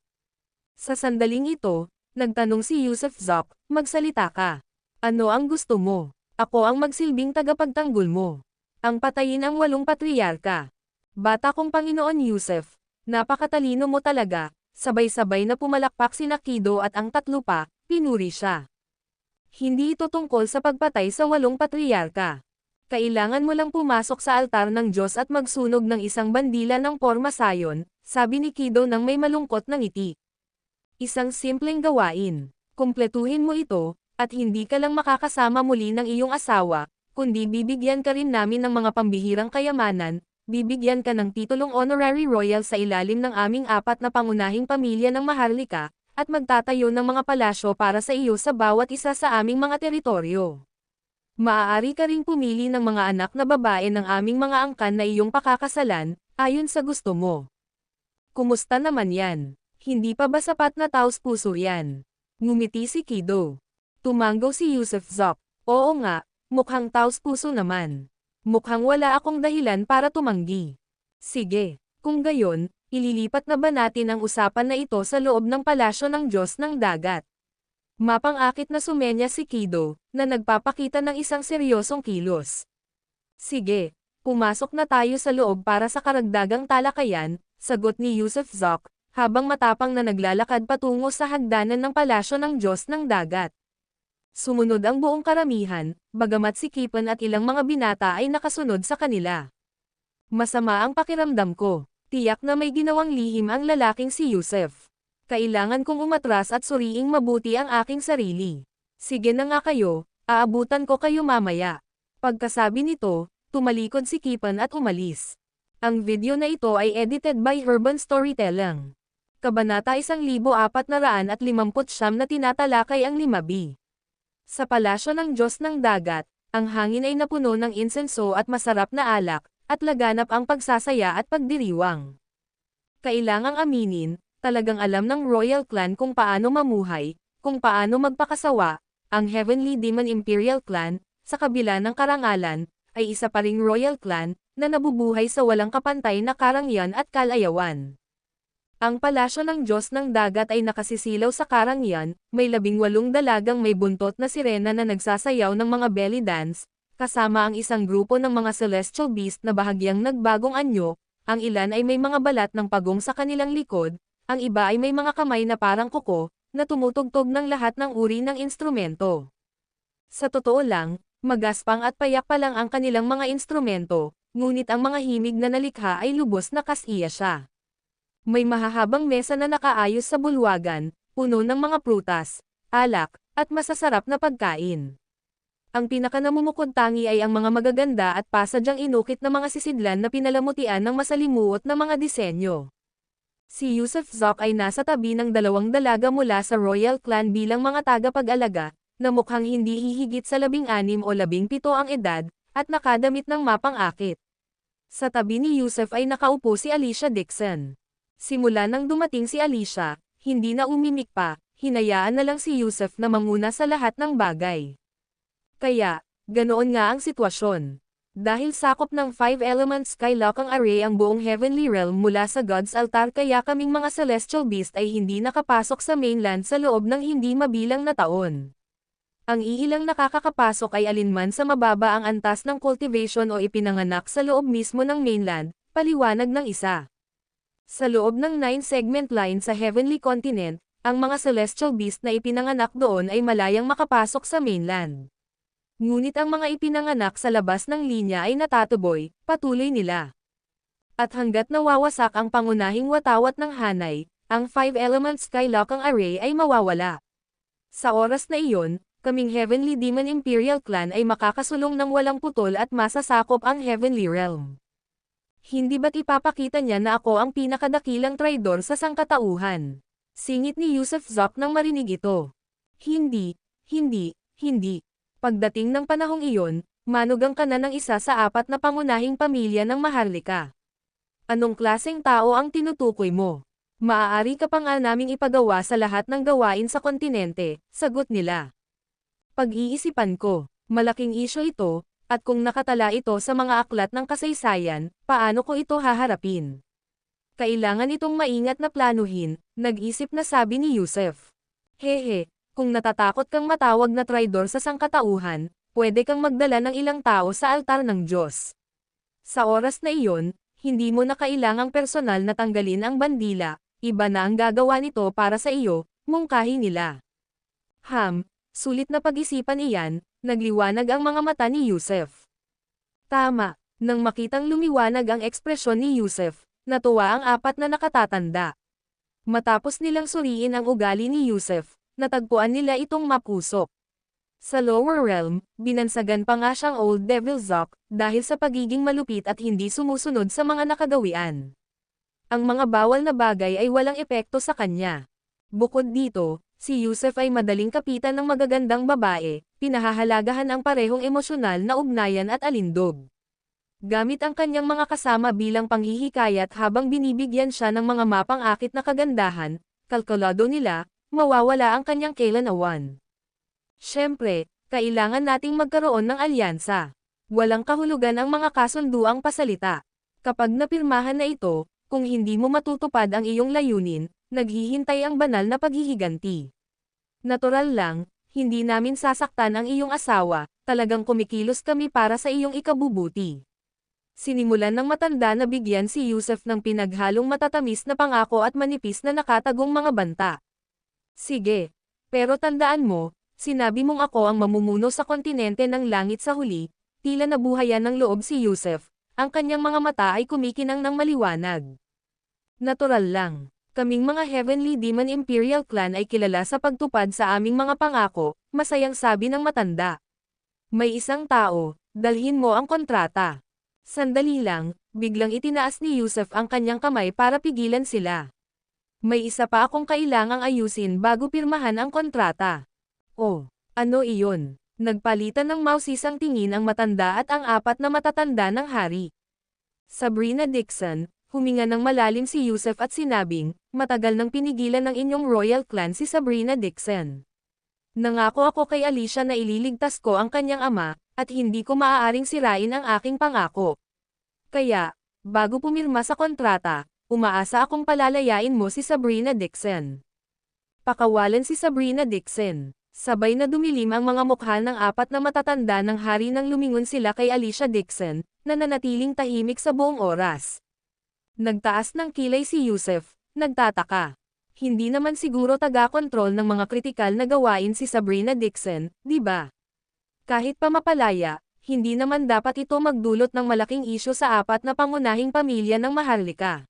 Sa sandaling ito, nagtanong si Yusef Zok, magsalita ka. Ano ang gusto mo? Ako ang magsilbing tagapagtanggol mo. Ang patayin ang 8 patriarka. Bata kong Panginoon Yusef, napakatalino mo talaga, sabay-sabay na pumalakpak si Kido at ang 3 pa, pinuri siya. Hindi ito tungkol sa pagpatay sa 8 patriarka. Kailangan mo lang pumasok sa altar ng Diyos at magsunog ng isang bandila ng porma sayon, sabi ni Kido nang may malungkot na ngiti. Isang simpleng gawain. Kumpletuhin mo ito, at hindi ka lang makakasama muli ng iyong asawa, kundi bibigyan ka rin namin ng mga pambihirang kayamanan, bibigyan ka ng titulong honorary royal sa ilalim ng aming 4 na pangunahing pamilya ng Maharlika, at magtatayo ng mga palasyo para sa iyo sa bawat isa sa aming mga teritoryo. Maaari ka ring pumili ng mga anak na babae ng aming mga angkan na iyong pakakasalan, ayon sa gusto mo. Kumusta naman yan? Hindi pa ba sapat na taos-puso yan? Ngumiti si Kido. Tumanggaw si Yusef Zok. Oo nga, mukhang taos-puso naman. Mukhang wala akong dahilan para tumanggi. Sige, kung gayon, ililipat na ba natin ang usapan na ito sa loob ng palasyo ng Diyos ng Dagat? Mapang-akit na sumenya si Kido, na nagpapakita ng isang seryosong kilos. Sige, pumasok na tayo sa loob para sa karagdagang talakayan, sagot ni Yusef Zok, habang matapang na naglalakad patungo sa hagdanan ng palasyo ng Diyos ng Dagat. Sumunod ang buong karamihan, bagamat si Kipan at ilang mga binata ay nakasunod sa kanila. Masama ang pakiramdam ko. Tiyak na may ginawang lihim ang lalaking si Yusef. Kailangan kong umatras at suriing mabuti ang aking sarili. Sige na nga kayo, aabutan ko kayo mamaya. Pagkasabi nito, tumalikod si Kipan at umalis. Ang video na ito ay edited by Urban Storytelling. Kabanata 1459 na tinatalakay ang 5B. Sa palasyo ng Diyos ng Dagat, ang hangin ay napuno ng insenso at masarap na alak, at laganap ang pagsasaya at pagdiriwang. Kailangang aminin, talagang alam ng Royal Clan kung paano mamuhay, kung paano magpakasawa. Ang Heavenly Demon Imperial Clan, sa kabila ng karangalan, ay isa pa ring Royal Clan, na nabubuhay sa walang kapantay na karangyaan at kalayawan. Ang palasyo ng Diyos ng Dagat ay nakasisilaw sa karangyaan, may 18 dalagang may buntot na sirena na nagsasayaw ng mga belly dance, kasama ang isang grupo ng mga celestial beast na bahagyang nagbagong anyo, ang ilan ay may mga balat ng pagong sa kanilang likod, ang iba ay may mga kamay na parang kuko, na tumutugtog ng lahat ng uri ng instrumento. Sa totoo lang, magaspang at payak pa lang ang kanilang mga instrumento, ngunit ang mga himig na nalikha ay lubos na kasiya siya. May mahahabang mesa na nakaayos sa bulwagan, puno ng mga prutas, alak, at masasarap na pagkain. Ang pinakanamumukod-tangi ay ang mga magaganda at pasadyang inukit na mga sisidlan na pinalamutian ng masalimuot na mga disenyo. Si Yusuf Zoc ay nasa tabi ng 2 dalaga mula sa royal clan bilang mga tagapag-alaga, na mukhang hindi hihigit sa 16 o 17 ang edad, at nakadamit ng mapang-akit. Sa tabi ni Yusuf ay nakaupo si Alicia Dixon. Simula nang dumating si Alicia, hindi na umimik pa, hinayaan na lang si Yusuf na manguna sa lahat ng bagay. Kaya, ganoon nga ang sitwasyon. Dahil sakop ng 5 elements Skylocking Array ang buong Heavenly Realm mula sa God's Altar kaya kaming mga Celestial Beast ay hindi nakapasok sa mainland sa loob ng hindi mabilang na taon. Ang iilang nakakapasok ay alinman sa mababa ang antas ng cultivation o ipinanganak sa loob mismo ng mainland, paliwanag ng isa. Sa loob ng 9-segment line sa Heavenly Continent, ang mga Celestial Beast na ipinanganak doon ay malayang makapasok sa mainland. Ngunit ang mga ipinanganak sa labas ng linya ay natatuboy, patuloy nila. At hanggat nawawasak ang pangunahing watawat ng hanay, ang 5-element Skylocking Array ay mawawala. Sa oras na iyon, kaming Heavenly Demon Imperial Clan ay makakasulong ng walang putol at masasakop ang Heavenly Realm. Hindi ba't ipapakita niya na ako ang pinakadakilang traidor sa sangkatauhan? Singit ni Yusuf Zoc nang marinig ito. Hindi. Pagdating ng panahong iyon, manugang ka na ng isa sa 4 na pangunahing pamilya ng Maharlika. Anong klaseng tao ang tinutukoy mo? Maaari ka pa nga naming ipagawa sa lahat ng gawain sa kontinente, sagot nila. Pag-iisipan ko, malaking isyu ito, at kung nakatala ito sa mga aklat ng kasaysayan, paano ko ito haharapin? Kailangan itong maingat na planuhin, nag-isip na sabi ni Yusuf. Hehe, kung natatakot kang matawag na traidor sa sangkatauhan, pwede kang magdala ng ilang tao sa altar ng Diyos. Sa oras na iyon, hindi mo na kailangang personal na tanggalin ang bandila, iba na ang gagawa nito para sa iyo, mungkahi nila. Sulit na pag-isipan iyan, nagliwanag ang mga mata ni Yusuf. Tama, nang makitang lumiwanag ang ekspresyon ni Yusuf, natuwa ang 4 na nakatatanda. Matapos nilang suriin ang ugali ni Yusuf, natagpuan nila itong mapusok. Sa lower realm, binansagan pa nga siyang Old Devil Zoc, dahil sa pagiging malupit at hindi sumusunod sa mga nakagawian. Ang mga bawal na bagay ay walang epekto sa kanya. Bukod dito, si Yusuf ay madaling kapitan ng magagandang babae, pinahahalagahan ang parehong emosyonal na ugnayan at alindog. Gamit ang kanyang mga kasama bilang panghihikayat habang binibigyan siya ng mga mapang-akit na kagandahan, kalkulado nila, mawawala ang kanyang kailanawan. Siyempre, kailangan nating magkaroon ng alyansa. Walang kahulugan ang mga kasunduang pasalita. Kapag napirmahan na ito, kung hindi mo matutupad ang iyong layunin, naghihintay ang banal na paghihiganti. Natural lang, hindi namin sasaktan ang iyong asawa, talagang kumikilos kami para sa iyong ikabubuti. Sinimulan ng matanda na bigyan si Yusuf ng pinaghalong matatamis na pangako at manipis na nakatagong mga banta. Sige, pero tandaan mo, sinabi mong ako ang mamumuno sa kontinente ng langit sa huli, tila nabuhayan ng loob si Yusuf, ang kanyang mga mata ay kumikinang ng maliwanag. Natural lang. Kaming mga Heavenly Demon Imperial Clan ay kilala sa pagtupad sa aming mga pangako, masayang sabi ng matanda. May isang tao, dalhin mo ang kontrata. Sandali lang, biglang itinaas ni Yusuf ang kanyang kamay para pigilan sila. May isa pa akong kailangang ayusin bago pirmahan ang kontrata. Oh, ano iyon? Nagpalitan ng mausisang tingin ang matanda at ang 4 na matatanda ng hari. Sabrina Dixon, huminga ng malalim si Yusuf at sinabing, matagal nang pinigilan ng inyong royal clan si Sabrina Dixon. Nangako ako kay Alicia na ililigtas ko ang kanyang ama, at hindi ko maaaring sirain ang aking pangako. Kaya, bago pumirma sa kontrata, umaasa akong palalayain mo si Sabrina Dixon. Pakawalan si Sabrina Dixon. Sabay na dumilim ang mga mukha ng apat na matatanda ng hari nang lumingon sila kay Alicia Dixon, na nanatiling tahimik sa buong oras. Nagtaas ng kilay si Yusef, nagtataka. Hindi naman siguro taga-kontrol ng mga kritikal na gawain si Sabrina Dixon, di ba? Kahit pa mapalaya, hindi naman dapat ito magdulot ng malaking isyu sa apat na pangunahing pamilya ng Maharlika.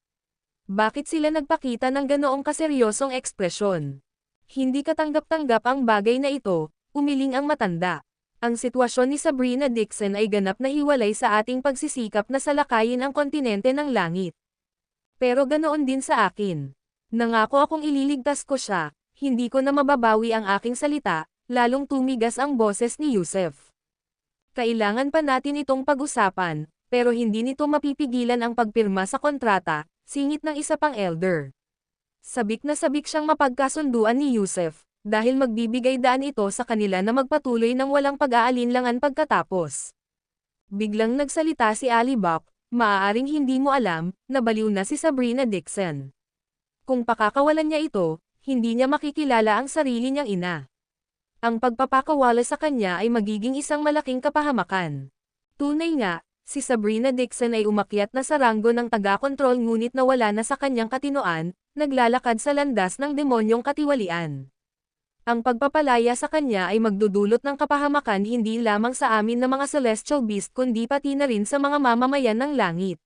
Bakit sila nagpakita ng ganoong kaseryosong ekspresyon? Hindi katanggap-tanggap ang bagay na ito, umiling ang matanda. Ang sitwasyon ni Sabrina Dixon ay ganap na hiwalay sa ating pagsisikap na salakayin ang kontinente ng langit. Pero ganoon din sa akin. Nangako akong ililigtas ko siya, hindi ko na mababawi ang aking salita, lalong tumigas ang boses ni Yusef. Kailangan pa natin itong pag-usapan, pero hindi nito mapipigilan ang pagpirma sa kontrata, singit ng isa pang elder. Sabik na sabik siyang mapagkasunduan ni Yusef, dahil magbibigay daan ito sa kanila na magpatuloy ng walang pag-aalinlangan pagkatapos. Biglang nagsalita si Ali Bok, maaaring hindi mo alam, na baliw na si Sabrina Dixon. Kung pakakawalan niya ito, hindi niya makikilala ang sarili niyang ina. Ang pagpapakawala sa kanya ay magiging isang malaking kapahamakan. Tunay nga, si Sabrina Dixon ay umakyat na sa ranggo ng taga-kontrol ngunit nawala na sa kanyang katinoan, naglalakad sa landas ng demonyong katiwalian. Ang pagpapalaya sa kanya ay magdudulot ng kapahamakan hindi lamang sa amin na mga celestial beast kundi pati na rin sa mga mamamayan ng langit.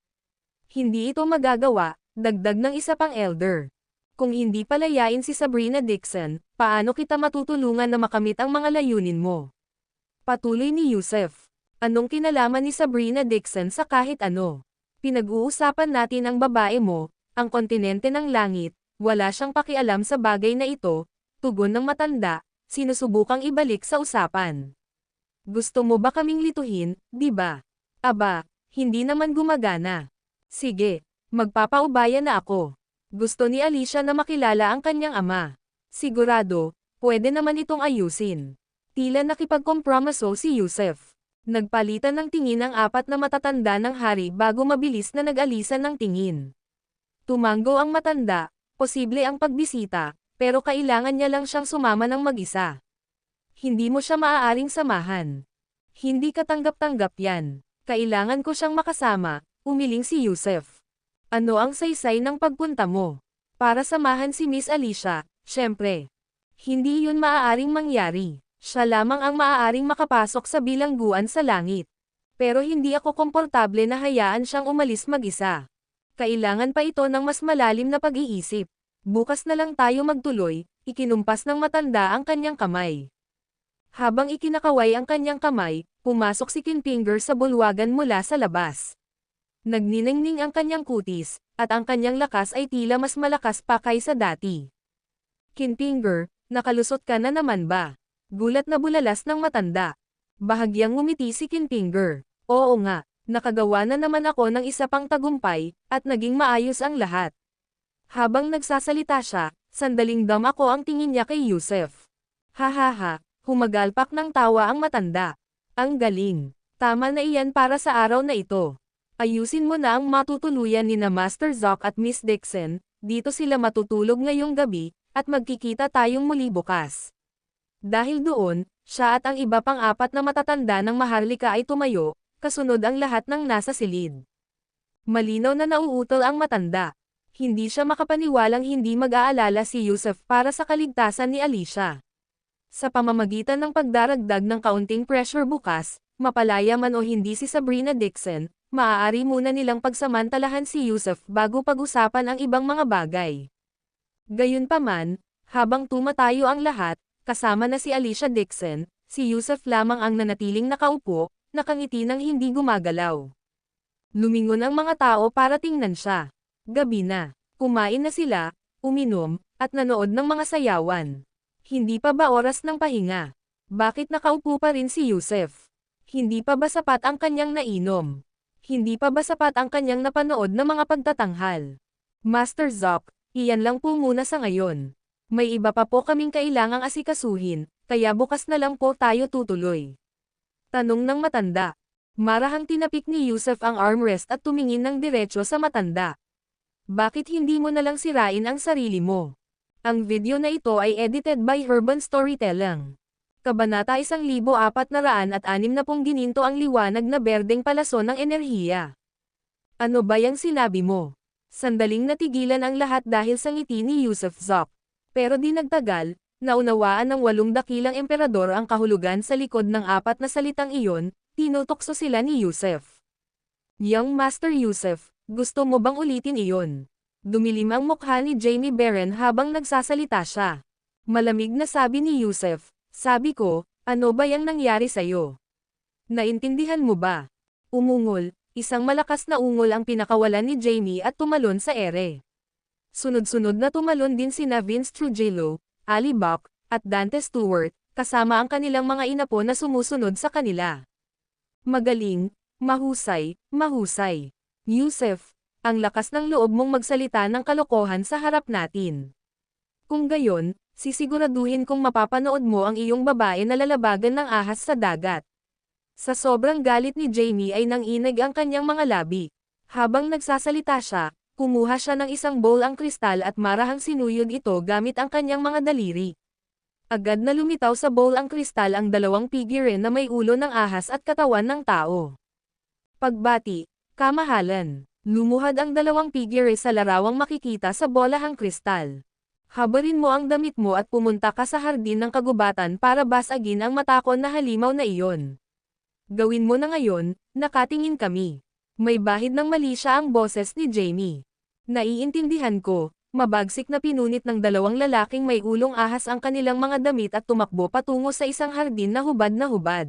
Hindi ito magagawa, dagdag ng isa pang elder. Kung hindi palayain si Sabrina Dixon, paano kita matutulungan na makamit ang mga layunin mo? Patuloy ni Yusef. Anong kinalaman ni Sabrina Dixon sa kahit ano? Pinag-uusapan natin ang babae mo, ang kontinente ng langit, wala siyang pakialam sa bagay na ito, tugon ng matanda, sinusubukang ibalik sa usapan. Gusto mo ba kaming lituhin, di ba? Aba, hindi naman gumagana. Sige, magpapaubaya na ako. Gusto ni Alicia na makilala ang kanyang ama. Sigurado, pwede naman itong ayusin. Tila nakipagkompromiso si Yusef. Nagpalitan ng tingin ang apat na matatanda ng hari bago mabilis na nag-alisan ng tingin. Tumango ang matanda, posible ang pagbisita, pero kailangan niya lang siyang sumama ng mag-isa. Hindi mo siya maaaring samahan. Hindi katanggap-tanggap yan. Kailangan ko siyang makasama, umiling si Yusef. Ano ang saysay ng pagpunta mo? Para samahan si Miss Alicia, syempre. Hindi yun maaaring mangyari. Siya lamang ang maaaring makapasok sa bilangguan sa langit. Pero hindi ako komportable na hayaan siyang umalis mag-isa. Kailangan pa ito ng mas malalim na pag-iisip. Bukas na lang tayo magtuloy, ikinumpas ng matanda ang kanyang kamay. Habang ikinakaway ang kanyang kamay, pumasok si Kinfinger sa bulwagan mula sa labas. Nagniningning ang kanyang kutis, at ang kanyang lakas ay tila mas malakas pa kaysa dati. Kinfinger, nakalusot ka na naman ba? Gulat na bulalas ng matanda. Bahagyang ngumiti si Kinfinger. Oo nga. Nakagawa na naman ako ng isa pang tagumpay, at naging maayos ang lahat. Habang nagsasalita siya, sandaling dam ako ang tingin niya kay Yusef. Hahaha, humagalpak ng tawa ang matanda. Ang galing. Tama na iyan para sa araw na ito. Ayusin mo na ang matutuluyan ni na Master Zoc at Miss Dixon, dito sila matutulog ngayong gabi, at magkikita tayong muli bukas. Dahil doon, siya at ang iba pang apat na matatanda ng Maharlika ay tumayo, kasunod ang lahat ng nasa silid. Malinaw na nauutol ang matanda. Hindi siya makapaniwalang hindi mag-aalala si Yusef para sa kaligtasan ni Alicia. Sa pamamagitan ng pagdaragdag ng kaunting pressure bukas, mapalaya man o hindi si Sabrina Dixon, maaari muna nilang pagsamantalahan si Yusef bago pag-usapan ang ibang mga bagay. Gayunpaman, habang tumatayo ang lahat, kasama na si Alicia Dixon, si Yusef lamang ang nanatiling nakaupo, nakangiti ng hindi gumagalaw. Lumingon ang mga tao para tingnan siya. Gabi na. Kumain na sila, uminom, at nanood ng mga sayawan. Hindi pa ba oras ng pahinga? Bakit nakaupo pa rin si Yusef? Hindi pa ba sapat ang kanyang nainom? Hindi pa ba sapat ang kanyang napanood na mga pagtatanghal? Master Zoc, iyan lang po muna sa ngayon. May iba pa po kaming kailangang asikasuhin, kaya bukas na lang po tayo tutuloy. Tanong ng matanda. Marahang tinapik ni Yusef ang armrest at tumingin ng diretso sa matanda. Bakit hindi mo nalang sirain ang sarili mo? Ang video na ito ay edited by Herban Storytelling. Kabanata 1460 gininto ang liwanag na berdeng palason ng enerhiya. Ano ba yang sinabi mo? Sandaling natigilan ang lahat dahil sa ngiti ni Yusuf Zok. Pero di nagtagal, naunawaan ng 8 dakilang emperador ang kahulugan sa likod ng 4 na salitang iyon, tinutokso sila ni Yusuf. Young Master Yusuf, gusto mo bang ulitin iyon? Dumilim ang mukha ni Jamie Beren habang nagsasalita siya. Malamig na sabi ni Yusuf, sabi ko, ano ba yang nangyari sa'yo? Naintindihan mo ba? Umungol, isang malakas na ungol ang pinakawalan ni Jamie at tumalon sa ere. Sunod-sunod na tumalon din sina Vince Trujillo, Ali Bok, at Dante Stewart, kasama ang kanilang mga inapo na sumusunod sa kanila. Magaling, mahusay, mahusay. Yusuf, ang lakas ng loob mong magsalita ng kalokohan sa harap natin. Kung gayon, sisiguraduhin kong mapapanood mo ang iyong babae na lalabagan ng ahas sa dagat. Sa sobrang galit ni Jamie ay nanginig ang kanyang mga labi. Habang nagsasalita siya, kumuha siya ng isang bowl ang kristal at marahang sinuyod ito gamit ang kanyang mga daliri. Agad na lumitaw sa bowl ang kristal ang 2 figurine na may ulo ng ahas at katawan ng tao. Pagbati, kamahalan. Lumuhad ang 2 figure sa larawang makikita sa bolahang kristal. Habarin mo ang damit mo at pumunta ka sa hardin ng kagubatan para basagin ang matakon na halimaw na iyon. Gawin mo na ngayon, nakatingin kami. May bahid ng mali siya ang boses ni Jamie. Naiintindihan ko, mabagsik na pinunit ng 2 lalaking may ulong ahas ang kanilang mga damit at tumakbo patungo sa isang hardin na hubad na hubad.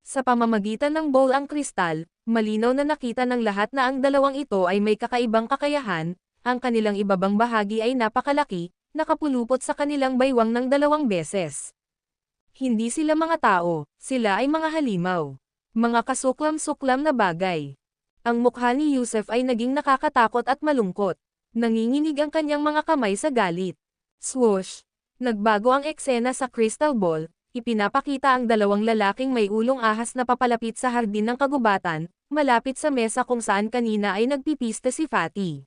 Sa pamamagitan ng bowl ang kristal, malinaw na nakita ng lahat na ang 2 ito ay may kakaibang kakayahan, ang kanilang ibabang bahagi ay napakalaki, nakapulupot sa kanilang baywang ng 2 beses. Hindi sila mga tao, sila ay mga halimaw. Mga kasuklam-suklam na bagay. Ang mukha ni Yusuf ay naging nakakatakot at malungkot. Nanginginig ang kanyang mga kamay sa galit. Swoosh! Nagbago ang eksena sa crystal ball, ipinapakita ang 2 lalaking may ulong ahas na papalapit sa hardin ng kagubatan, malapit sa mesa kung saan kanina ay nagpipista si Fatty.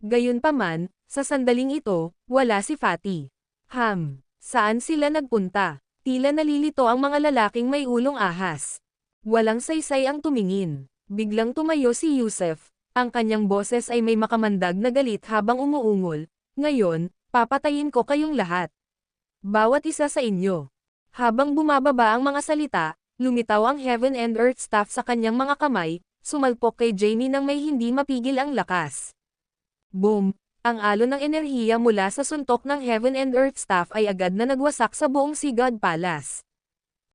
Gayunpaman, sa sandaling ito, wala si Fatty. Saan sila nagpunta? Tila nalilito ang mga lalaking may ulong ahas. Walang saysay ang tumingin. Biglang tumayo si Yusuf, ang kanyang boses ay may makamandag na galit habang umuungol. Ngayon, papatayin ko kayong lahat. Bawat isa sa inyo. Habang bumababa ang mga salita, lumitaw ang Heaven and Earth staff sa kanyang mga kamay, sumalpok kay Jamie nang may hindi mapigil ang lakas. Boom! Ang alon ng enerhiya mula sa suntok ng Heaven and Earth staff ay agad na nagwasak sa buong Sea God Palace.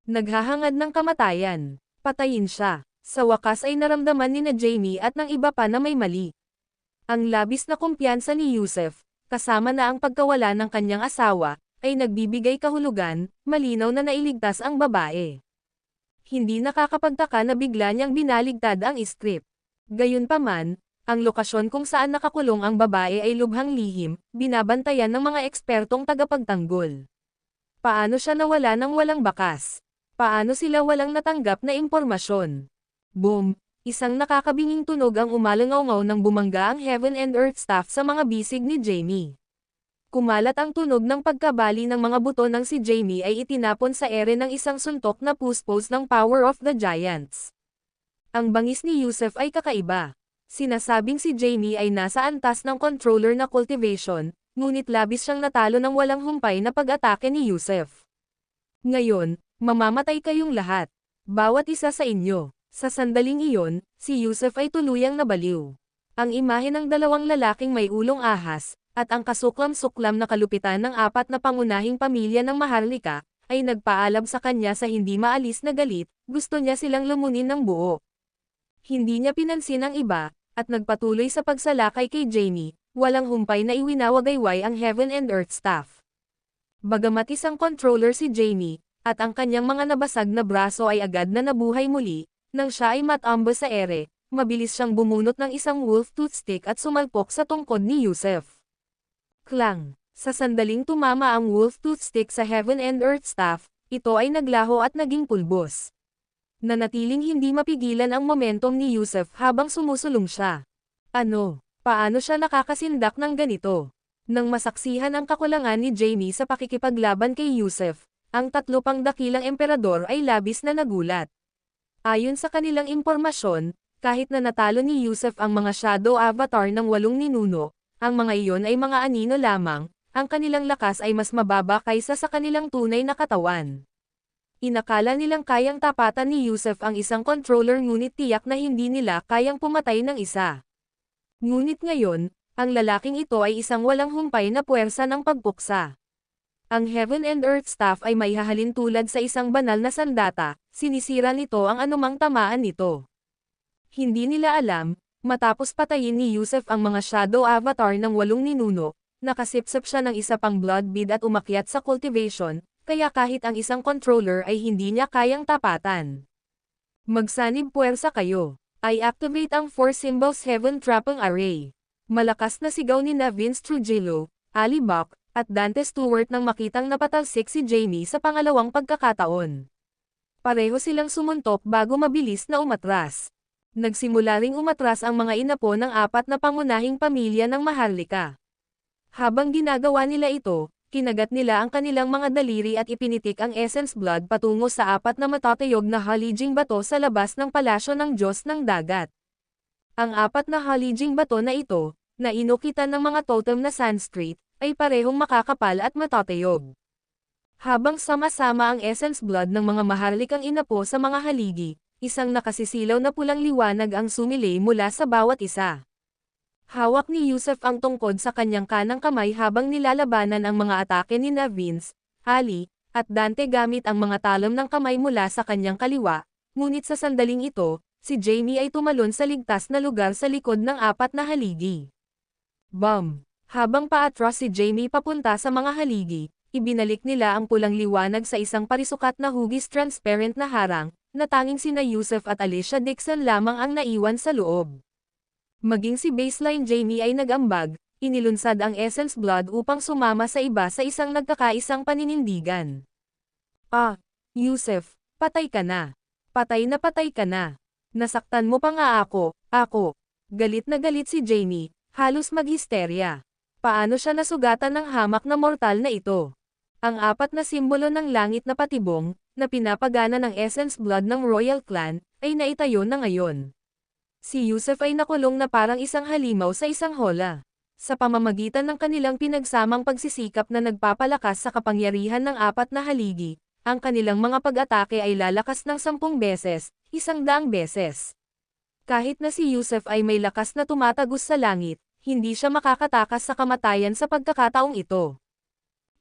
Naghahangad ng kamatayan. Patayin siya. Sa wakas ay naramdaman ni na Jamie at ng iba pa na may mali. Ang labis na kumpiyansa ni Yusuf, kasama na ang pagkawala ng kanyang asawa, ay nagbibigay kahulugan, malinaw na nailigtas ang babae. Hindi nakakapagtaka na bigla niyang binaligtad ang script. Gayunpaman, ang lokasyon kung saan nakakulong ang babae ay lubhang lihim, binabantayan ng mga ekspertong tagapagtanggol. Paano siya nawala ng walang bakas? Paano sila walang natanggap na impormasyon? Boom! Isang nakakabinging tunog ang umalangaw-ngaw nang bumangga ang Heaven and Earth staff sa mga bisig ni Jamie. Kumalat ang tunog ng pagkabali ng mga buto ng si Jamie ay itinapon sa ere ng isang suntok na puspos ng Power of the Giants. Ang bangis ni Yusuf ay kakaiba. Sinasabing si Jamie ay nasa antas ng controller na cultivation, ngunit labis siyang natalo ng walang humpay na pag-atake ni Yusuf. Ngayon, mamamatay kayong lahat. Bawat isa sa inyo. Sa sandaling iyon, si Yusuf ay tuluyang nabaliw. Ang imahe ng 2 lalaking may ulong ahas, at ang kasuklam-suklam na kalupitan ng 4 na pangunahing pamilya ng Maharlika, ay nagpaalam sa kanya sa hindi maalis na galit, gusto niya silang lumunin ng buo. Hindi niya pinansin ang iba, at nagpatuloy sa pagsalakay kay Jamie, walang humpay na iwinawagayway ang Heaven and Earth staff. Bagamat isang controller si Jamie, at ang kanyang mga nabasag na braso ay agad na nabuhay muli, nang siya ay matambo sa ere, mabilis siyang bumunot ng isang wolf toothstick at sumalpok sa tungkod ni Yusuf. Klang! Sa sandaling tumama ang wolf toothstick sa Heaven and Earth staff, ito ay naglaho at naging pulbos. Nanatiling hindi mapigilan ang momentum ni Yusuf habang sumusulong siya. Ano? Paano siya nakakasindak ng ganito? Nang masaksihan ang kakulangan ni Jamie sa pakikipaglaban kay Yusef, ang tatlo pang dakilang emperador ay labis na nagulat. Ayon sa kanilang impormasyon, kahit na natalo ni Yusef ang mga shadow avatar ng 8 ninuno, ang mga iyon ay mga anino lamang, ang kanilang lakas ay mas mababa kaysa sa kanilang tunay na katawan. Inakala nilang kayang tapatan ni Yusef ang isang controller ngunit tiyak na hindi nila kayang pumatay ng isa. Ngunit ngayon, ang lalaking ito ay isang walang humpay na puwersa ng pagpuksa. Ang Heaven and Earth Staff ay may hahalin tulad sa isang banal na sandata, sinisira nito ang anumang tamaan nito. Hindi nila alam, matapos patayin ni Yusef ang mga shadow avatar ng 8 ninuno, nakasipsip siya ng isa pang blood bead at umakyat sa cultivation, kaya kahit ang isang controller ay hindi niya kayang tapatan. Magsanib puwersa kayo. I activate ang 4 Symbols Heaven Trapping Array. Malakas na sigaw ni Vince Trujillo, Ali Bach, at Dante Stewart nang makitang napatalsik si Jamie sa pangalawang pagkakataon. Pareho silang sumuntok bago mabilis na umatras. Nagsimula ring umatras ang mga inapo ng 4 na pangunahing pamilya ng Maharlika. Habang ginagawa nila ito, kinagat nila ang kanilang mga daliri at ipinitik ang Essence Blood patungo sa 4 na matatayog na halijing bato sa labas ng palasyo ng Diyos ng Dagat. Ang 4 na halijing bato na ito, na inukitan ng mga totem na Sanskrit, ay parehong makakapal at matatayog. Habang sama-sama ang Essence Blood ng mga Maharlikang inapo sa mga haligi, isang nakasisilaw na pulang liwanag ang sumilay mula sa bawat isa. Hawak ni Yusef ang tungkod sa kanyang kanang kamay habang nilalabanan ang mga atake ni Vince, Ali, at Dante gamit ang mga talon ng kamay mula sa kanyang kaliwa, ngunit sa sandaling ito, si Jamie ay tumalon sa ligtas na lugar sa likod ng 4 na haligi. Bam! Habang paatras si Jamie papunta sa mga haligi, ibinalik nila ang pulang liwanag sa isang parisukat na hugis transparent na harang, na tanging sina Yusef at Alicia Dixon lamang ang naiwan sa loob. Maging si Baseline Jamie ay nag-ambag, inilunsad ang Essence Blood upang sumama sa iba sa isang nagkakaisang paninindigan. Yusef, patay ka na. Patay ka na. Nasaktan mo pa nga ako. Galit na galit si Jamie, halos maghisterya. Paano siya nasugatan ng hamak na mortal na ito? Ang 4 na simbolo ng langit na patibong, na pinapagana ng Essence Blood ng Royal Clan, ay naitayo na ngayon. Si Yusef ay nakulong na parang isang halimaw sa isang hola. Sa pamamagitan ng kanilang pinagsamang pagsisikap na nagpapalakas sa kapangyarihan ng 4 na haligi, ang kanilang mga pag-atake ay lalakas ng 10 beses, 100 beses. Kahit na si Yusef ay may lakas na tumatagos sa langit, hindi siya makakatakas sa kamatayan sa pagkakataong ito.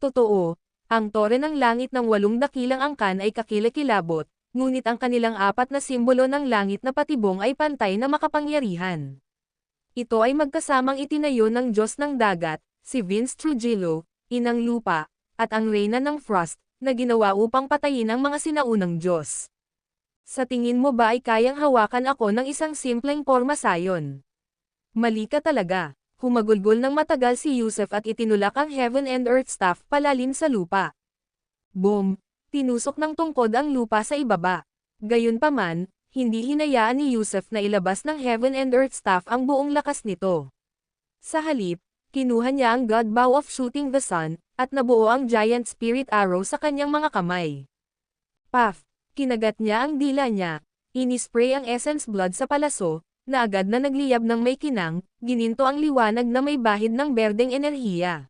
Totoo, ang tore ng langit ng 8 dakilang angkan ay kakilakilabot, ngunit ang kanilang 4 na simbolo ng langit na patibong ay pantay na makapangyarihan. Ito ay magkasamang itinayo ng Diyos ng Dagat, si Vince Trujillo, Inang Lupa, at ang Reyna ng Frost, na ginawa upang patayin ang mga sinaunang Diyos. Sa tingin mo ba ay kayang hawakan ako ng isang simpleng porma sayon? Mali ka talaga. Humagulgol ng matagal si Yusef at itinulak ang Heaven and Earth Staff palalim sa lupa. Boom! Tinusok ng tungkod ang lupa sa ibaba. Gayunpaman, hindi hinayaan ni Yusef na ilabas ng Heaven and Earth Staff ang buong lakas nito. Sa halip, kinuha niya ang God Bow of Shooting the Sun, at nabuo ang Giant Spirit Arrow sa kanyang mga kamay. Puff! Kinagat niya ang dila niya, inispray ang Essence Blood sa palaso, na agad na nagliyab ng may kinang, gininto ang liwanag na may bahid ng berdeng enerhiya.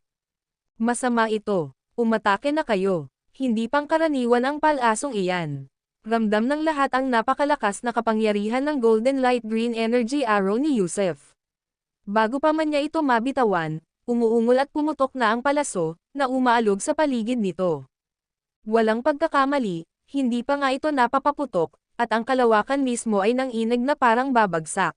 Masama ito. Umatake na kayo. Hindi pangkaraniwan ang palasong iyan. Ramdam ng lahat ang napakalakas na kapangyarihan ng Golden Light Green Energy Arrow ni Yusef. Bago pa man niya ito mabitawan, umuungol at pumutok na ang palaso, na umaalog sa paligid nito. Walang pagkakamali, hindi pa nga ito napapaputok, at ang kalawakan mismo ay nanginag na parang babagsak.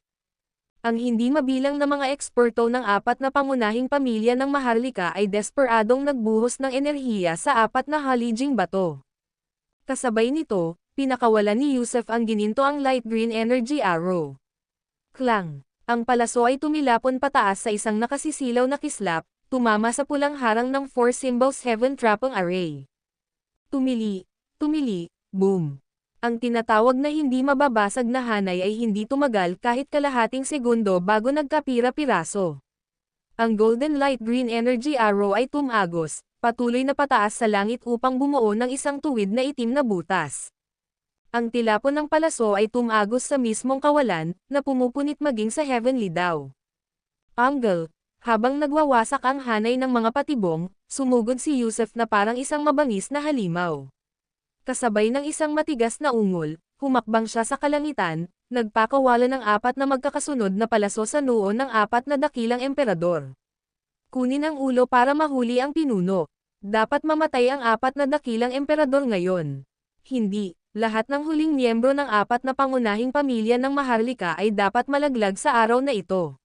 Ang hindi mabilang na mga eksperto ng 4 na pangunahing pamilya ng Maharlika ay desperadong nagbuhos ng enerhiya sa 4 na halijing bato. Kasabay nito, pinakawalan ni Yusef ang gininto ang Light Green Energy Arrow. Klang! Ang palaso ay tumilapon pataas sa isang nakasisilaw na kislap, tumama sa pulang harang ng 4 Symbols Heaven Trapping Array. Tumili, boom! Ang tinatawag na hindi mababasag na hanay ay hindi tumagal kahit kalahating segundo bago nagkapira-piraso. Ang Golden Light Green Energy Arrow ay tumagos, patuloy na pataas sa langit upang bumuo ng isang tuwid na itim na butas. Ang tilapon ng palaso ay tumagos sa mismong kawalan, na pumupunit maging sa heavenly daw. Angle, habang nagwawasak ang hanay ng mga patibong, sumugod si Yusef na parang isang mabangis na halimaw. Kasabay ng isang matigas na ungol, humakbang siya sa kalangitan, nagpakawala ng 4 na magkakasunod na palaso sa noo ng 4 na dakilang emperador. Kunin ang ulo para mahuli ang pinuno. Dapat mamatay ang 4 na dakilang emperador ngayon. Hindi, lahat ng huling miyembro ng 4 na pangunahing pamilya ng Maharlika ay dapat malaglag sa araw na ito.